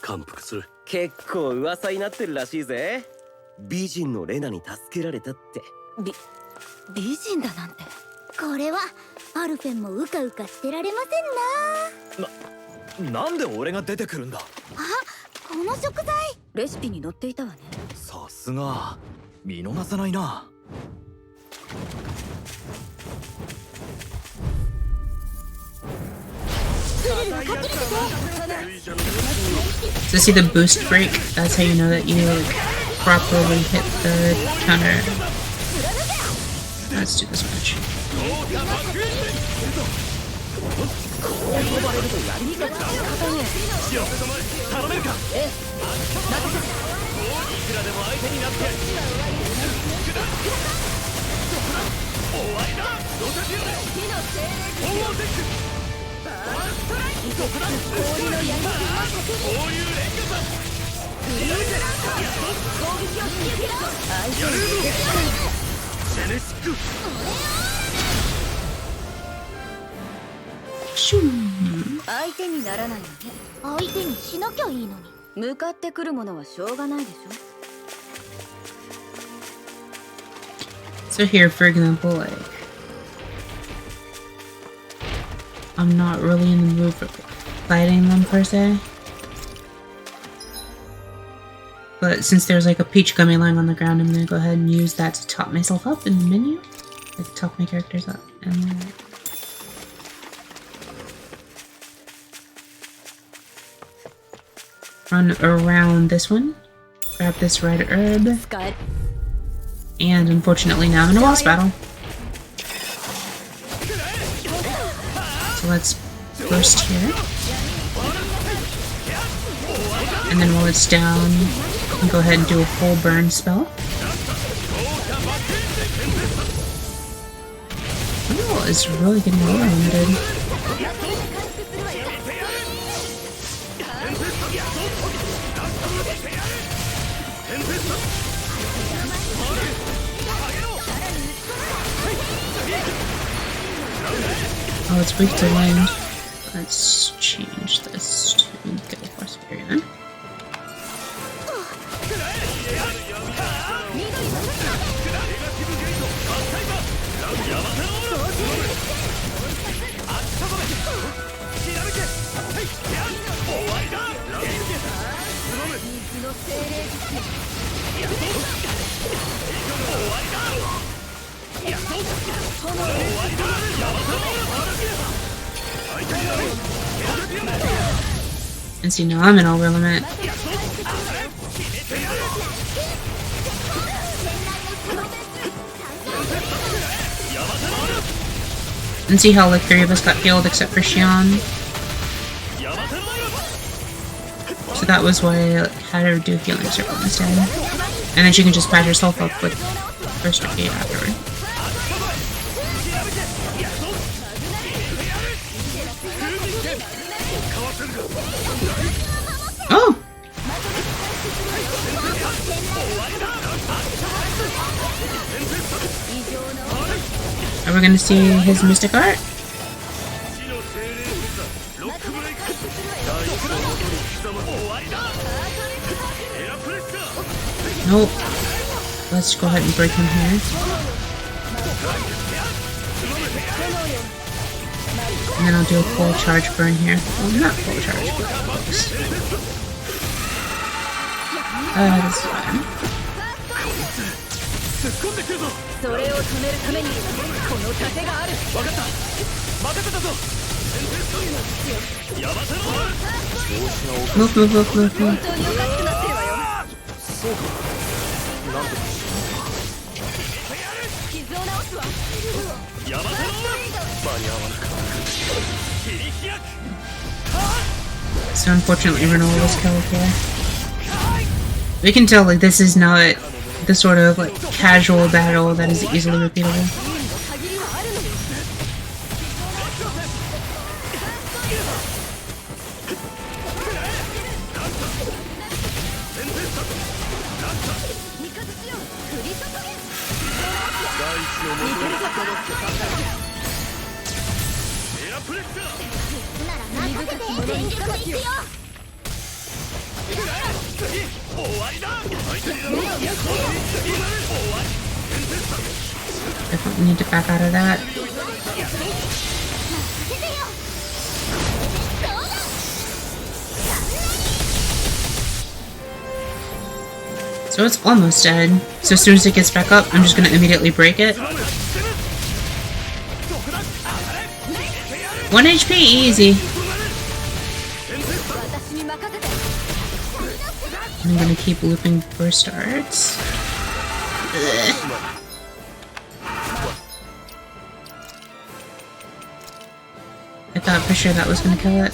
感服する。結構噂になってるらしいぜ。美人のレナに助けられたって。美人だなんて。これはアルフェンもうかうかしてられませんな。なんで俺が出てくるんだ？あ、この食材レシピに載っていたわね。さすが見逃さないな。So see the boost break? That's how you know that you like, properly hit the counter. Let's do this much. Shoo. 相手にならないのね。相手にしなきゃいいのに。向かってくるものはしょうがないでしょ。 So here, for example, like, I'm not really in the mood for fighting them per se. But since there's like a peach gummy lying on the ground, I'm gonna go ahead and use that to top myself up in the menu. Like, top my characters up. And then run around this one. Grab this red herb. And unfortunately now I'm in a boss battle. So let's burst here. And then while it's down, I can go ahead and do a full burn spell. Oh, it's really getting limited. Oh, it's weak to wind. Let's change this to Gale Force Fury then. And see, now I'm in over limit. And see how like 3 of us got healed except for Shion. So that was why I like, had her do healing circle instead. And then she can just patch herself up with first aid afterward. Oh! Are we gonna see his mystic art? Nope. Let's go ahead and break him here. And then I'll do a full charge burn here. Well, not full charge, but close. This is fine. それを止めるためにこの盾がある。分かった。任せたぞ。Move, move, move, move, move. 本当におかしくなってるわよ。そうか。なんとかしようか。傷を治すわ。間に合わなかった。 So unfortunately, Renola was killed here. We can tell like this is not the sort of like casual battle that is easily repeatable. Definitely need to back out of that. So it's almost dead. So as soon as it gets back up, I'm just gonna immediately break it. 1 HP, easy. I'm gonna keep looping burst arts. I thought for sure that was gonna kill it.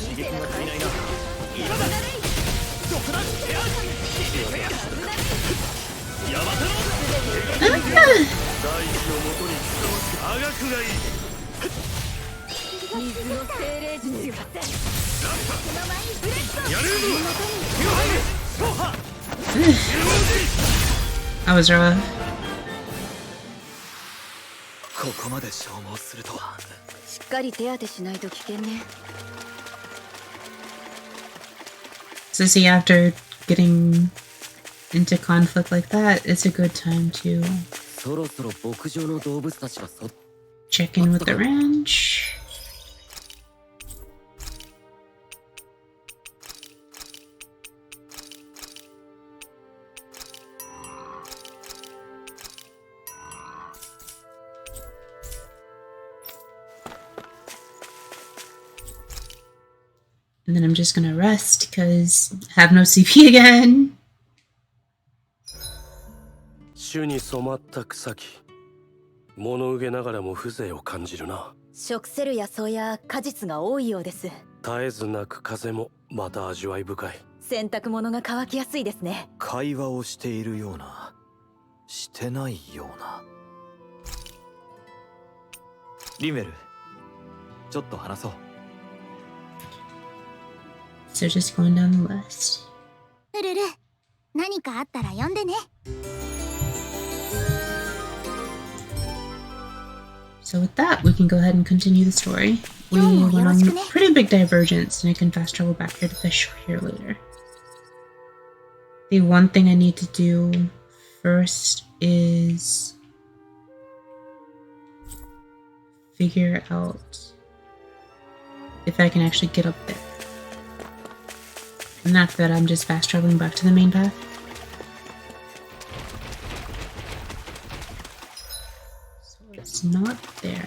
That was rough. ここまで消耗するとは。しっかり手当てしないと危険ね。 So see, after getting into conflict like that, it's a good time to そろそろ牧場の動物たちがそ check in with the ranch. And then I'm just gonna rest because I have no CP again. 種に染まった草木。物憂げながらも風情を感じるな。食せる野草や果実が多いようです。絶えず鳴く風もまた味わい深い。洗濯物が乾きやすいですね。会話をしているような、してないような。リメル、ちょっと話そう。 So just going down the list. ルルル、何かあったら呼んでね。 So with that, we can go ahead and continue the story. We went on a pretty big divergence, and I can fast travel back here to fish here later. The one thing I need to do first is figure out if I can actually get up there. And after that, I'm just fast traveling back to the main path. So it's not there,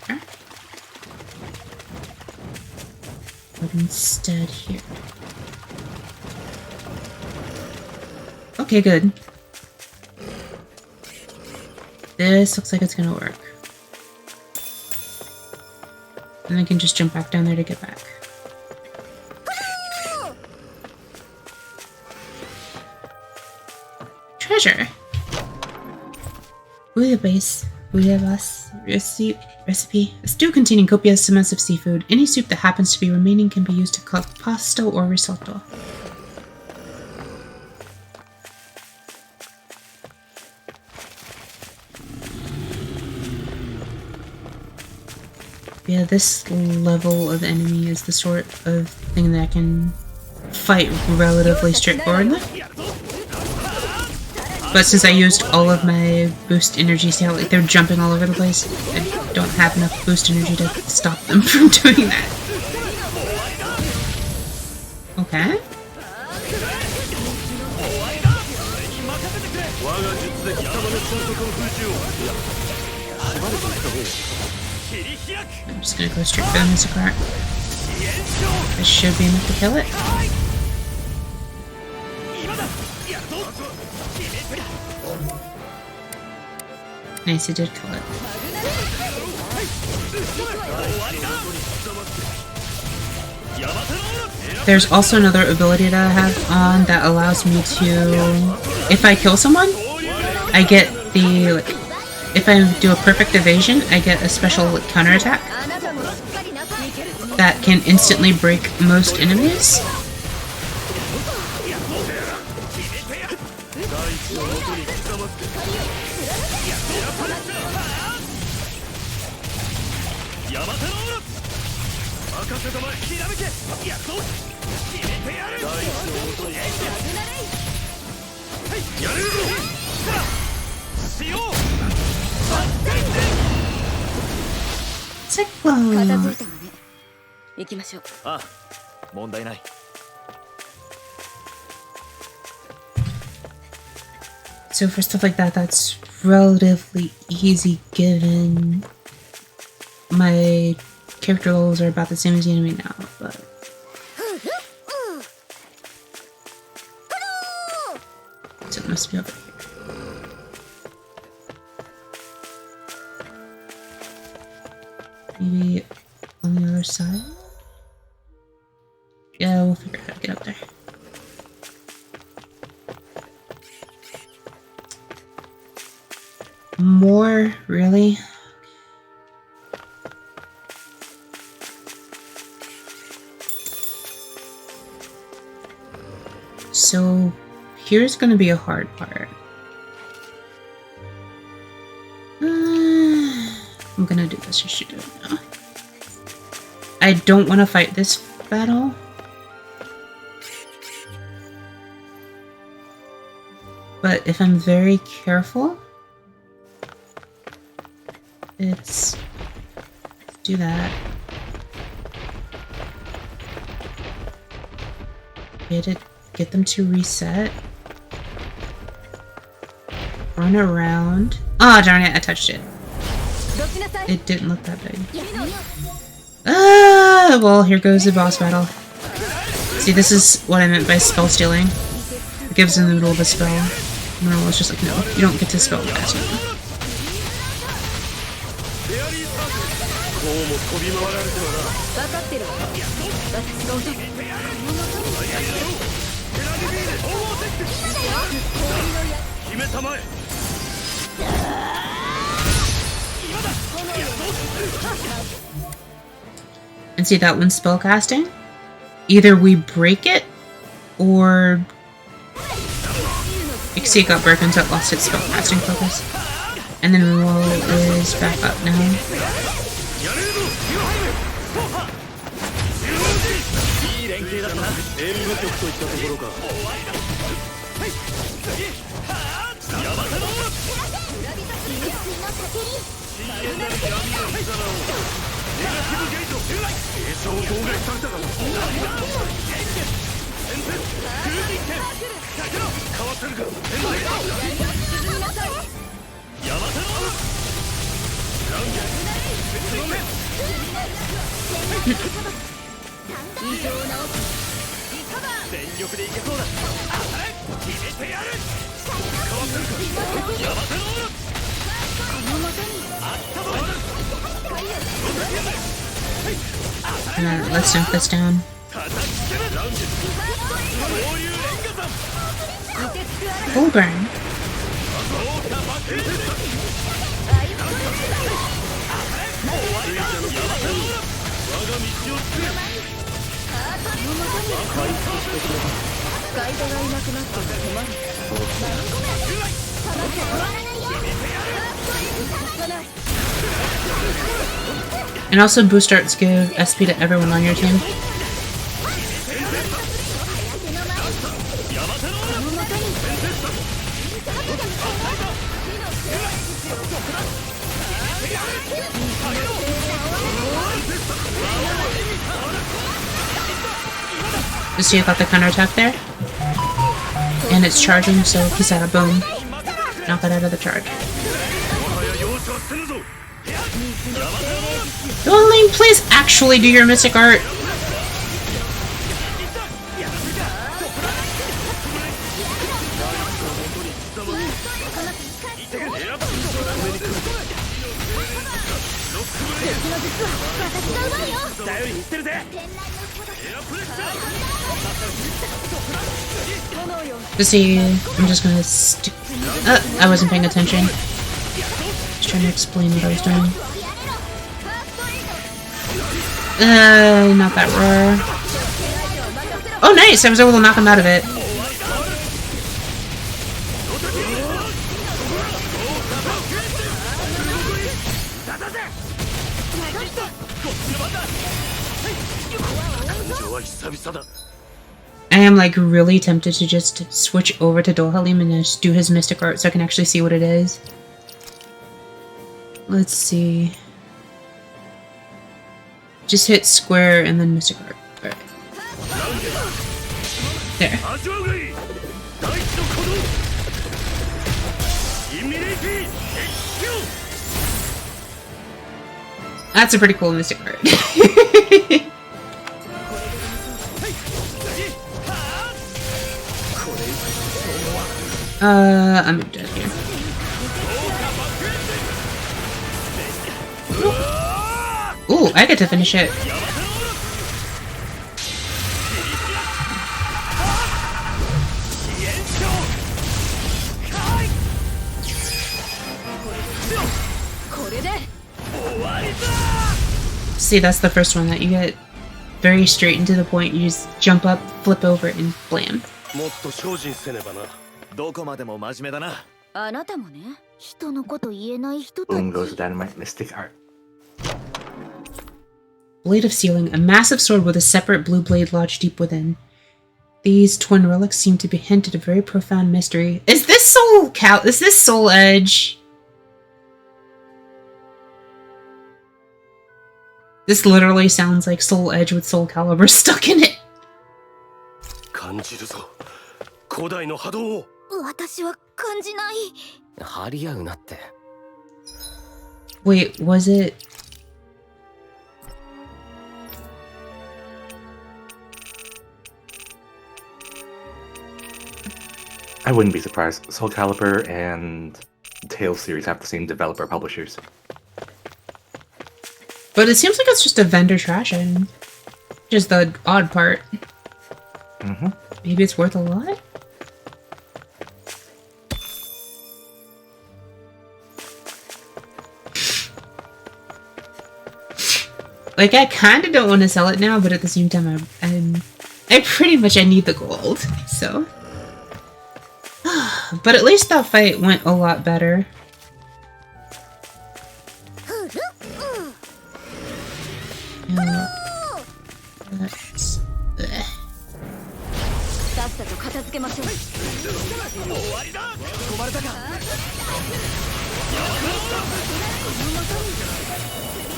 but instead here. Okay, good. This looks like it's gonna work. And I can just jump back down there to get back. Treasure! Bouillabaisse recipe. A stew containing copious amounts of seafood. Any soup that happens to be remaining can be used to cook pasta or risotto. Yeah, this level of enemy is the sort of thing that I can fight relatively straightforwardly. But since I used all of my boost energy, see how like they're jumping all over the place? I don't have enough boost energy to stop them from doing that. Okay. I'm just gonna go straight for the Massacre. This should be enough to kill it. Nice, it did kill it. There's also another ability that I have on that allows me to, if I kill someone, I get the, like, if I do a perfect evasion, I get a special like, counterattack that can instantly break most enemies. Cyclone! 行きましょう。ああ、問題ない。So for stuff like that, that's relatively easy given my character levels are about the same as the enemy now, but... So it must be over here. Maybe on the other side? Yeah, we'll figure out how to get up there. More? Really? So, here's gonna be a hard part. I'm gonna do this, you should do it now. I don't want to fight this battle. But if I'm very careful, let's do that. Get them to reset. Run around. Ah, oh, darn it, I touched it. It didn't look that big. Ah, well, here goes the boss battle. See, this is what I meant by spell stealing. It gives in the middle of a spell. No, it's just like, no, you don't get to spell fast enough. And see that one's spellcasting? Either we break it, or You can see it got broken, so it lost its spellcasting focus. And then Roll is back up now. Let's dump this down. Full burn. And also boost arts give SP to everyone on your team. Just so you got the counterattack there. And it's charging, so he's at a boom. Knock it out of the charge. Dueling, please actually do your mystic art. Just see, I'm just gonna stick. I wasn't paying attention. Just trying to explain what I was doing. Not that roar. Oh, nice! I was able to knock him out of it. I am like really tempted to just switch over to Dohalim and just do his mystic art so I can actually see what it is. Let's see. Just hit square and then mystic art. Alright. There. That's a pretty cool mystic art. I'm dead here. Ooh, I get to finish it. See, that's the first one that you get very straight and to the point. You just jump up, flip over, and blam. どこまでも真面目だな。あなたもね、人のこと言えない人たち。 Boom goes dynamite mystic art. Blade of Sealing, a massive sword with a separate blue blade lodged deep within. These twin relics seem to be hinted a very profound mystery. Is this Soul Edge? This literally sounds like Soul Edge with Soul Calibur stuck in it. 感じるぞ。古代の波動を。私は感じない。張り合うなって。Wait, was it? I wouldn't be surprised. Soul Calibur and Tales series have the same developer publishers. But it seems like it's just a vendor trash item. Just the odd part. Mm-hmm. Maybe it's worth a lot? Like, I kind of don't want to sell it now, but at the same time, I pretty much I need the gold, so. But at least that fight went a lot better. That's...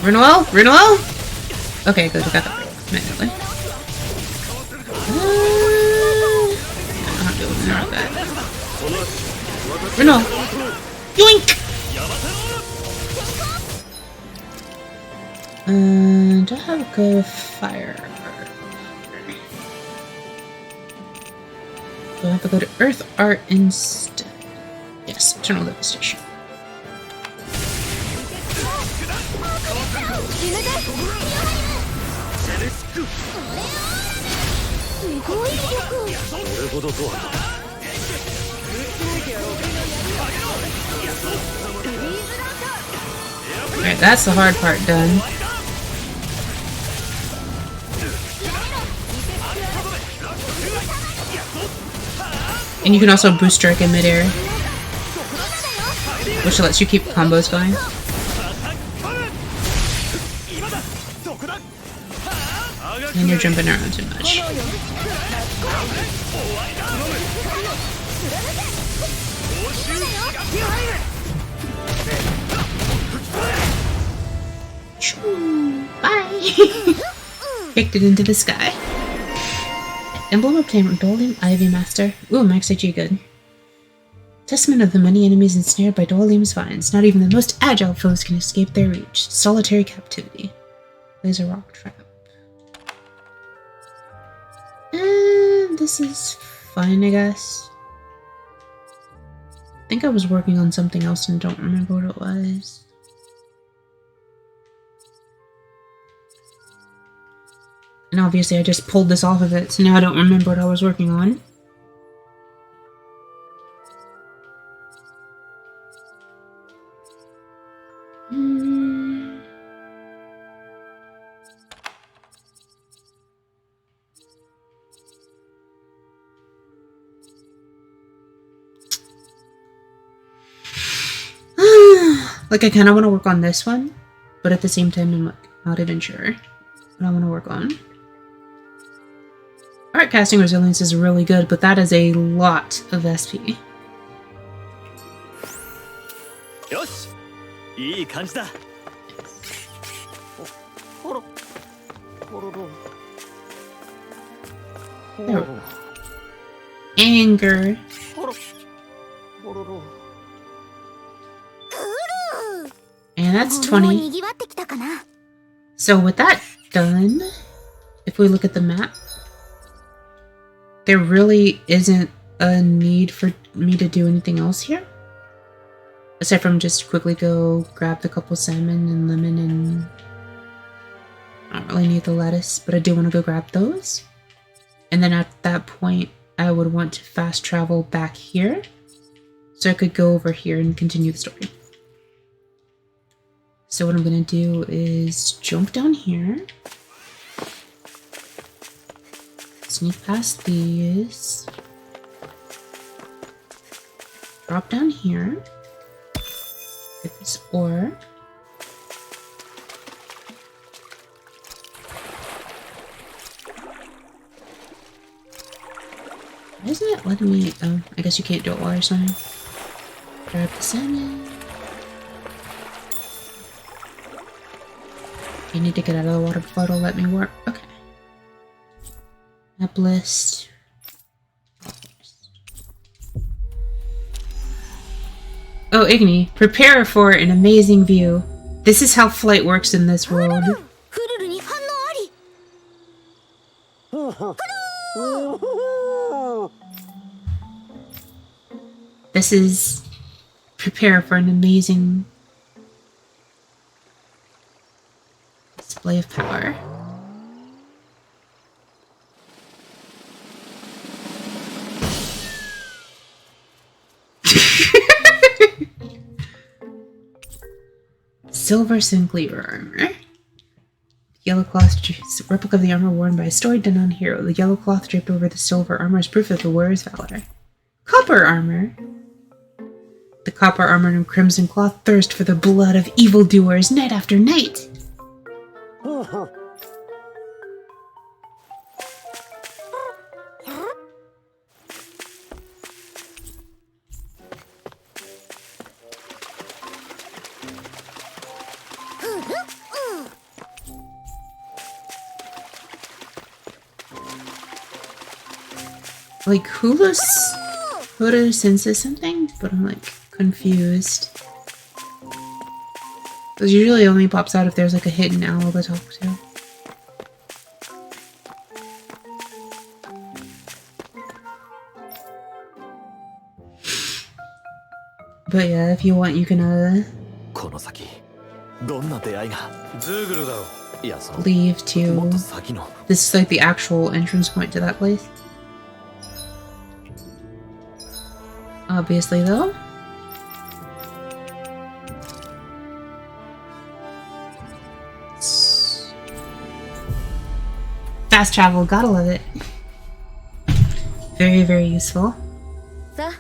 Renewal? Renewal? Okay, good. We got that manually. I'm not doing that. Renewal. Yoink! Do I have a good fire? Do I have a good earth art instead? Yes, eternal devastation. Alright, that's the hard part done. And you can also boost strike in midair, which lets you keep combos going. And you're jumping around too much. Bye! Kicked it into the sky. Emblem obtained Dolim Ivy Master. Ooh, max IG good. Testament of the many enemies ensnared by Dolim's vines. Not even the most agile foes can escape their reach. Solitary captivity. Laser rock trap. And this is fine, I guess. I think I was working on something else and don't remember what it was. And obviously I just pulled this off of it, so now I don't remember what I was working on. Like, I kind of want to work on this one, but at the same time I'm like, not even sure what I want to work on. Art casting resilience is really good, but that is a lot of SP. Yosh! いい感じだ. There we go. Anger. And that's 20. So with that done, if we look at the map, there really isn't a need for me to do anything else here. Aside from just quickly go grab the couple salmon and lemon, and I don't really need the lettuce, but I do want to go grab those. And then at that point, I would want to fast travel back here so I could go over here and continue the story. So what I'm going to do is jump down here, sneak past these, drop down here, get this ore, why isn't it letting me, oh, I guess you can't do it while you're swimming. Grab the salmon. You need to get out of the water before it'll let me warp. Okay. Map list. Oh, Igni, prepare for an amazing view. This is how flight works in this world. This is prepare for an amazing display of power. Silver Sinclair armor. Yellow cloth replica of the armor worn by a storied unknown hero. The yellow cloth draped over the silver armor is proof of the warrior's valor. Copper armor. The copper armored and crimson cloth thirst for the blood of evildoers night after night. Like, Hulu senses something, but I'm like confused. Because usually it only pops out if there's like a hidden owl to talk to. But yeah, if you want, you can leave to. This is like the actual entrance point to that place. Obviously, though. Fast travel, gotta love it. Very, very useful. Ah.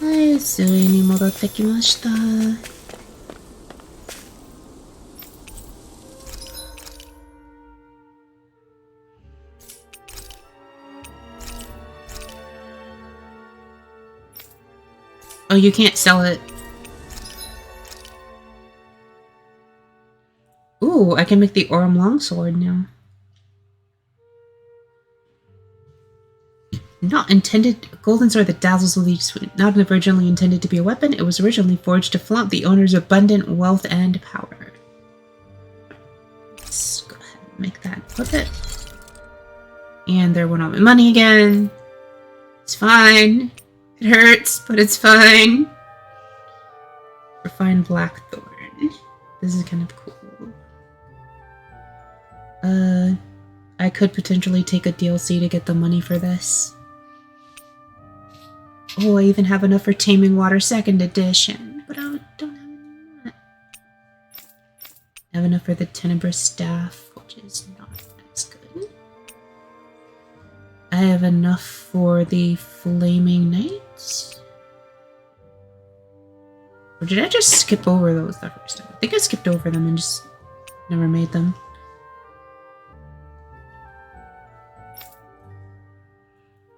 はい、すぐに戻ってきました。Oh, you can't sell it. Ooh, I can make the Orem longsword now. Not intended, a golden sword that dazzles with each swing. Not originally intended to be a weapon, it was originally forged to flaunt the owner's abundant wealth and power. Let's go ahead and make that equip it. And there went all my money again. It's fine. It hurts, but it's fine. Refined Blackthorn. This is kind of cool. I could potentially take a DLC to get the money for this. Oh, I even have enough for Taming Water 2nd Edition, but I don't have any of that. I have enough for the Tenebrous Staff, which is not as good. I have enough for the Flaming Knights. Or did I just skip over those the first time? I think I skipped over them and just never made them.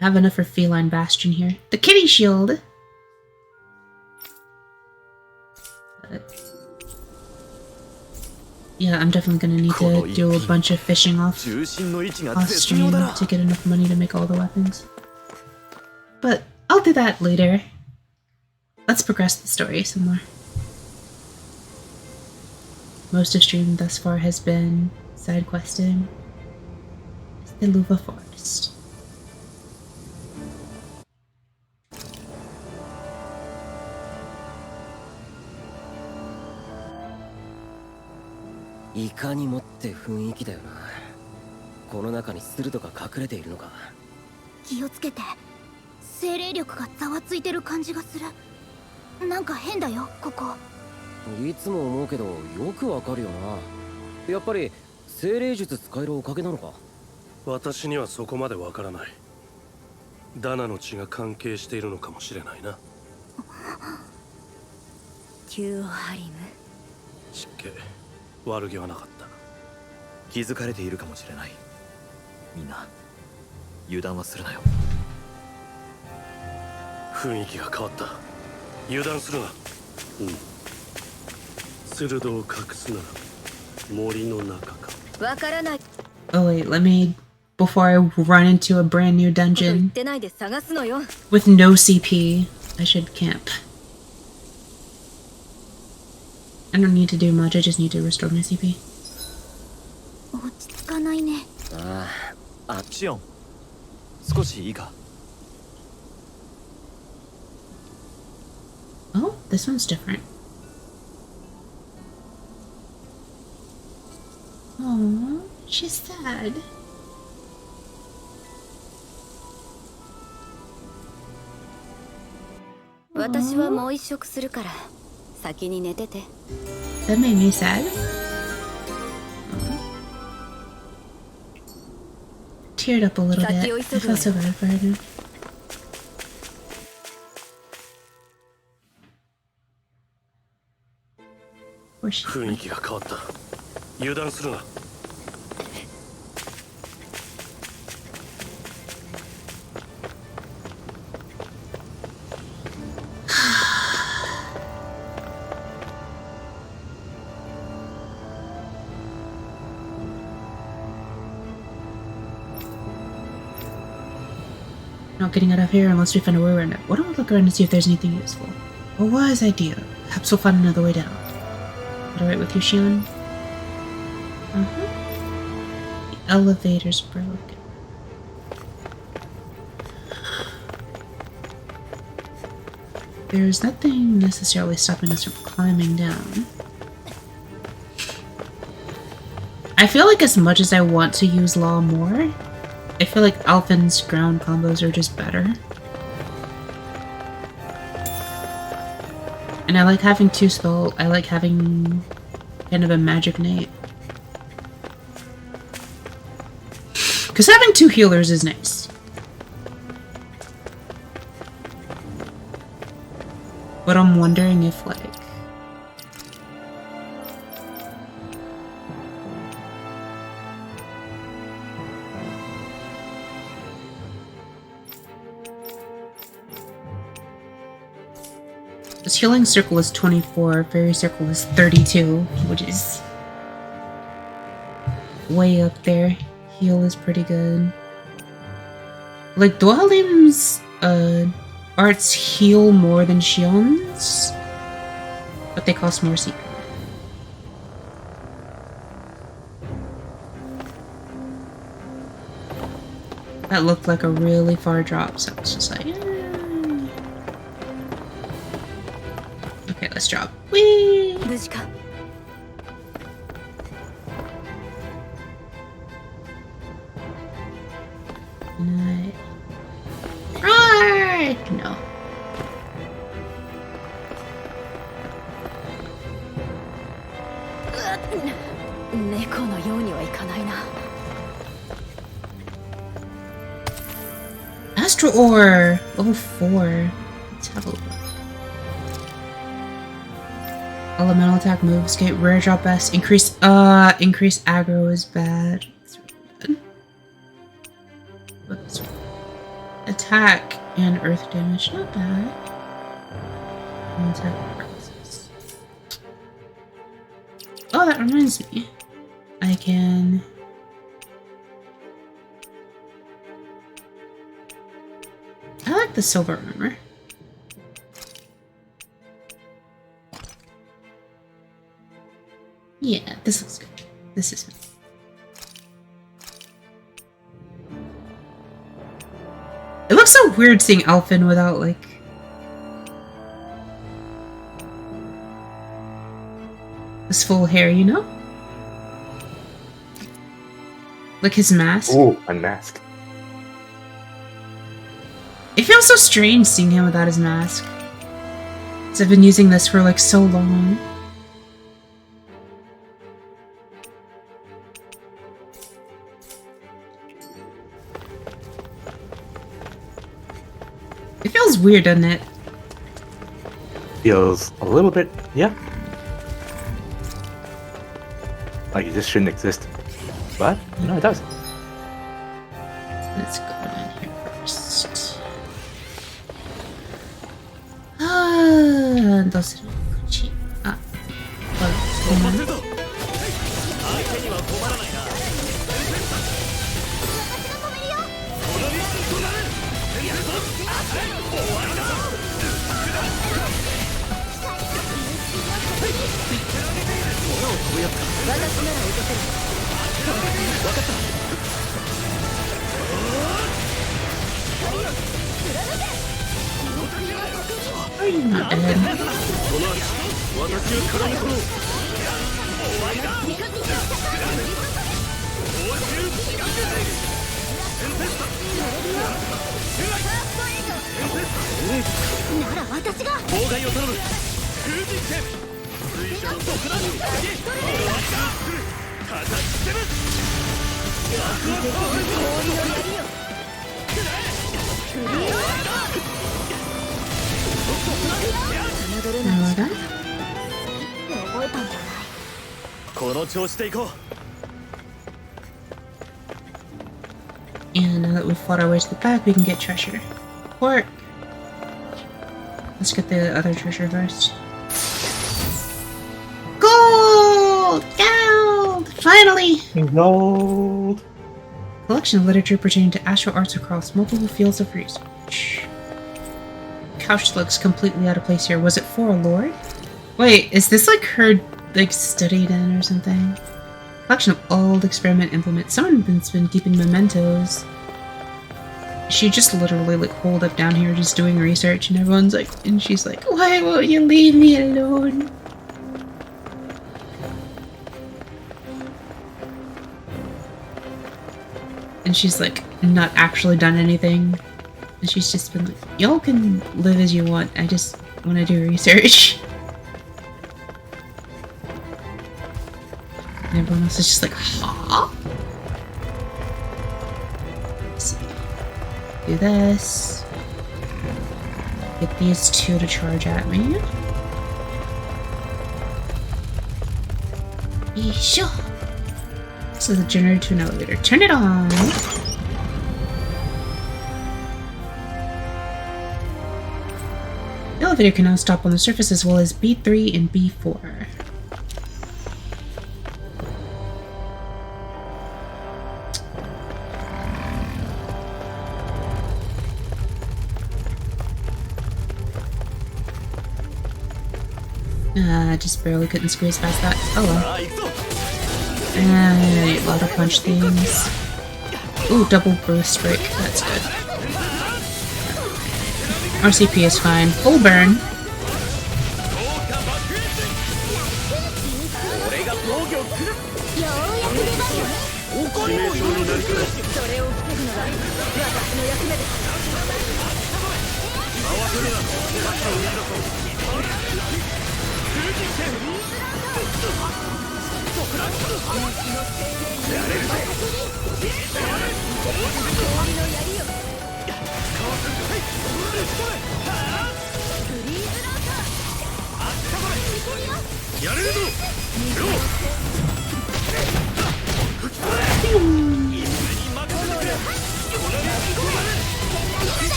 I have enough for Feline Bastion here. The Kitty Shield! Yeah, I'm definitely gonna need to do a bunch of fishing off stream to get enough money to make all the weapons. But I'll do that later. Let's progress the story some more. Most of stream thus far has been side questing. It's the Luva Forest.いかにもって雰囲気だよな。この中に鋭が隠れているのか。気をつけて。精霊力がざわついてる感じがする。なんか変だよ、ここ。いつも思うけどよくわかるよな。やっぱり精霊術使えるおかげなのか。私にはそこまでわからない。ダナの血が関係しているのかもしれないな。キューハリム。湿気。悪気はなかった。気づかれているかもしれない。みんな油断はするなよ。雰囲気が変わった。油断するな。鋭を隠すなら森の中か。わからない。 Oh wait, let me... Before I run into a brand new dungeon with no CP, I should camp. I don't need to do much, I just need to restore my CP. 落ち着かないね。シオン、少しいいか? Oh, this one's different. Oh, she's sad. That made me sad. Teared up a little bit. I felt so bad for her now. course she 雰囲 would. 気が変わった油断するな Not getting out of here unless we find a way around it. Why don't we look around and see if there's anything useful? A wise idea. Perhaps we'll find another way down. Is that alright with you, Shion? The elevator's broken. There's nothing necessarily stopping us from climbing down. I feel like as much as I want to use Law more, I feel like Alphen's ground combos are just better. And I like having two spell. I like having kind of a magic knight. Because having two healers is nice. But I'm wondering if, like, this healing circle is 24, fairy circle is 32, which is way up there. Heal is pretty good. Like, Dwalim's arts heal more than Shion's, but they cost more CP. That looked like a really far drop, so I was just like, okay, let's drop. Whee! 無事か No. Astral Ore! Level 4. Let's have a look. Elemental attack moves get rare drop best. Increase aggro is bad. That's really bad. What's attack and earth damage, not bad. And attack paralysis. Oh, that reminds me. I can I like the silver armor. Yeah, this looks good. This is fine. It looks so weird seeing Alphen without, like, this full hair, you know? Like his mask. Ooh, unmasked. It feels so strange seeing him without his mask. Because I've been using this for, like, so long. It feels weird, doesn't it? Feels a little bit, yeah. Like it just shouldn't exist. But, no, it does. Let's go in here first. どうする？こっち。あ、これ。Not dead. Now we're done. 覚えたんじゃないの調子でいこう。 And now that we've fought our way to the back, we can get treasure. Pork! Let's get the other treasure first. Gold! Gold! Finally! Gold! Collection of literature pertaining to astral arts across multiple fields of research. Couch looks completely out of place here. Was it for a lord? Wait, is this like her like study den or something? Collection of old experiment implements. Someone's been keeping mementos. She just literally like holed up down here just doing research, and everyone's like, and she's like, why won't you leave me alone? And she's like not actually done anything. And she's just been like, y'all can live as you want, I just want to do research. And everyone else is just like, huh? Let's see. Do this. Get these two to charge at me. Sure. This is a generator to an elevator. Turn it on. The elevator can now stop on the surface as well as B3 and B4. Just barely couldn't squeeze past that. Oh well. And water punch things. Ooh, double Bruised break. That's good. RCP is fine. Full burn.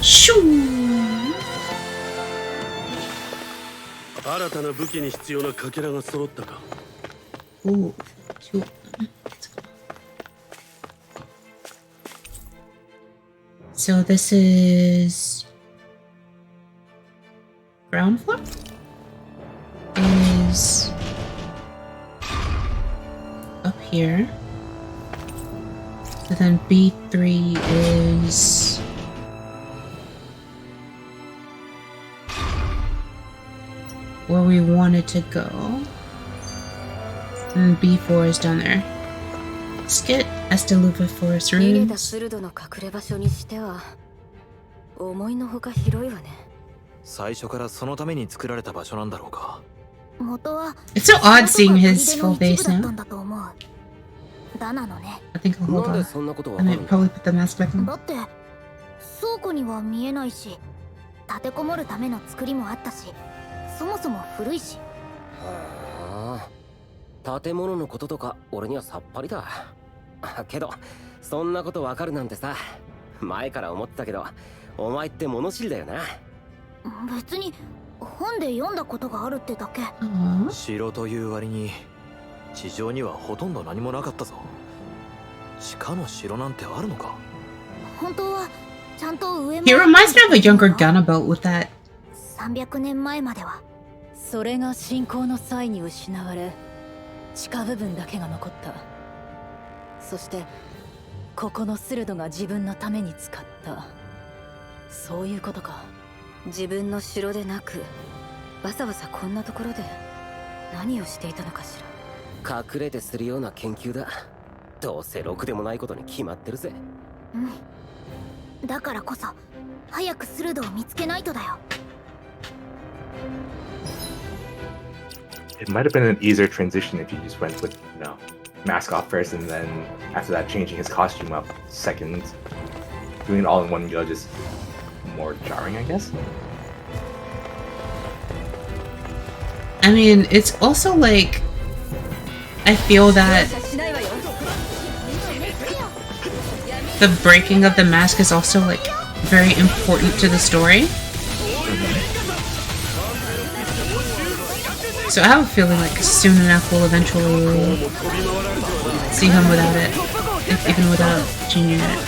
Shoo! 新たな武器に必要なかけらが揃ったか。 Ooh, shoot. So this is ground floor? Is up here. So then B3 is where we wanted to go. And B4 is down there. Let's get Estelupa Forest 逃げた Ruins. 鋭の隠れ場所にしては思いのほか広いわね。最初からそのために作られた場所なんだろうか。元は It's so odd seeing his full face だっ now. たんだと思う。ダナのね。 I think I'll hold なんで on. そんなことわ I かる might んだ。 probably put the mask back on. だって倉庫には見えないし、立てこもるための作りもあったし、そもそも古いし。はあ、建物のこととか俺にはさっぱりだ。けどそんなことわかるなんてさ、前から思ってたけど、お前って物知りだよな。別に本で読んだことがあるってだけ。 Aww. 城という割に地上にはほとんど何もなかったぞ。地下の城なんてあるのか。本当はちゃんと上 He reminds me of a younger Gunnabout with that. 300年前までは。それが侵攻の際に失われ、地下部分だけが残った。そしてここの鋭が自分のために使った。そういうことか。自分の城でなくわざわざこんなところで何をしていたのかしら。隠れてするような研究だ。どうせろくでもないことに決まってるぜ。だからこそ早く鋭を見つけないとだよ。 It might have been an easier transition if you just went with, you know, mask off first and then after that changing his costume up second. Doing it all in one go just more jarring, I guess. I mean, it's also like I feel that the breaking of the mask is also like very important to the story. So I have a feeling like soon enough we'll eventually see him without it, even without changing it.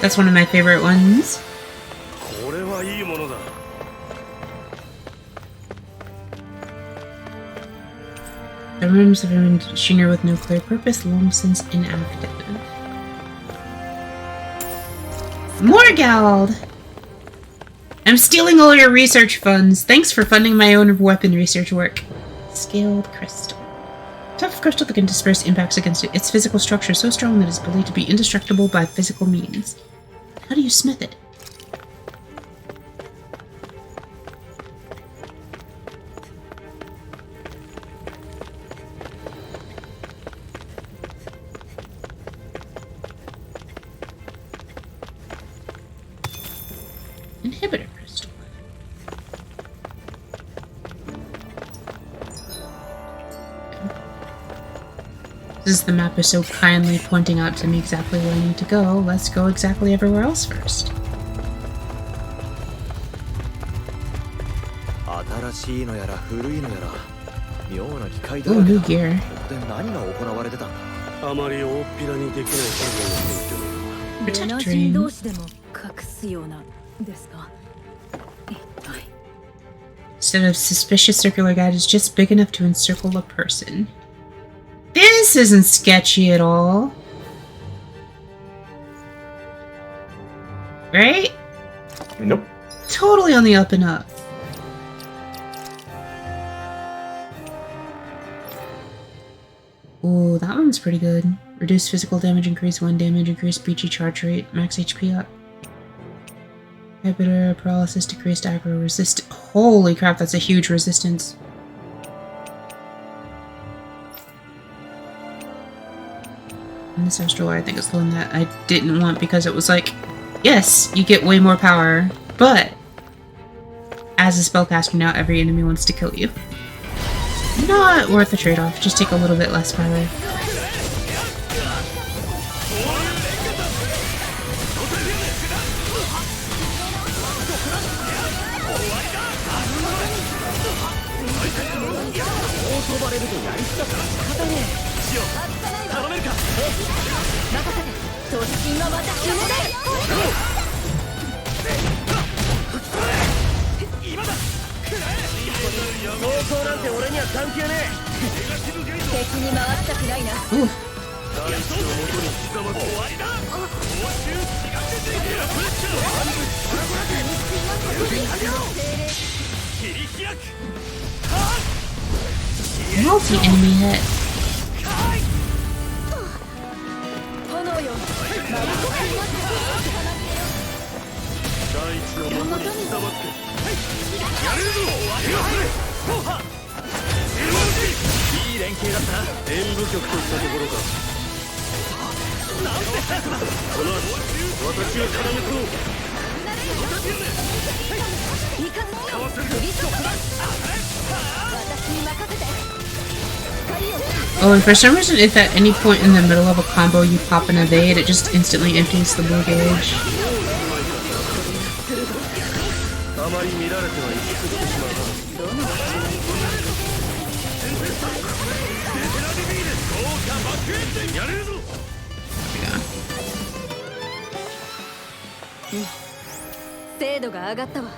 That's one of my favorite ones. The rooms of a machinery with no clear purpose, long since inactive. Morgald! I'm stealing all your research funds. Thanks for funding my own weapon research work. Scaled crystal. Tough crystal that can disperse impacts against it. Its physical structure is so strong that it is believed to be indestructible by physical means. How do you smith it? Inhibitor crystal. Since the map is so kindly pointing out to me exactly where I need to go, let's go exactly everywhere else first. Ooh, new gear. Protect train. Instead of suspicious circular guide is just big enough to encircle a person. This isn't sketchy at all. Right? Nope. Totally on the up and up. Ooh, that one's pretty good. Reduce physical damage, increase 1 damage, increase BG charge rate, max HP up. Inhibitor, paralysis, decreased aggro, resist. Holy crap, that's a huge resistance. And this astral I think is the one that I didn't want because it was like, yes, you get way more power, but as a spellcaster now, every enemy wants to kill you. Not worth the trade-off, just take a little bit less power. Ooh. Multi-enemy hit. Oh, and for some reason, if at any point in the middle of a combo you pop an evade, it just instantly empties the blue gauge. Yeah. 精度が上がったわ。 Wreckage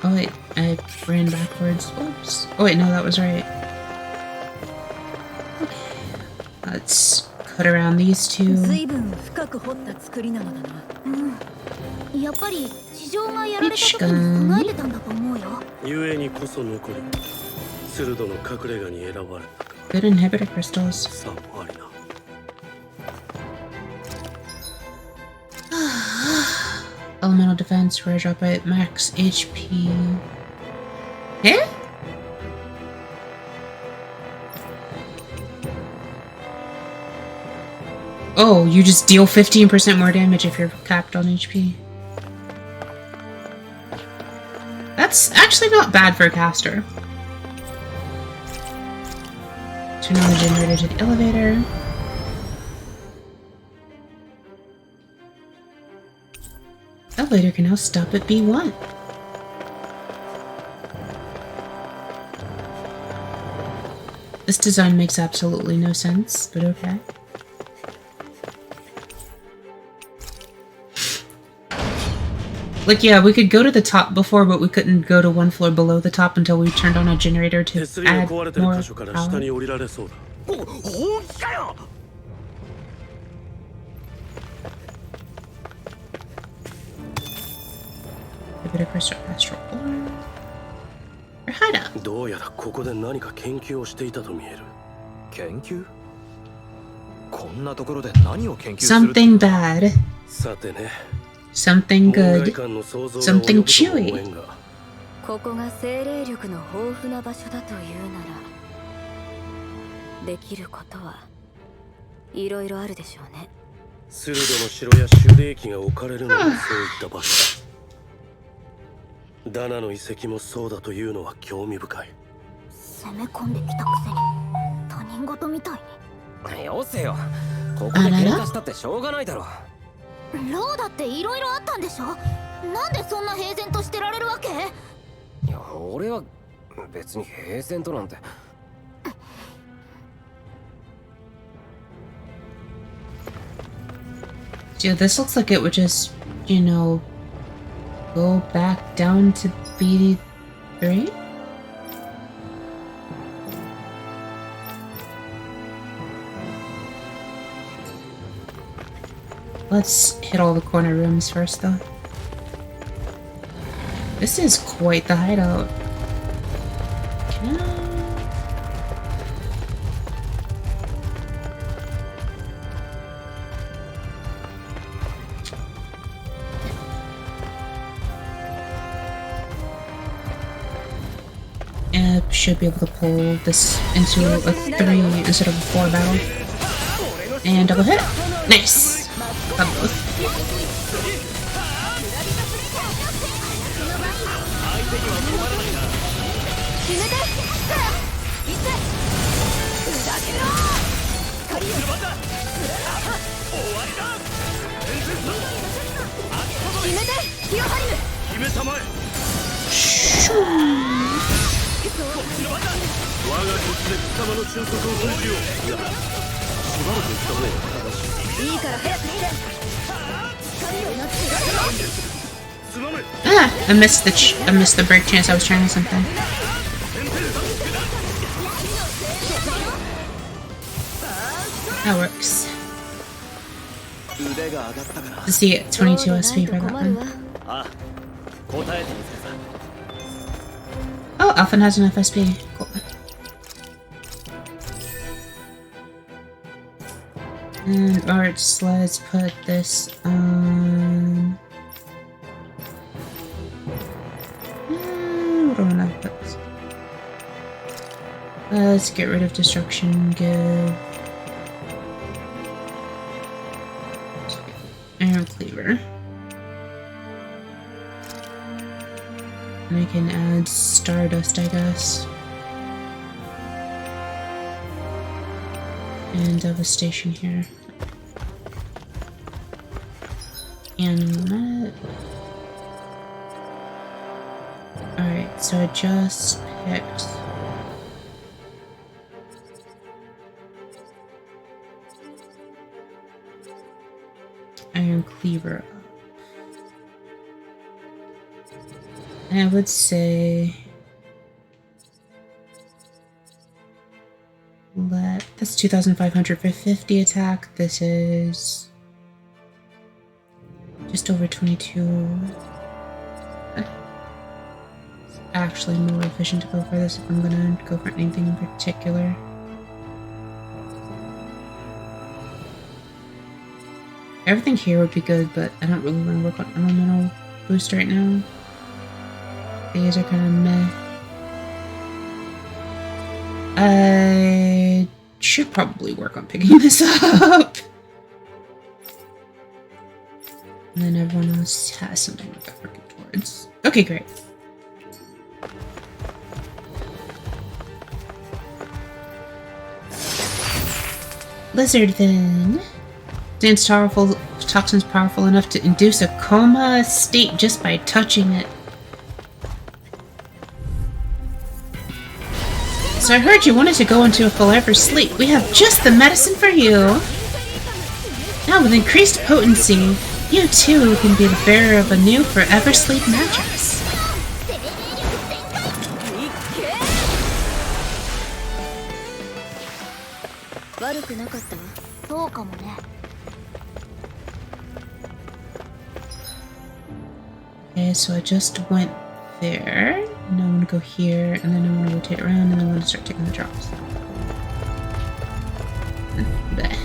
Oh wait, I ran backwards. Oops. Oh wait, no, that was right. Okay. Let's cut around these two. 随分深く掘った作りなのだな。やっぱり地上がやられた時に備えてたんだと思うよ。故にこそ残り鋭の隠れ家に選ばれたか。 Good inhibitor crystals. さもありな。 Elemental defense, rare drop by max HP. Eh? Oh, you just deal 15% more damage if you're capped on HP. That's actually not bad for a caster. Turn on the generator to the elevator. Elevator can now stop at B1. This design makes absolutely no sense, but okay. Like, yeah, we could go to the top before, but we couldn't go to one floor below the top until we turned on a generator to add more power. A bit of crystal astral ore. Or hideout. どうやらここで何か研究をしていたと見える。研究？こんなところで何を研究する？ Something bad. さてね。 Something good. Something chewy. ここが精霊力の豊富な場所だというならできることはいろいろあるでしょうね。鋭の城や手霊機が置かれるのもそういった場所だ。ダナの遺跡もそうだというのは興味深い。攻め込んできたくせに他人事みたいに。よせよ。ここで喧嘩したってしょうがないだろ。ローだっていろいろあったんでしょ。なんでそんな平然としてられるわけ？いや、俺は別に平然となんて。Yeah, this looks like it would just, you know, go back down to B3? Let's hit all the corner rooms first, though. This is quite the hideout. Can I? Should be able to pull this into a 3 instead of a 4 battle. And double hit. Nice! Got both. Ah, I missed the break chance. I was trying something. That works. Let's see, 22 SP for that one. Oh, Alphen has enough SP. Cool. And arts, let's put this on. What do I want to put? Let's get rid of destruction. Give Iron Cleaver. And I can add Stardust, I guess. And Devastation here. And alright, so I just picked Iron Cleaver up. I would say that's 2,500 for 50 attack. This is just over 22. It's actually more efficient to go for this if I'm gonna go for anything in particular. Everything here would be good, but I don't really want to work on elemental boost right now. These are kind of meh. I should probably work on picking this up. And then everyone else has something that they're working towards. Okay, great. Lizard then. Dance toxins powerful enough to induce a coma state just by touching it. So I heard you wanted to go into a forever sleep. We have just the medicine for you. Now with increased potency, you too can be the bearer of a new forever sleep mattress. Okay, so I just went there. Now I'm gonna go here, and then I'm gonna rotate around, and then I'm gonna start taking the drops. Bleh.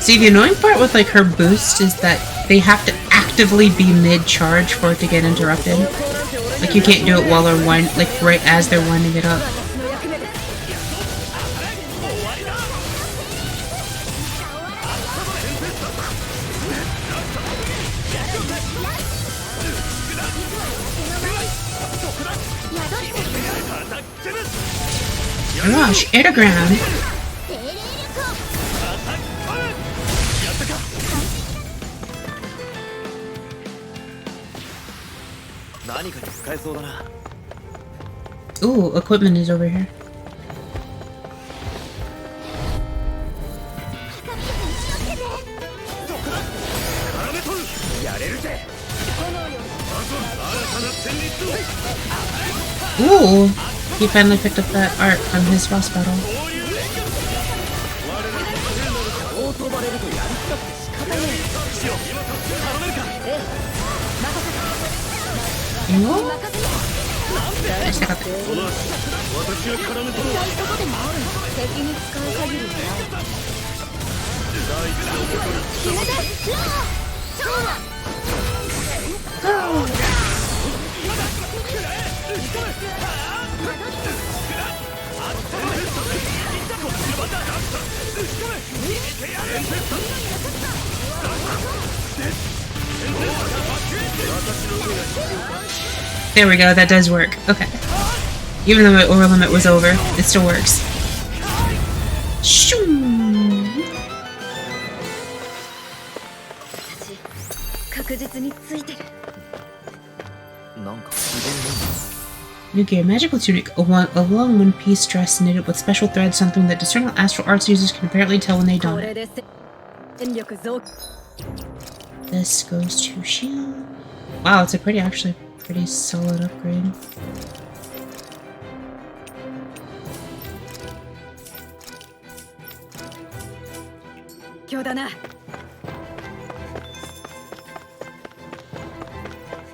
See, the annoying part with like her boost is that they have to actively be mid-charge for it to get interrupted. Like you can't do it while they're like right as they're winding it up. Oh gosh, air to ground. Ooh, equipment is over here. Ooh, he finally picked up that art from his boss battle. Ooh. Nice, I got that. There we go, that does work. Okay. Even though my over limit was over, it still works. Shoo! New gear, magical tunic, a long one-piece dress knitted with special threads, something that discernible astral arts users can apparently tell when they don it. This goes to shield. Wow, it's a actually pretty solid upgrade.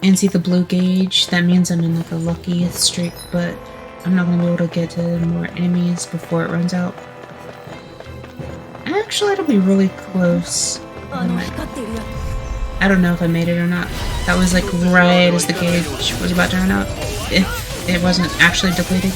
And see the blue gauge, that means I'm in like a lucky streak, but I'm not gonna be able to get to more enemies before it runs out. Actually, it'll be really close. I don't know if I made it or not. That was like right as the gauge was about to run out, if it wasn't actually depleted.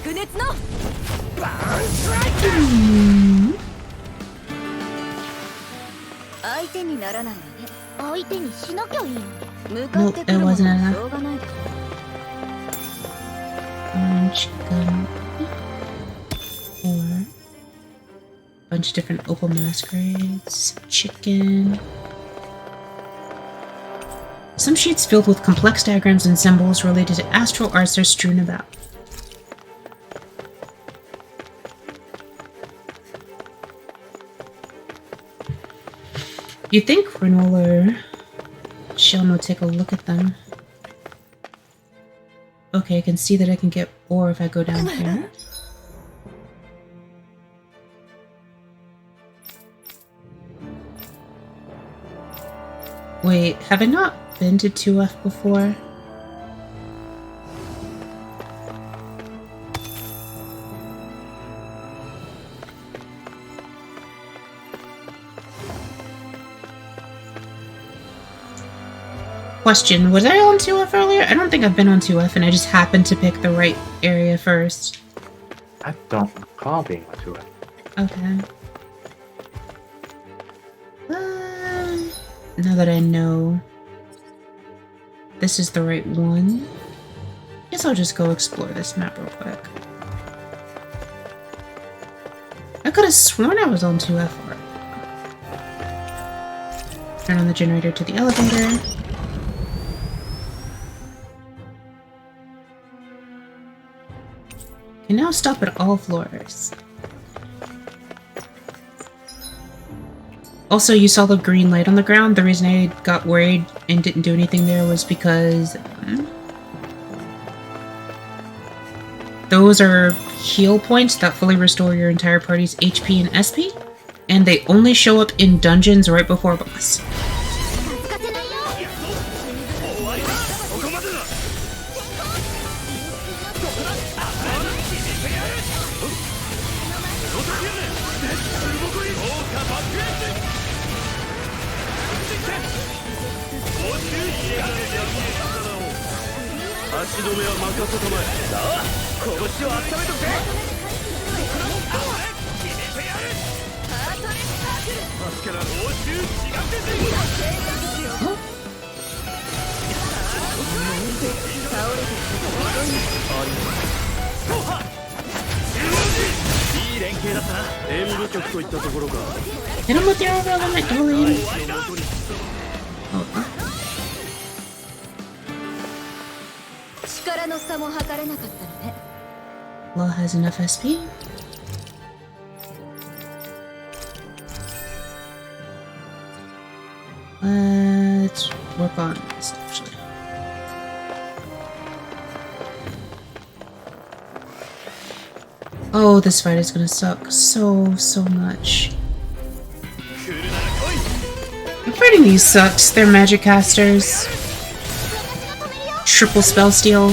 灼熱の 相手にならないわね。相手にしなきゃいいのに。向かってくるものはしょうがないでしょ。 Orange gun. Or bunch of different opal masquerades. Chicken. Some sheets filled with complex diagrams and symbols related to astral arts are strewn about. You'd think Renwell or Sean would take a look at them. Okay, I can see that I can get ore if I go down here. Wait, have I not been to 2F before? Question, was I on 2F earlier? I don't think I've been on 2F and I just happened to pick the right area first. I don't recall being on 2F. Okay. Now that I know this is the right one, I guess I'll just go explore this map real quick. I could have sworn I was on 2F. Turn on the generator to the elevator. Can now stop at all floors. Also, you saw the green light on the ground. The reason I got worried and didn't do anything there was because those are heal points that fully restore your entire party's HP and SP, and they only show up in dungeons right before boss. Hit him with your overall limit, Julian. Oh. 力の差も測れなかったのね。 Law has enough SP. Let's work on this actually. Oh, this fight is gonna suck so much. Fighting these sucks. They're magic casters. Triple spell steal.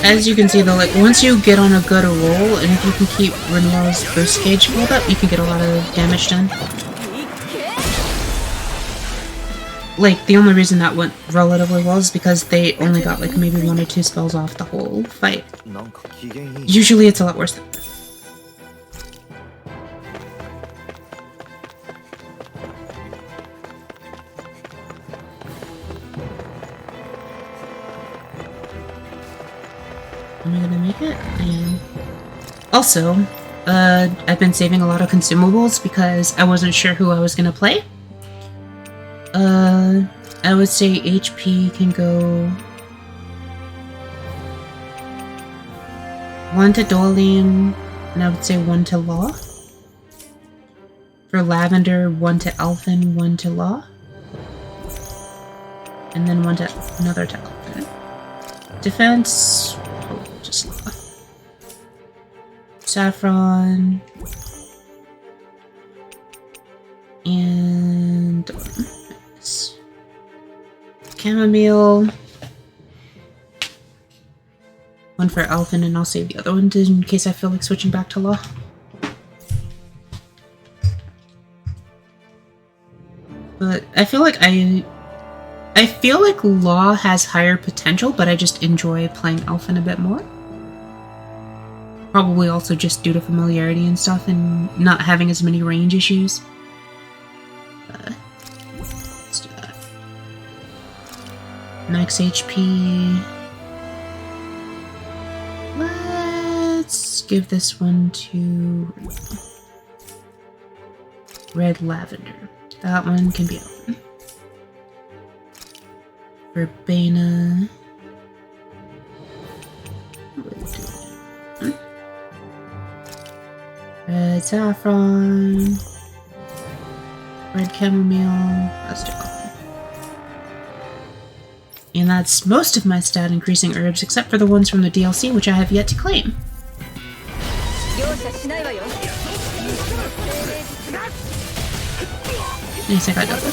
As you can see though, like once you get on a good roll, and if you can keep Renwell's burst gauge pulled up, you can get a lot of damage done. Like, the only reason that went relatively well is because they only got like maybe 1 or 2 spells off the whole fight. Usually it's a lot worse than that. Am I gonna make it? I am. Also, I've been saving a lot of consumables because I wasn't sure who I was gonna play. I would say HP can go 1 to Dolian, And I would say 1 to Law. For Lavender, 1 to Elfin, 1 to Law. And then 1 to another to Elfin. Defense, probably just Law. Saffron. And Chamomile. 1 for Elfin, and I'll save the other one in case I feel like switching back to Law. But I feel like Law has higher potential, but I just enjoy playing Elfin a bit more. Probably also just due to familiarity and stuff, and not having as many range issues. Let's do that. Max HP. Let's give this one to Red Lavender. That one can be open. Verbena. Red Saffron. Red Chamomile. Let's do open. And that's most of my stat increasing herbs, except for the ones from the DLC, which I have yet to claim. Nice, I got double.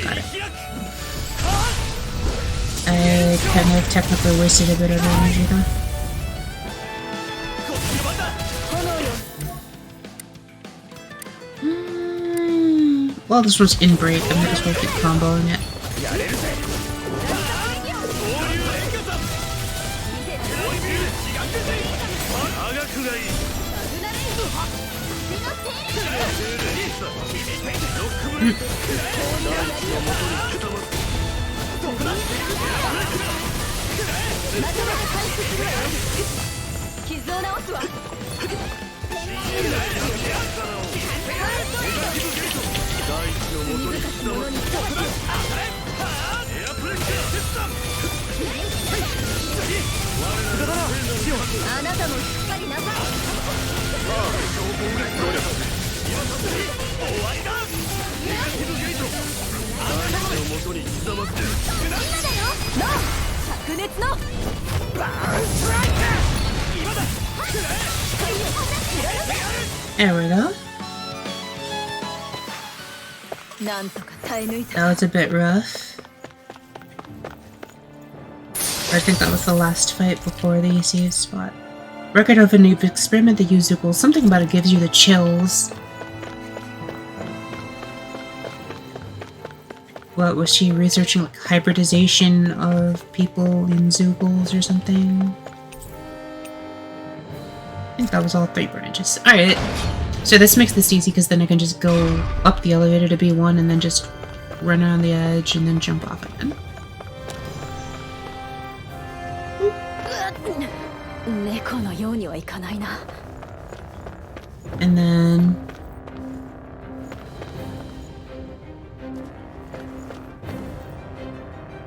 Got it. I kind of technically wasted a bit of energy though. Well, this one's in break. I'm just going to keep comboing it. There we go. That was a bit rough. I think that was the last fight before the save spot. Record of a new experiment that used Zookle. Something about it gives you the chills. What was she researching? Like hybridization of people in Zookles or something? I think that was all 3 branches. Alright. So this makes this easy because then I can just go up the elevator to B1 and then just run around the edge and then jump off again. And then...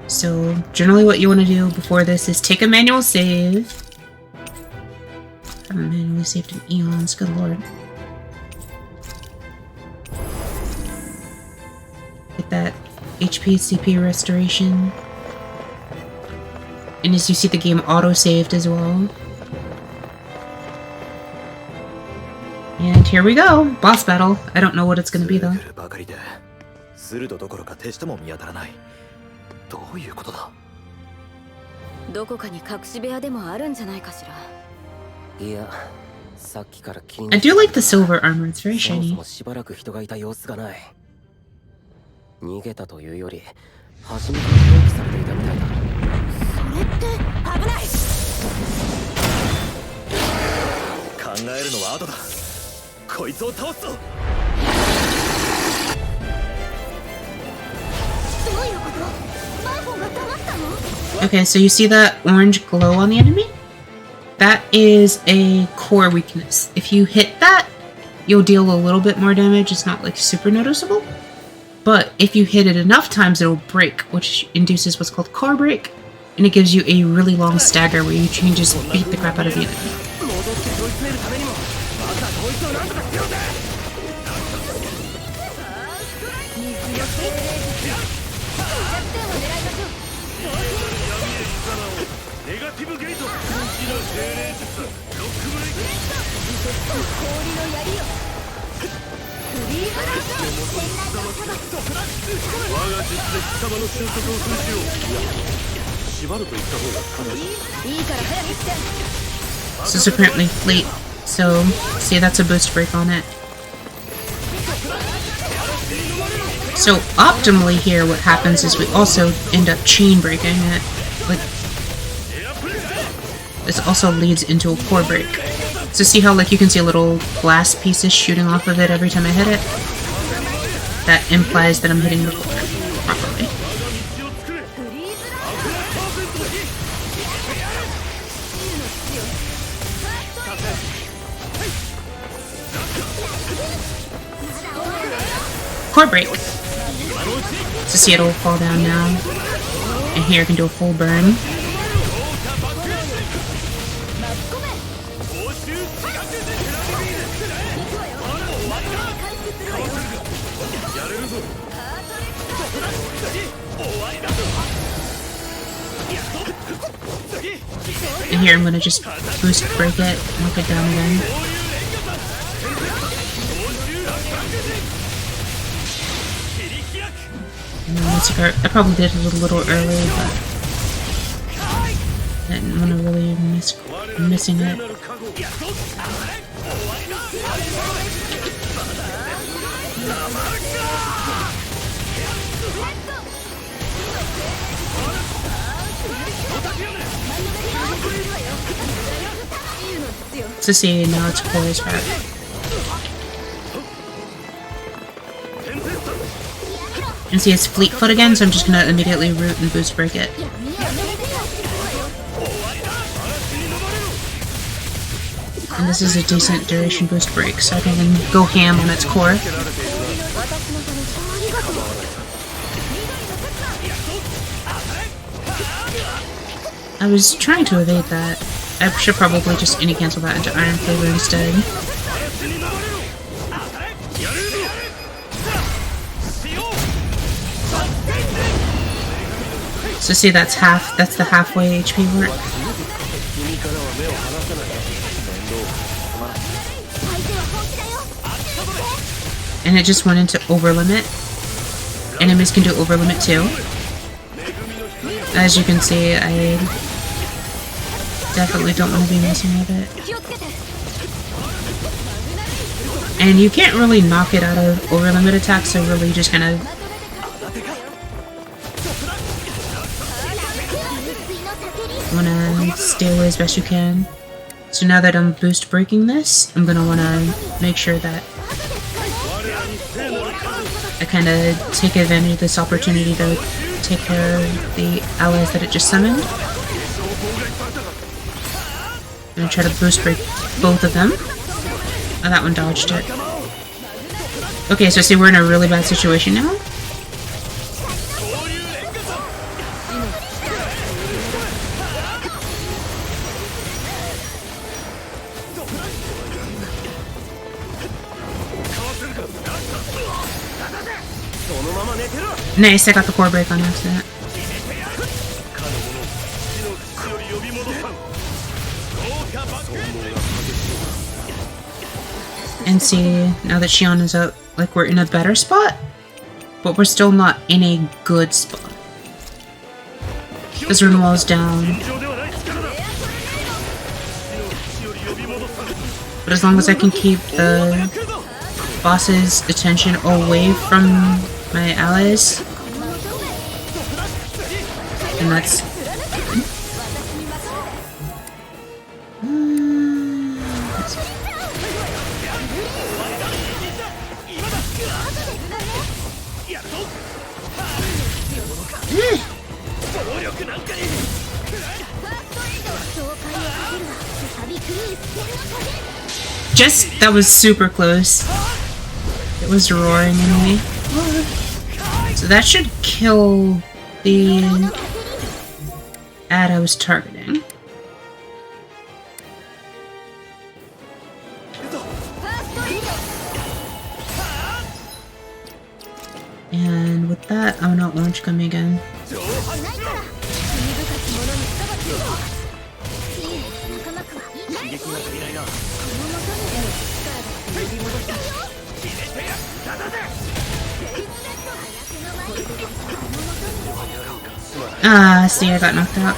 So, generally what you want to do before this is take a manual save. I haven't manually saved in eons, good lord. Get that HP, CP restoration. And as you see, the game auto-saved as well. And here we go! Boss battle. I don't know what it's gonna be though. どこかに隠し部屋でもあるんじゃないかしら。いや、さっきから気に I do like the silver armor, it's very そもそ shiny. もしばらく人がいた様子がない。逃げたというより、初めから放棄されていたみたいだ。それって危ない。考えるのは後だ。こいつを倒すぞ。Okay, so you see that orange glow on the enemy? That is a core weakness. If you hit that, you'll deal a little bit more damage. It's not like super noticeable. But if you hit it enough times, it'll break, which induces what's called core break. And it gives you a really long stagger where you can just beat the crap out of the enemy. This is apparently fleet, so see, that's a boost break on it. So optimally here, what happens is we also end up chain breaking it. Like, this also leads into a core break. So see how, like, you can see little glass pieces shooting off of it every time I hit it? That implies that I'm hitting the core properly. Core break. So see, it'll fall down now. And here I can do a full burn. And here I'm gonna just boost break it, knock it down again. And then let's start. I probably did it a little early, but I didn't want to really miss missing it. So see, now its core is back. And see, it's fleet foot again, so I'm just gonna immediately root and boost break it. And this is a decent duration boost break, so I can then go ham on its core. I was trying to evade that. I should probably just any cancel that into Iron Flavor instead. So see, that's the halfway HP work. And it just went into over limit. Enemies can do over limit too. As you can see, I definitely don't want to be messing with it. And you can't really knock it out of over limit attacks, so really just kind of want to stay away as best you can. So now that I'm boost breaking this, I'm going to want to make sure that I kind of take advantage of this opportunity to take care of the allies that it just summoned. I'm going to try to boost break both of them. Oh, that one dodged it. Okay, so see, we're in a really bad situation now. Nice, I got the core break on accident. And see, now that Shion is out, like, we're in a better spot, but we're still not in a good spot. This rune wall's down. But as long as I can keep the boss's attention away from my allies, and that's Just, that was super close. It was roaring anyway. So that should kill the ad I was targeting. And with that, I'm not launch coming again. Ah, see, I got knocked out.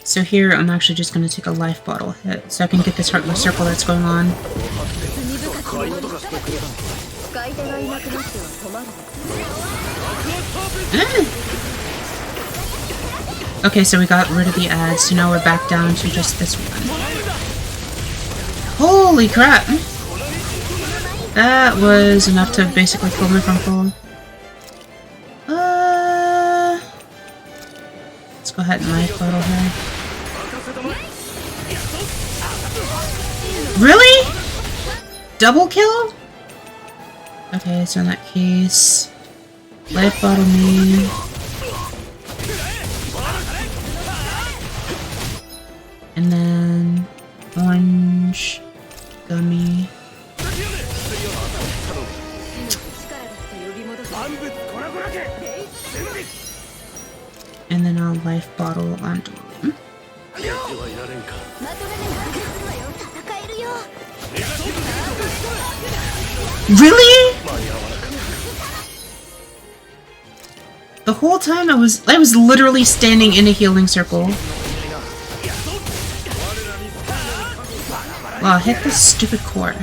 So here, I'm actually just going to take a life bottle hit, so I can get this heartless circle that's going on. Okay, so we got rid of the ads, so now we're back down to just this one. Holy crap! That was enough to basically kill me from full. Let's go ahead and life bottle here. Really? Double kill? Okay, so in that case, life bottle me. And then orange gummy. And then I'll life bottle onto him. Really? The whole time I was literally standing in a healing circle. Wow, hit this stupid core.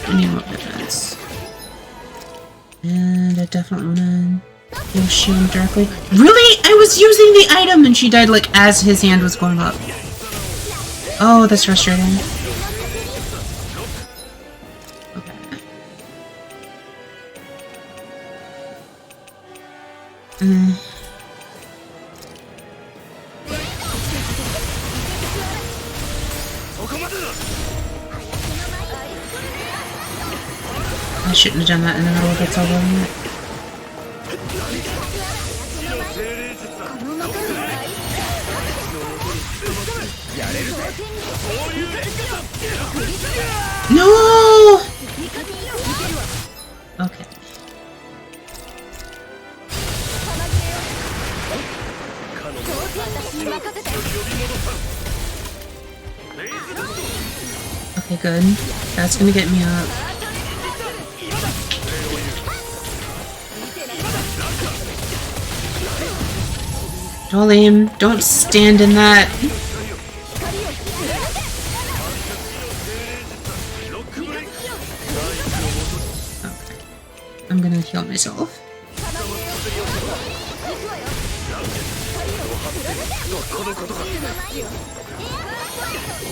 I need more defense. And I definitely wanna heal Shield directly. Really? I was using the item and she died like as his hand was going up. Oh, that's frustrating. Okay. I shouldn't have done that in the middle of it, although. No! Okay. Okay, good. That's gonna get me up. Dolim, don't stand in that. Okay. I'm gonna heal myself.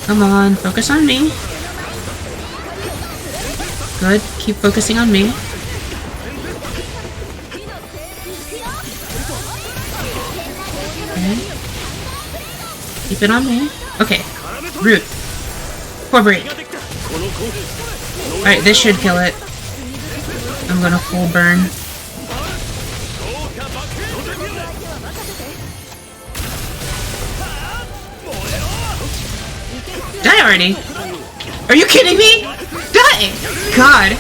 Come on, focus on me. Good, keep focusing on me. Okay. Keep it on me. Okay, root. Core break. Alright, this should kill it. I'm gonna full burn. Die already! Are you kidding me? Die! God!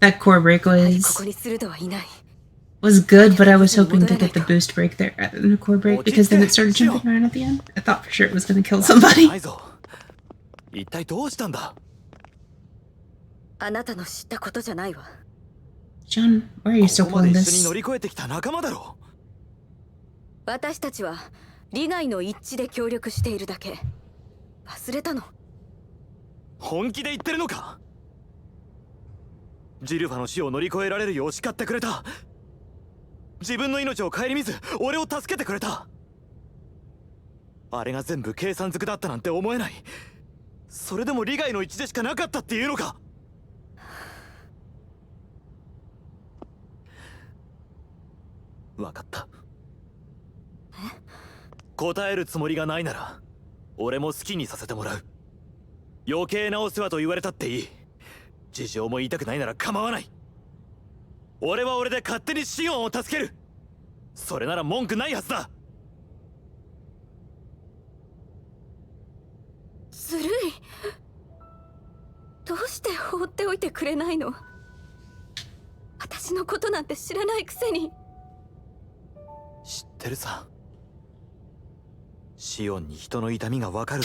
That core break was good, but I was hoping to get the boost break there rather than a core break because then it started jumping around at the end. I thought for sure it was going to kill somebody. 一体どうしたんだ。あなたの知ったことじゃないわ。 John, why are you still ここまで pulling 一緒に this? 乗り越えてきた仲間だろ。私たちは利害の一致で協力しているだけ。忘れたの？本気で言ってるのか？ジルファの死を乗り越えられるよう叱ってくれた。自分の命を顧みず俺を助けてくれた。あれが全部計算づくだったなんて思えない。それでも利害の一致でしかなかったっていうのか？分かった。答えるつもりがないなら俺も好きにさせてもらう。余計なお世話と言われたっていい。事情も言いたくないなら構わない。俺は俺で勝手にシオンを助ける。それなら文句ないはずだ。ずるい。どうして放っておいてくれないの？私のことなんて知らないくせに。知ってるさ。シオンに人の痛みが分かる。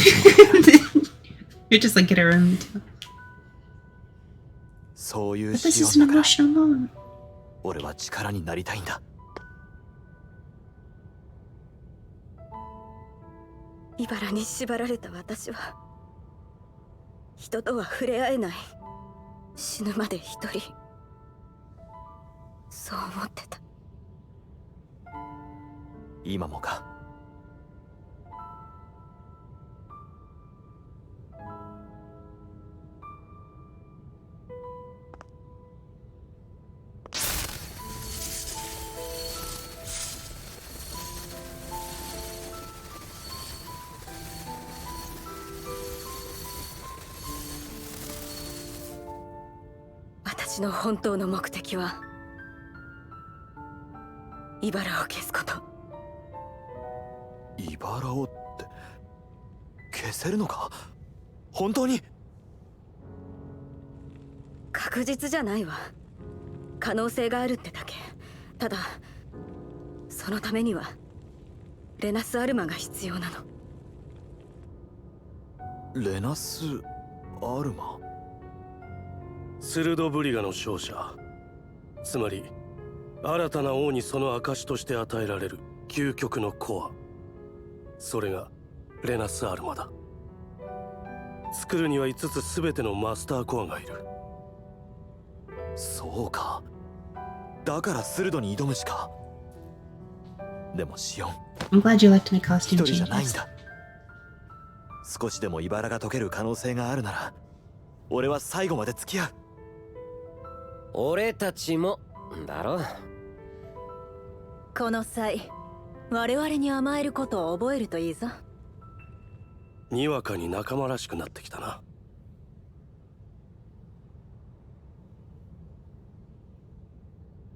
You're just like get around to. そういう But this シ is オ an ンだから emotional moment. 俺は力になりたいんだ。茨に縛られた私は人とは触れ合えない。死ぬまで一人。そう思ってた。今もか。私の本当の目的は茨を消すこと。茨をって消せるのか？本当に？確実じゃないわ。可能性があるってだけ。ただそのためにはレナス・アルマが必要なの。レナス・アルマ？スルドブリガの勝者、つまり新たな王にその証として与えられる究極のコア、それがレナス・アルマだ。作るには5つ全てのマスターコアがいる。そうか。だからスルドに挑むしか。でもシオン、 I'm glad you liked my 一 costume 人じゃないん changes. だ。少しでも茨が解ける可能性があるなら俺は最後まで付き合う。俺たちもだろ。この際我々に甘えることを覚えるといいぞ。にわかに仲間らしくなってきたな。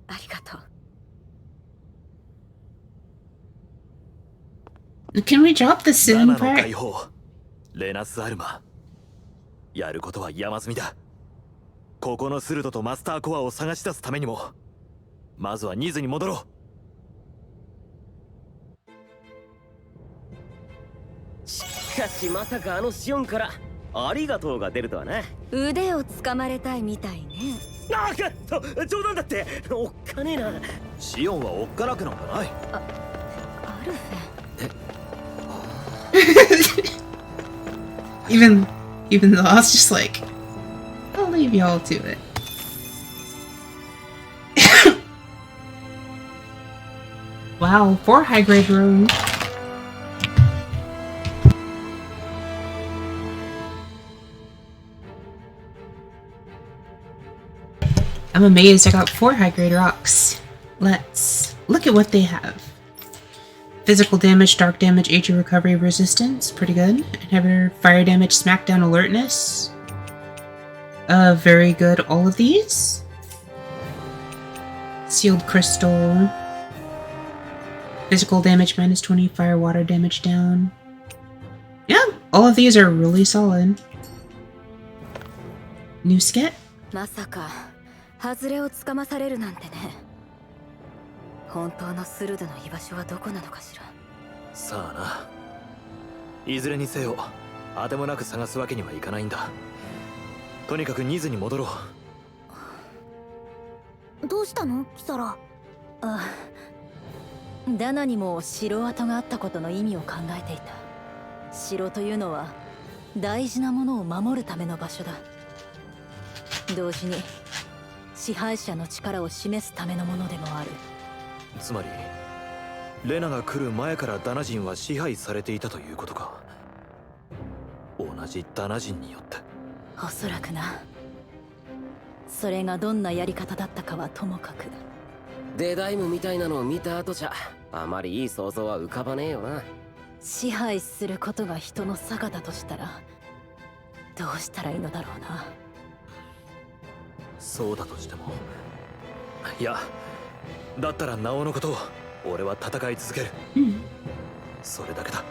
ありがとう。Can we drop the 7 soon の part? 解放、レナス・アルマ。やることは山積みだ。ここのスルドとマスターコアを探し出すためにもまずはニズに戻ろしかしまさかあのシオンからありがとうが出るとはな。腕をつかまれたいみたいね。あっ、冗談だって。おっかねえな。う。シオンはおっかなくなんかない。アルフeven though I was just like, I'll leave y'all to it. Wow, 4 high grade rooms. I'm amazed I got 4 high grade rocks. Let's look at what they have. Physical damage, dark damage, AG recovery, resistance. Pretty good. Inhibitor, fire damage, smackdown, alertness. Very good, all of these. Sealed crystal. Physical damage minus 20, fire, water damage down. Yeah, all of these are really solid. New skit? まさか外れをつかまされるなんてね。本当のスルドの居場所はどこなのかしら。さあな。いずれにせよあてもなく探すわけにはいかないんだ。とにかくニズに戻ろう。どうしたのキサラ？ダナにも城跡があったことの意味を考えていた。城というのは大事なものを守るための場所だ。同時に支配者の力を示すためのものでもある。つまりレナが来る前からダナ人は支配されていたということか。同じダナ人によって。おそらくな。それがどんなやり方だったかはともかく、デダイムみたいなのを見た後じゃあまりいい想像は浮かばねえよな。支配することが人の坂だとしたらどうしたらいいのだろうな。そうだとしても、いや、だったらなおのことを俺は戦い続ける。それだけだ。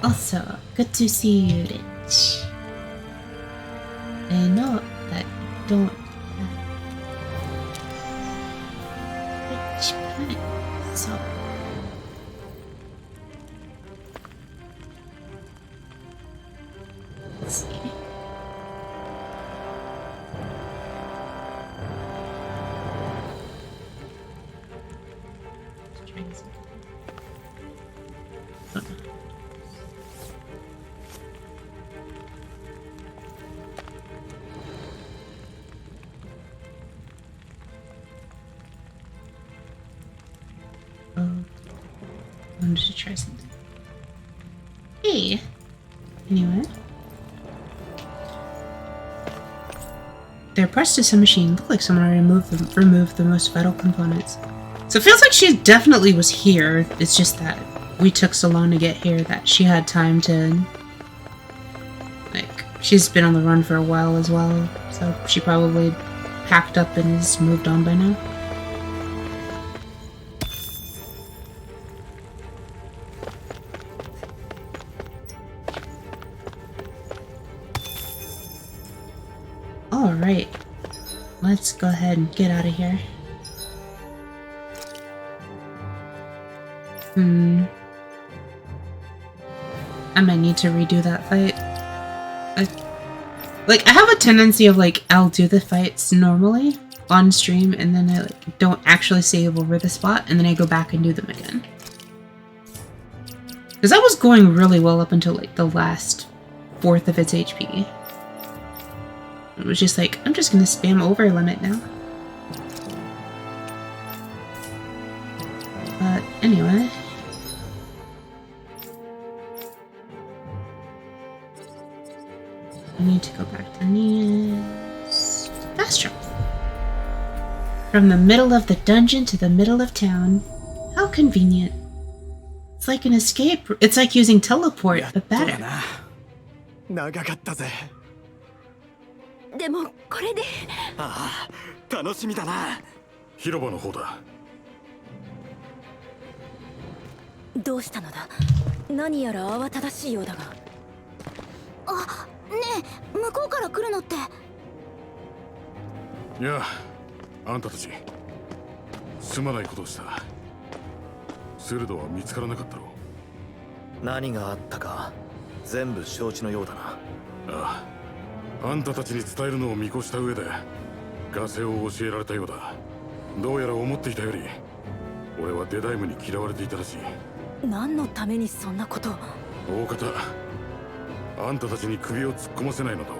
Also, good to see you, Rich. I know that you don't have rich parents, so let's see. Let's try this. Oh, no. I wanted to try something. Hey! Anyway. They're pressed to some machine. Look like someone already removed the most vital components. So it feels like she definitely was here. It's just that we took so long to get here that she had time to... Like, she's been on the run for a while as well. So she probably packed up and has moved on by now. Alright, let's go ahead and get out of here. I might need to redo that fight. I have a tendency of, like, I'll do the fights normally on stream and then I like, don't actually save over the spot and then I go back and do them again. Because that was going really well up until, like, the last fourth of its HP. It was just like, I'm just gonna spam over limit now. But anyway. I need to go back to Nia's fast travel. From the middle of the dungeon to the middle of town. How convenient. It's like an escape. It's like using teleport, but better. 長かったぜ。でもこれでああ、楽しみだな。広場の方だ。どうしたのだ。何やら慌ただしいようだが。あ、ねえ、向こうから来るのって。いや、あんたたちすまないことをした。スルドは見つからなかったろう。何があったか全部承知のようだな。ああ。あんたたちに伝えるのを見越した上でガセを教えられたようだ。どうやら思っていたより俺はデダイムに嫌われていたらしい。何のためにそんなことを。大方あんたたちに首を突っ込ませないのと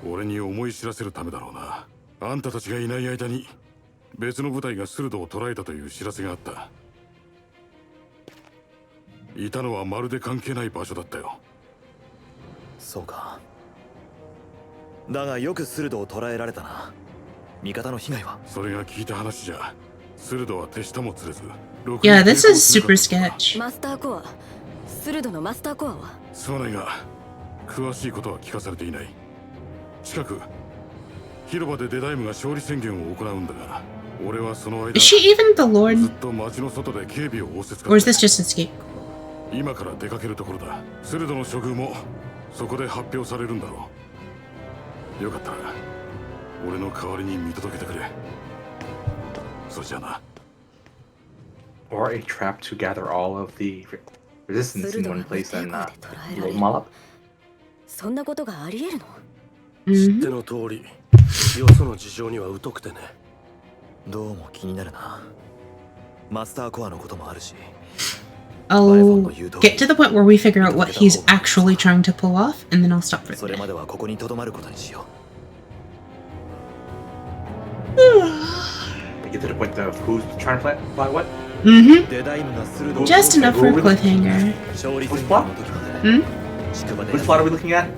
俺に思い知らせるためだろうな。あんたたちがいない間に別の部隊がスルドを捕らえたという知らせがあった。いたのはまるで関係ない場所だったよ。そうか。だがよくスルドを捕らえられたな。味方の被害は。それが聞いた話じゃ、スルドは手下も釣れず。Yeah, this is super sketch. マスターコア、スルドのマスターコアは。すまないが詳しいことは聞かされていない。近く広場でデダイムが勝利宣言を行うんだが、俺はその間 Is she even the ず Lord? っと街の外で警備を仰せつか Or っ is て this just escape? 今から出かけるところだ。スルドの処遇もそこで発表されるんだろう。よかったら俺の代わりに見届けてくれ。それじゃあな。 Or a trap to gather all of the resistance in one place and blow them all up. そんなことがあり得るの？知っての通り、よその事情には疎くてね。どうも気になるな。マスターコアのこともあるし。 I'll get to the point where we figure out what he's actually trying to pull off, and then I'll stop for それ today. まではここに留まることにしよ We get to the point of who's trying to plot what? う。デダイムが鋭い Just enough for a cliffhanger. 勝利 Who's 宣 plot? 言の時まで Hmm? 宿場で Which plot are we looking at?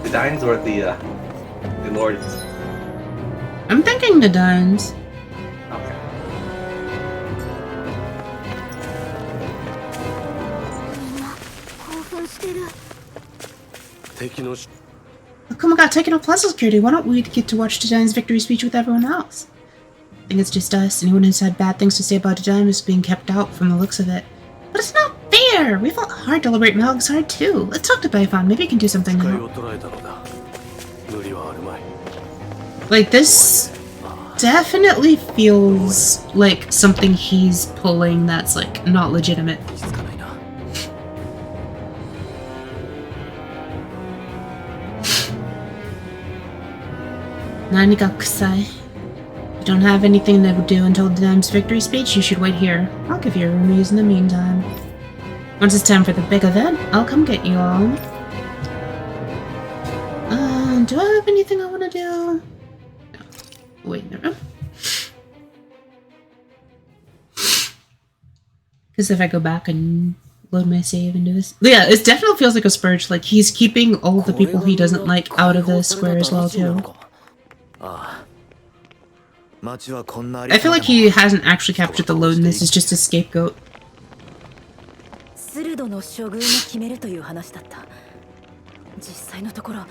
The Dines or the Lords? I'm thinking the Duns. Okay. みんな興奮してる。敵の How come we got taken off Plaza Security? Why don't we get to watch Dine's victory speech with everyone else? I think it's just us. Anyone who's had bad things to say about Dine is being kept out from the looks of it. But it's not fair! We fought hard to liberate Malak's heart too. Let's talk to Baifan. Maybe he can do something 視界 now. を捉えたのだ。無理はあるまい。 Like, this definitely feels like something he's pulling that's, like, not legitimate. 気づかないな。 Nanika Kusai. If you don't have anything to do until Dine's victory speech, you should wait here. I'll give you a ruse in the meantime. Once it's time for the big event, I'll come get you all. Do I have anything I want to do? No. Wait, no. Because if I go back and load my save into this... Yeah, it definitely feels like a Spurge. Like, he's keeping all the people he doesn't like out of the square as well, too. ああ。街はこんなあり I feel like he hasn't actually captured the load and this is just a scapegoat. スルドの処遇も決めるという話だった。実際のところ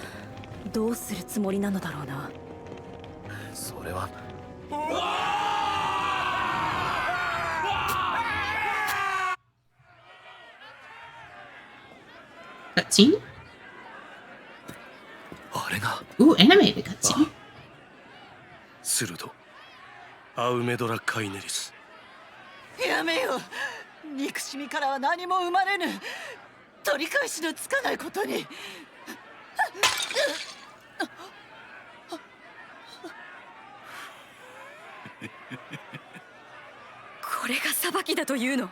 どうするつもりなのだろうな。それは Cutscene? あれが Ooh, animated cutscene. 鋭アウメドラ・カイネリス。やめよ。憎しみからは何も生まれぬ。取り返しのつかないことに。これが裁きだというの。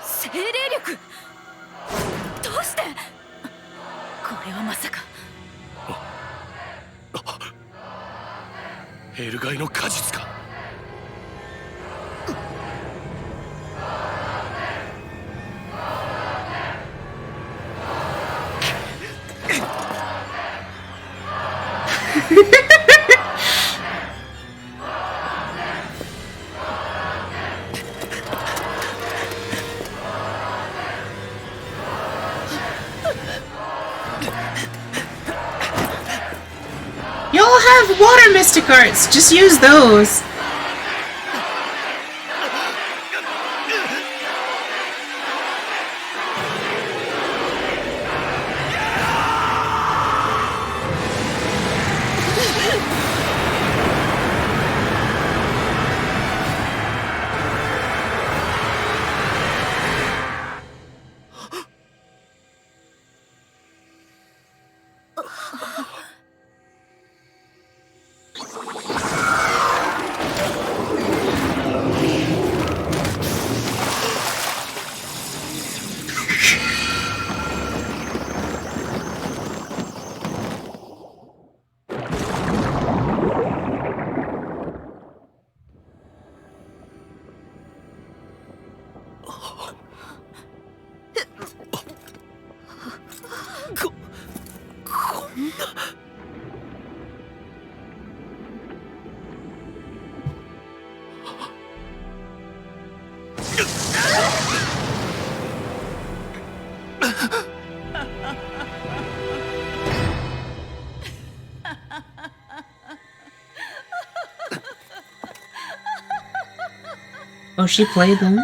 精霊力。どうして。これはまさか。エルガイの果実か。Y'all have water mystic arts. Just use those. Oh, she played them?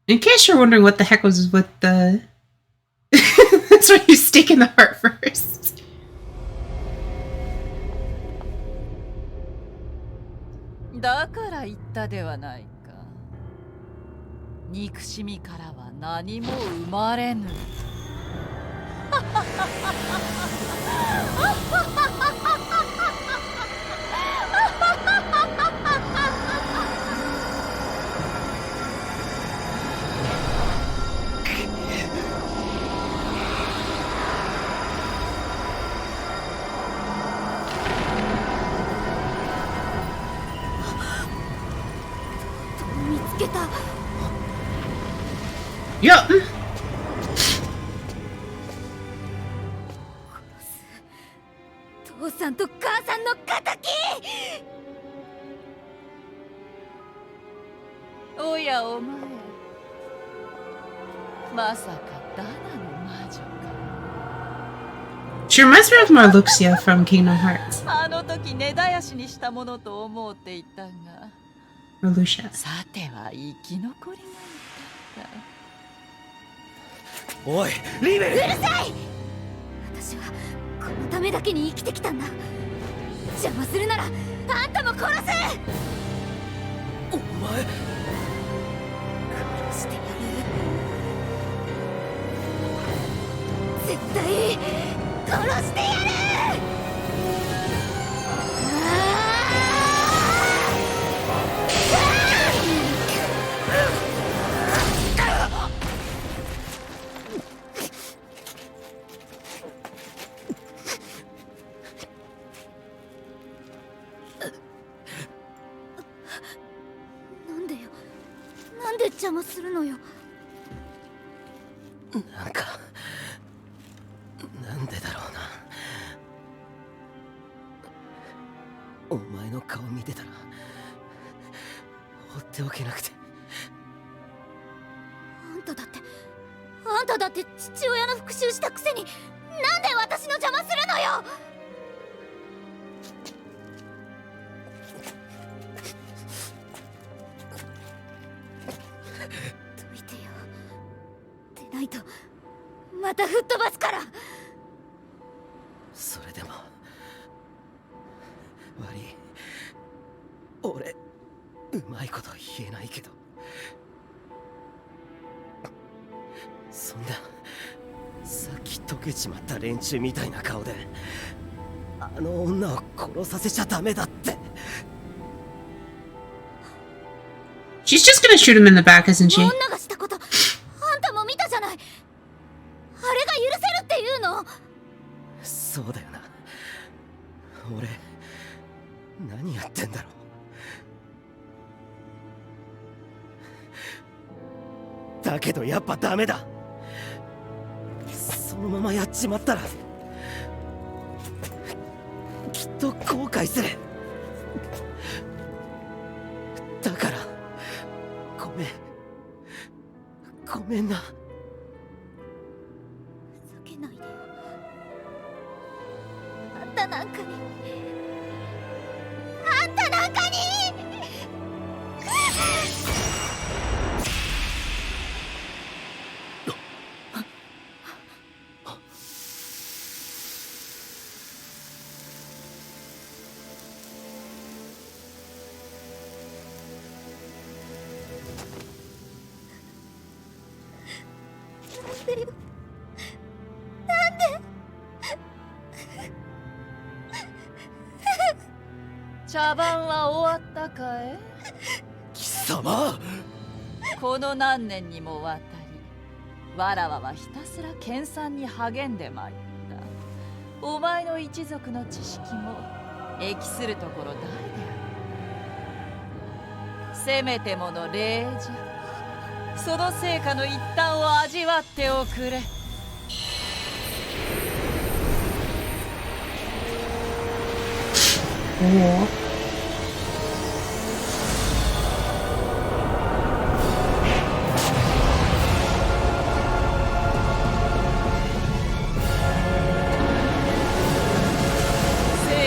In case you're wondering what the heck was with the... That's why you stick in the heart first.だから言ったではないか。憎しみからは何も生まれぬ。見つけた。Yep. 父さんと母さんの仇。おやお前、まさかダナの魔女か。 She reminds me of Marluxia from Kingdom Hearts. あの時根絶やしにしたものと思うていたが、 Marluxia. さては生き残りがいたか。おいリベル。うるさい。私はこのためだけに生きてきたんだ。邪魔するならあんたも殺せ。お前殺してやる。絶対殺してやる。なんでよ。なんで邪魔するのよ。なんかなんでだろうな。お前の顔見てたら放っておけなくて。あんただって父親の復讐したくせになんで私の邪魔するのよ。どいてよ。でないとまた吹っ飛ばすから。それでも悪い。俺うまいこと言えないけど、そんなさっき溶けちまった連中みたいな顔であの女を殺させちゃダメだって。 She's just gonna shoot him in the back, isn't she? 女がしたことあんたも見たじゃない。あれが許せるっていうの。そうだよな。俺何やってんだろう。だけどやっぱダメだ。そのままやっちまったらきっと後悔する。だからごめんな。ふざけないでよ。あんたなんかに茶番は終わったかい？貴様。この何年にもわたりわらわはひたすら研鑽に励んでまいった。お前の一族の知識も益するところ大である。せめてもの礼じゃ。その成果の一端を味わっておくれ。生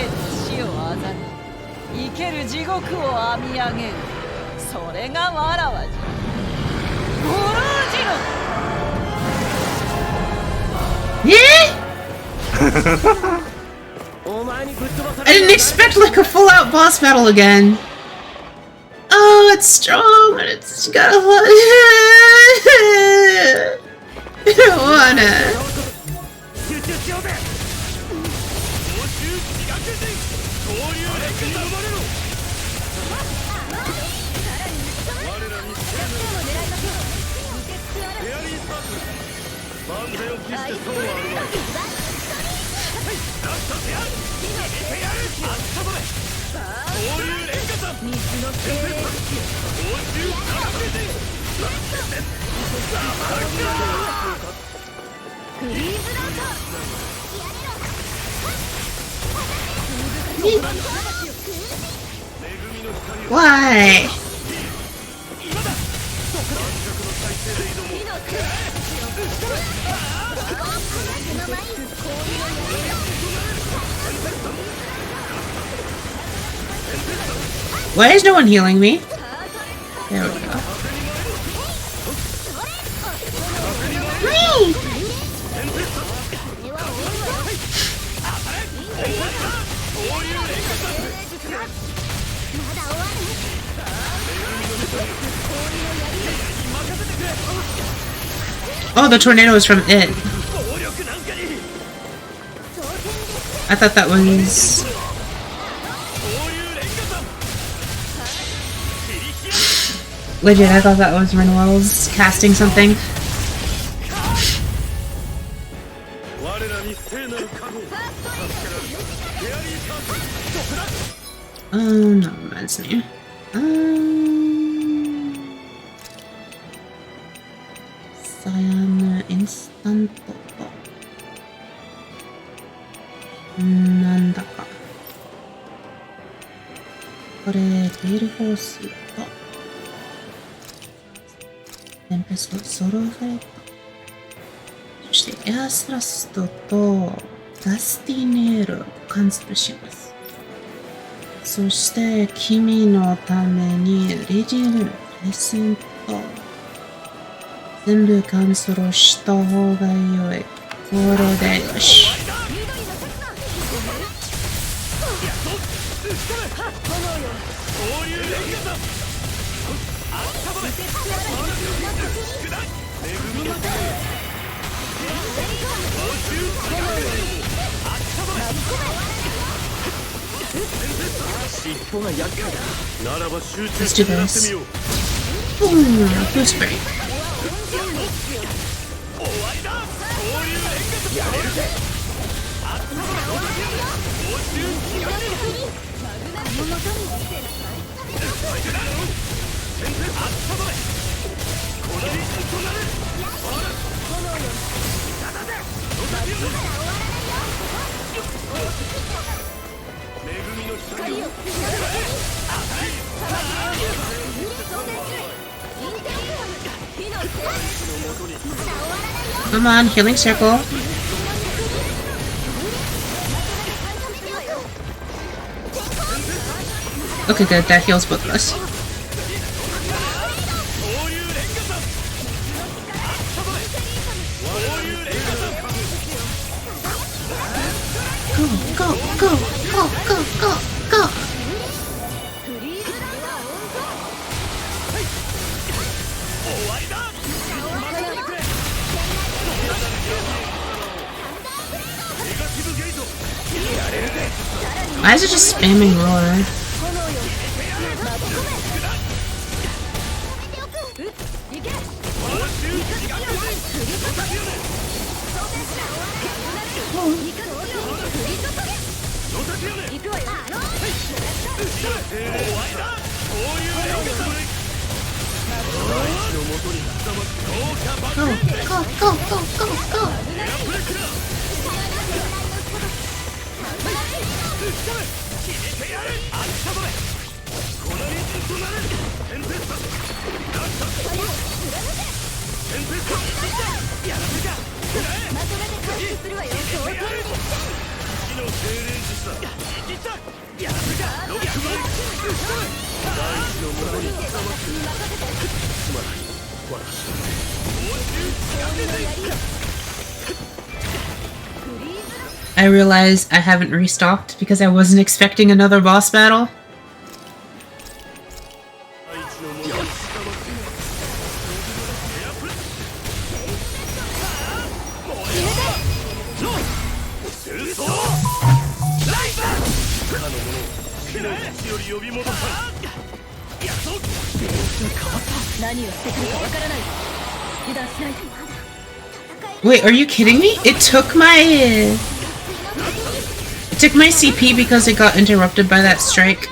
と死をあざな生ける地獄を編み上げる。それがわらわじゃ。Yeah? I didn't expect like a full-out boss battle again. Oh, it's strong, but it's got a lot. I don't wanna. Why? Why is no one healing me? There we go. Whee! Oh, the tornado is from it. I thought that was... Legit, I thought that was Renwell's casting something. Oh, no, reminds me. Cyan Instant なんだか。これ、テールフォースとテンペスト、ソロフレット。そしてエアスラストとダスティネールをカンセルします。そして君のためにレジル、プレゼント全部カンセルした方が良い。これでよし。Let's do this. Boom! Boost break. Come on, healing circle. Okay, good. That heals both of us. Go, go, go, go, go, go, go. Why is it just spamming roar? Go, go, go, go, go, go. I realize I haven't restocked because I wasn't expecting another boss battle. Wait, are you kidding me? It took my CP because it got interrupted by that strike.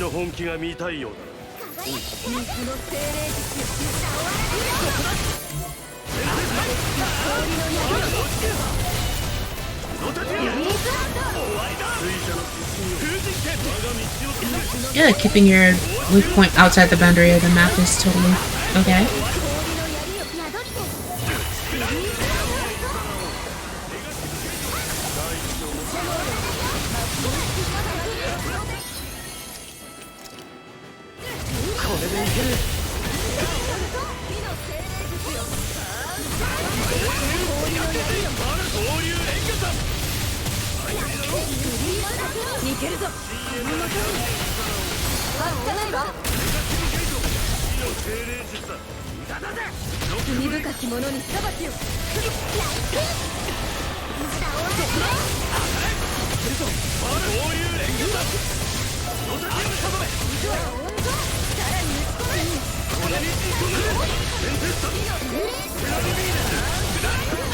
の本気が見たいようだ。Yeah, keeping your weak point outside the boundary of the map is totally okay.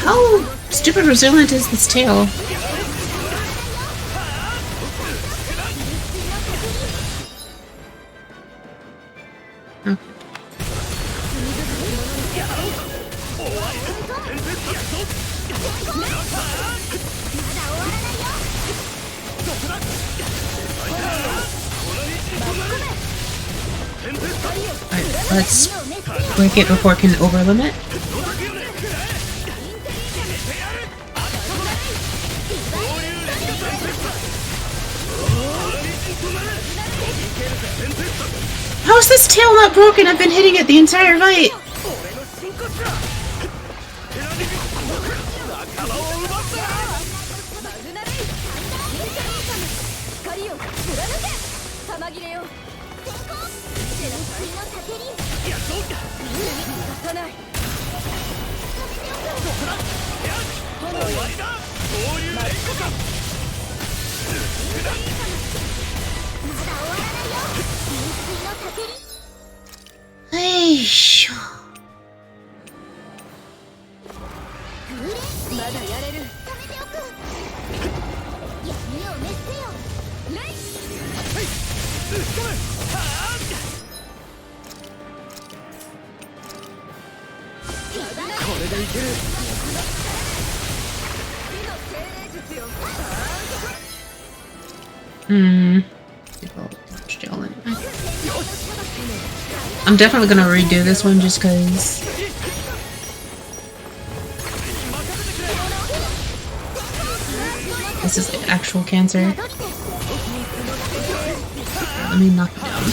How stupid resilient is this tail? Okay. Alright, let's break it before it can overlimit. How is this tail not broken? I've been hitting it the entire fight. Eish. I'm definitely gonna redo this one just cause this is like actual cancer. Let me knock it down.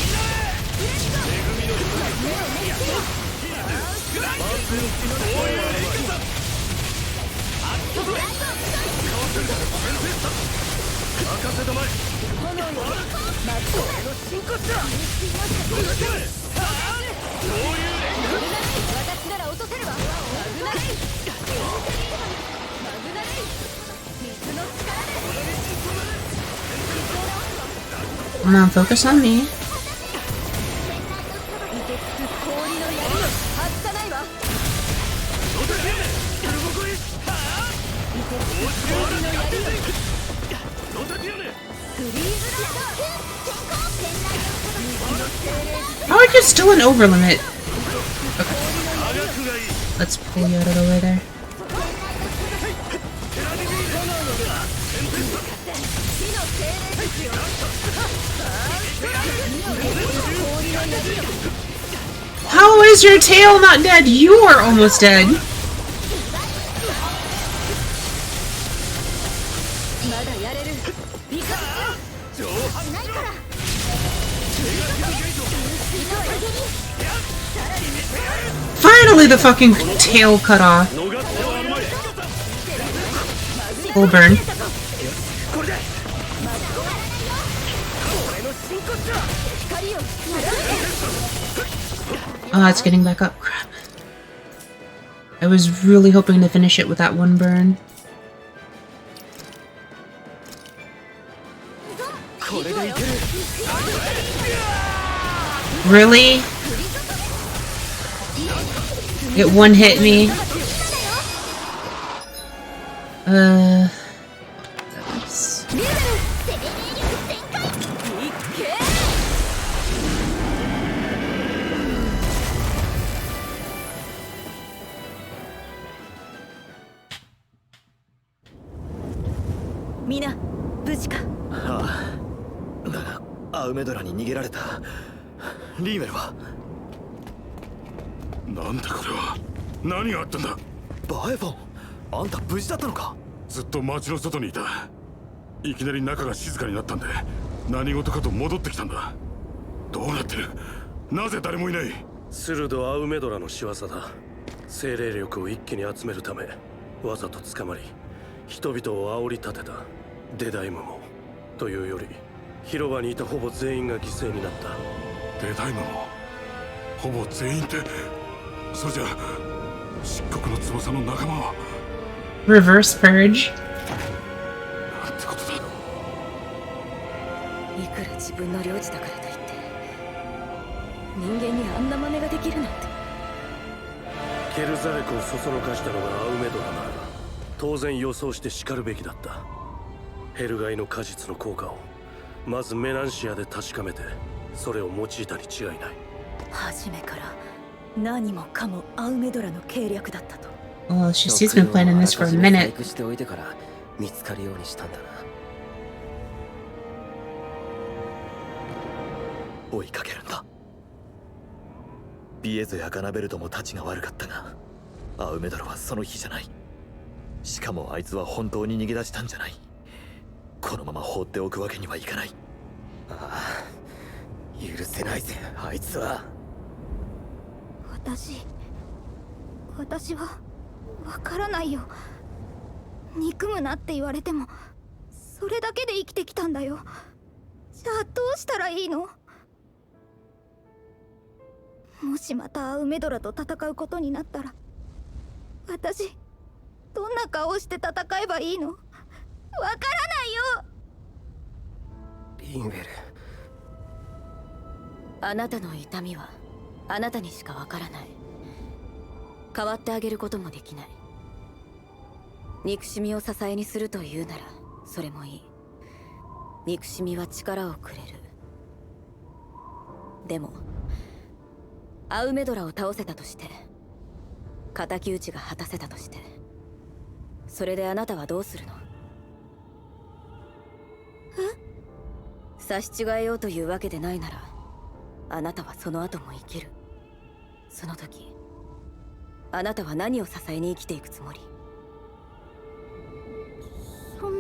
Come on, focus on me. How are you still an overlimit? Okay. Let's pull you out of the way there. How is your tail not dead? You are almost dead. Finally, the fucking tail cut off. Full burn. Oh, it's getting back up. Crap. I was really hoping to finish it with that one burn. Really? It one hit me. That's...皆無事か。ああ、だがアウメドラに逃げられた。リーメルはなんだこれは。何があったんだ。バエフォン、あんた無事だったのか。ずっと町の外にいた。いきなり中が静かになったんで何事かと戻ってきたんだ。どうなってる。なぜ誰もいない。スルド・アウメドラの仕業だ。精霊力を一気に集めるためわざと捕まり人々を煽り立てた。デダイムもというより広場にいたほぼ全員が犠牲になった。デダイムもほぼ全員って。それじゃ漆黒の翼の仲間は。 Reverse purge. なんてことだ。いくら自分の領地だからといって人間にあんな真似ができるなんて。ケルザレクをそそのかしたのがアウメドラなら当然予想して叱るべきだった。ヘルガイの果実の効果をまずメナンシアで確かめてそれを用いたに違いない。初めから何もかもアウメドラの計略だったと。Well, she's been planning this for a minute. 細工しておいてから見つかるようにしたんだな。追いかけるんだ。ビエゾやガナベルトもたちが悪かったが、アウメドラはその日じゃない。しかもあいつは本当に逃げ出したんじゃない。このまま放っておくわけにはいかない。ああ、許せないぜ、あいつは。私はわからないよ。憎むなって言われてもそれだけで生きてきたんだよ。じゃあどうしたらいいの。もしまたアウメドラと戦うことになったら私どんな顔して戦えばいいの。わからないよ。リンウェル、あなたの痛みはあなたにしかわからない。代わってあげることもできない。憎しみを支えにするというならそれもいい。憎しみは力をくれる。でもアウメドラを倒せたとして、敵討ちが果たせたとして、それであなたはどうするの。差し違えようというわけでないならあなたはその後も生きる。その時あなたは何を支えに生きていくつもり。そん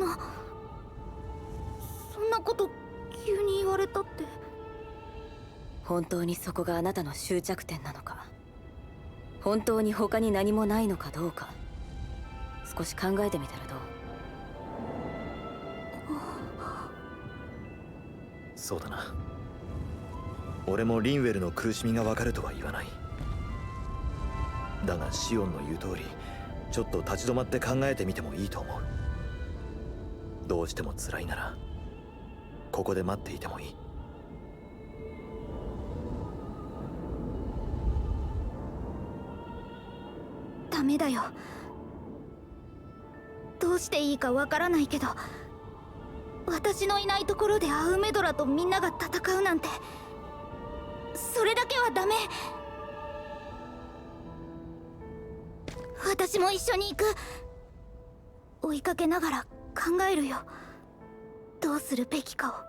なこと急に言われたって。本当にそこがあなたの終着点なのか、本当に他に何もないのかどうか、少し考えてみたらどう。そうだな。俺もリンウェルの苦しみがわかるとは言わない。だがシオンの言う通り、ちょっと立ち止まって考えてみてもいいと思う。どうしても辛いならここで待っていてもいい。ダメだよ。どうしていいかわからないけど私のいないところでアウメドラとみんなが戦うなんて、それだけはダメ。私も一緒に行く。追いかけながら考えるよ、どうするべきか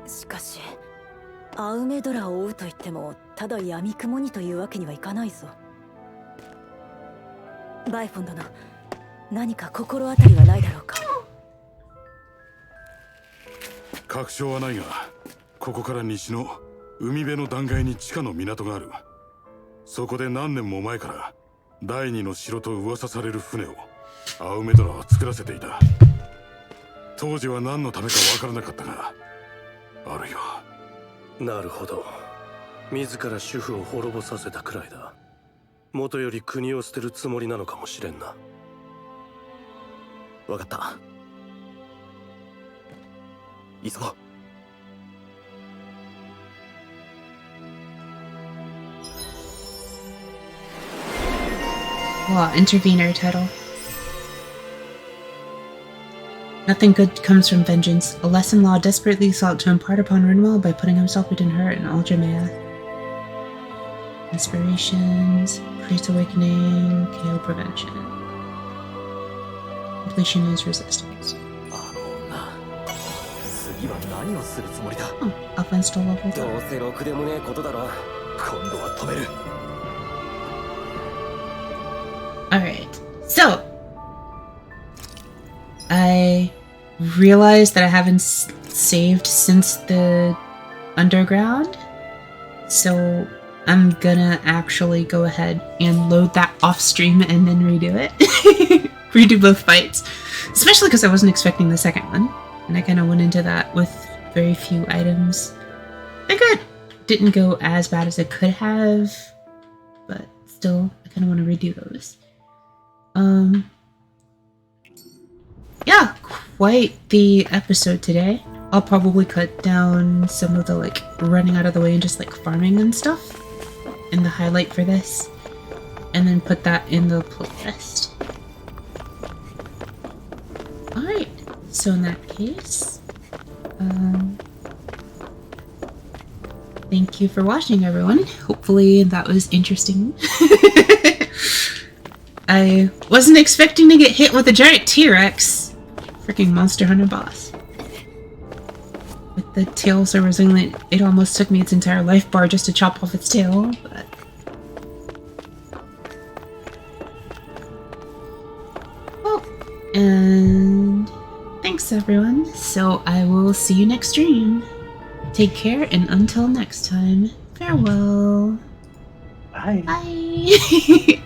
しかしアウメドラを追うと言ってもただ闇雲にというわけにはいかないぞ。バイフォン殿、何か心当たりはないだろうか。確証はないが、ここから西の海辺の断崖に地下の港がある。そこで何年も前から第二の城と噂される船をアウメドラは作らせていた。当時は何のためか分からなかったが、あるいは。なるほど。自ら主婦を滅ぼさせたくらいだ。元より国を捨てるつもりなのかもしれんな。わかった。急ごう。Wow, intervener title. Nothing good comes from vengeance. A lesson Law desperately sought to impart upon Rinwell by putting himself between her and Aljamath. Inspirations, Priest Awakening, KO Prevention. Completion is resistance. Oh, offense to level どうせろくでもねえことだろ。今度は止める。Alright, so I realized that I haven't saved since the underground, so I'm gonna actually go ahead and load that off stream and then redo it. Redo both fights, especially because I wasn't expecting the second one, and I kind of went into that with very few items. I think it didn't go as bad as it could have, but still, I kind of want to redo those. Yeah, quite the episode today. I'll probably cut down some of the like running out of the way and just like farming and stuff in the highlight for this, and then put that in the playlist. Alright, so in that case, thank you for watching, everyone. Hopefully that was interesting. I wasn't expecting to get hit with a giant T-Rex. Freaking Monster Hunter boss. With the tail so resilient, it almost took me its entire life bar just to chop off its tail, but... Oh, and... thanks everyone. So I will see you next stream. Take care, and until next time, farewell. Bye. Bye.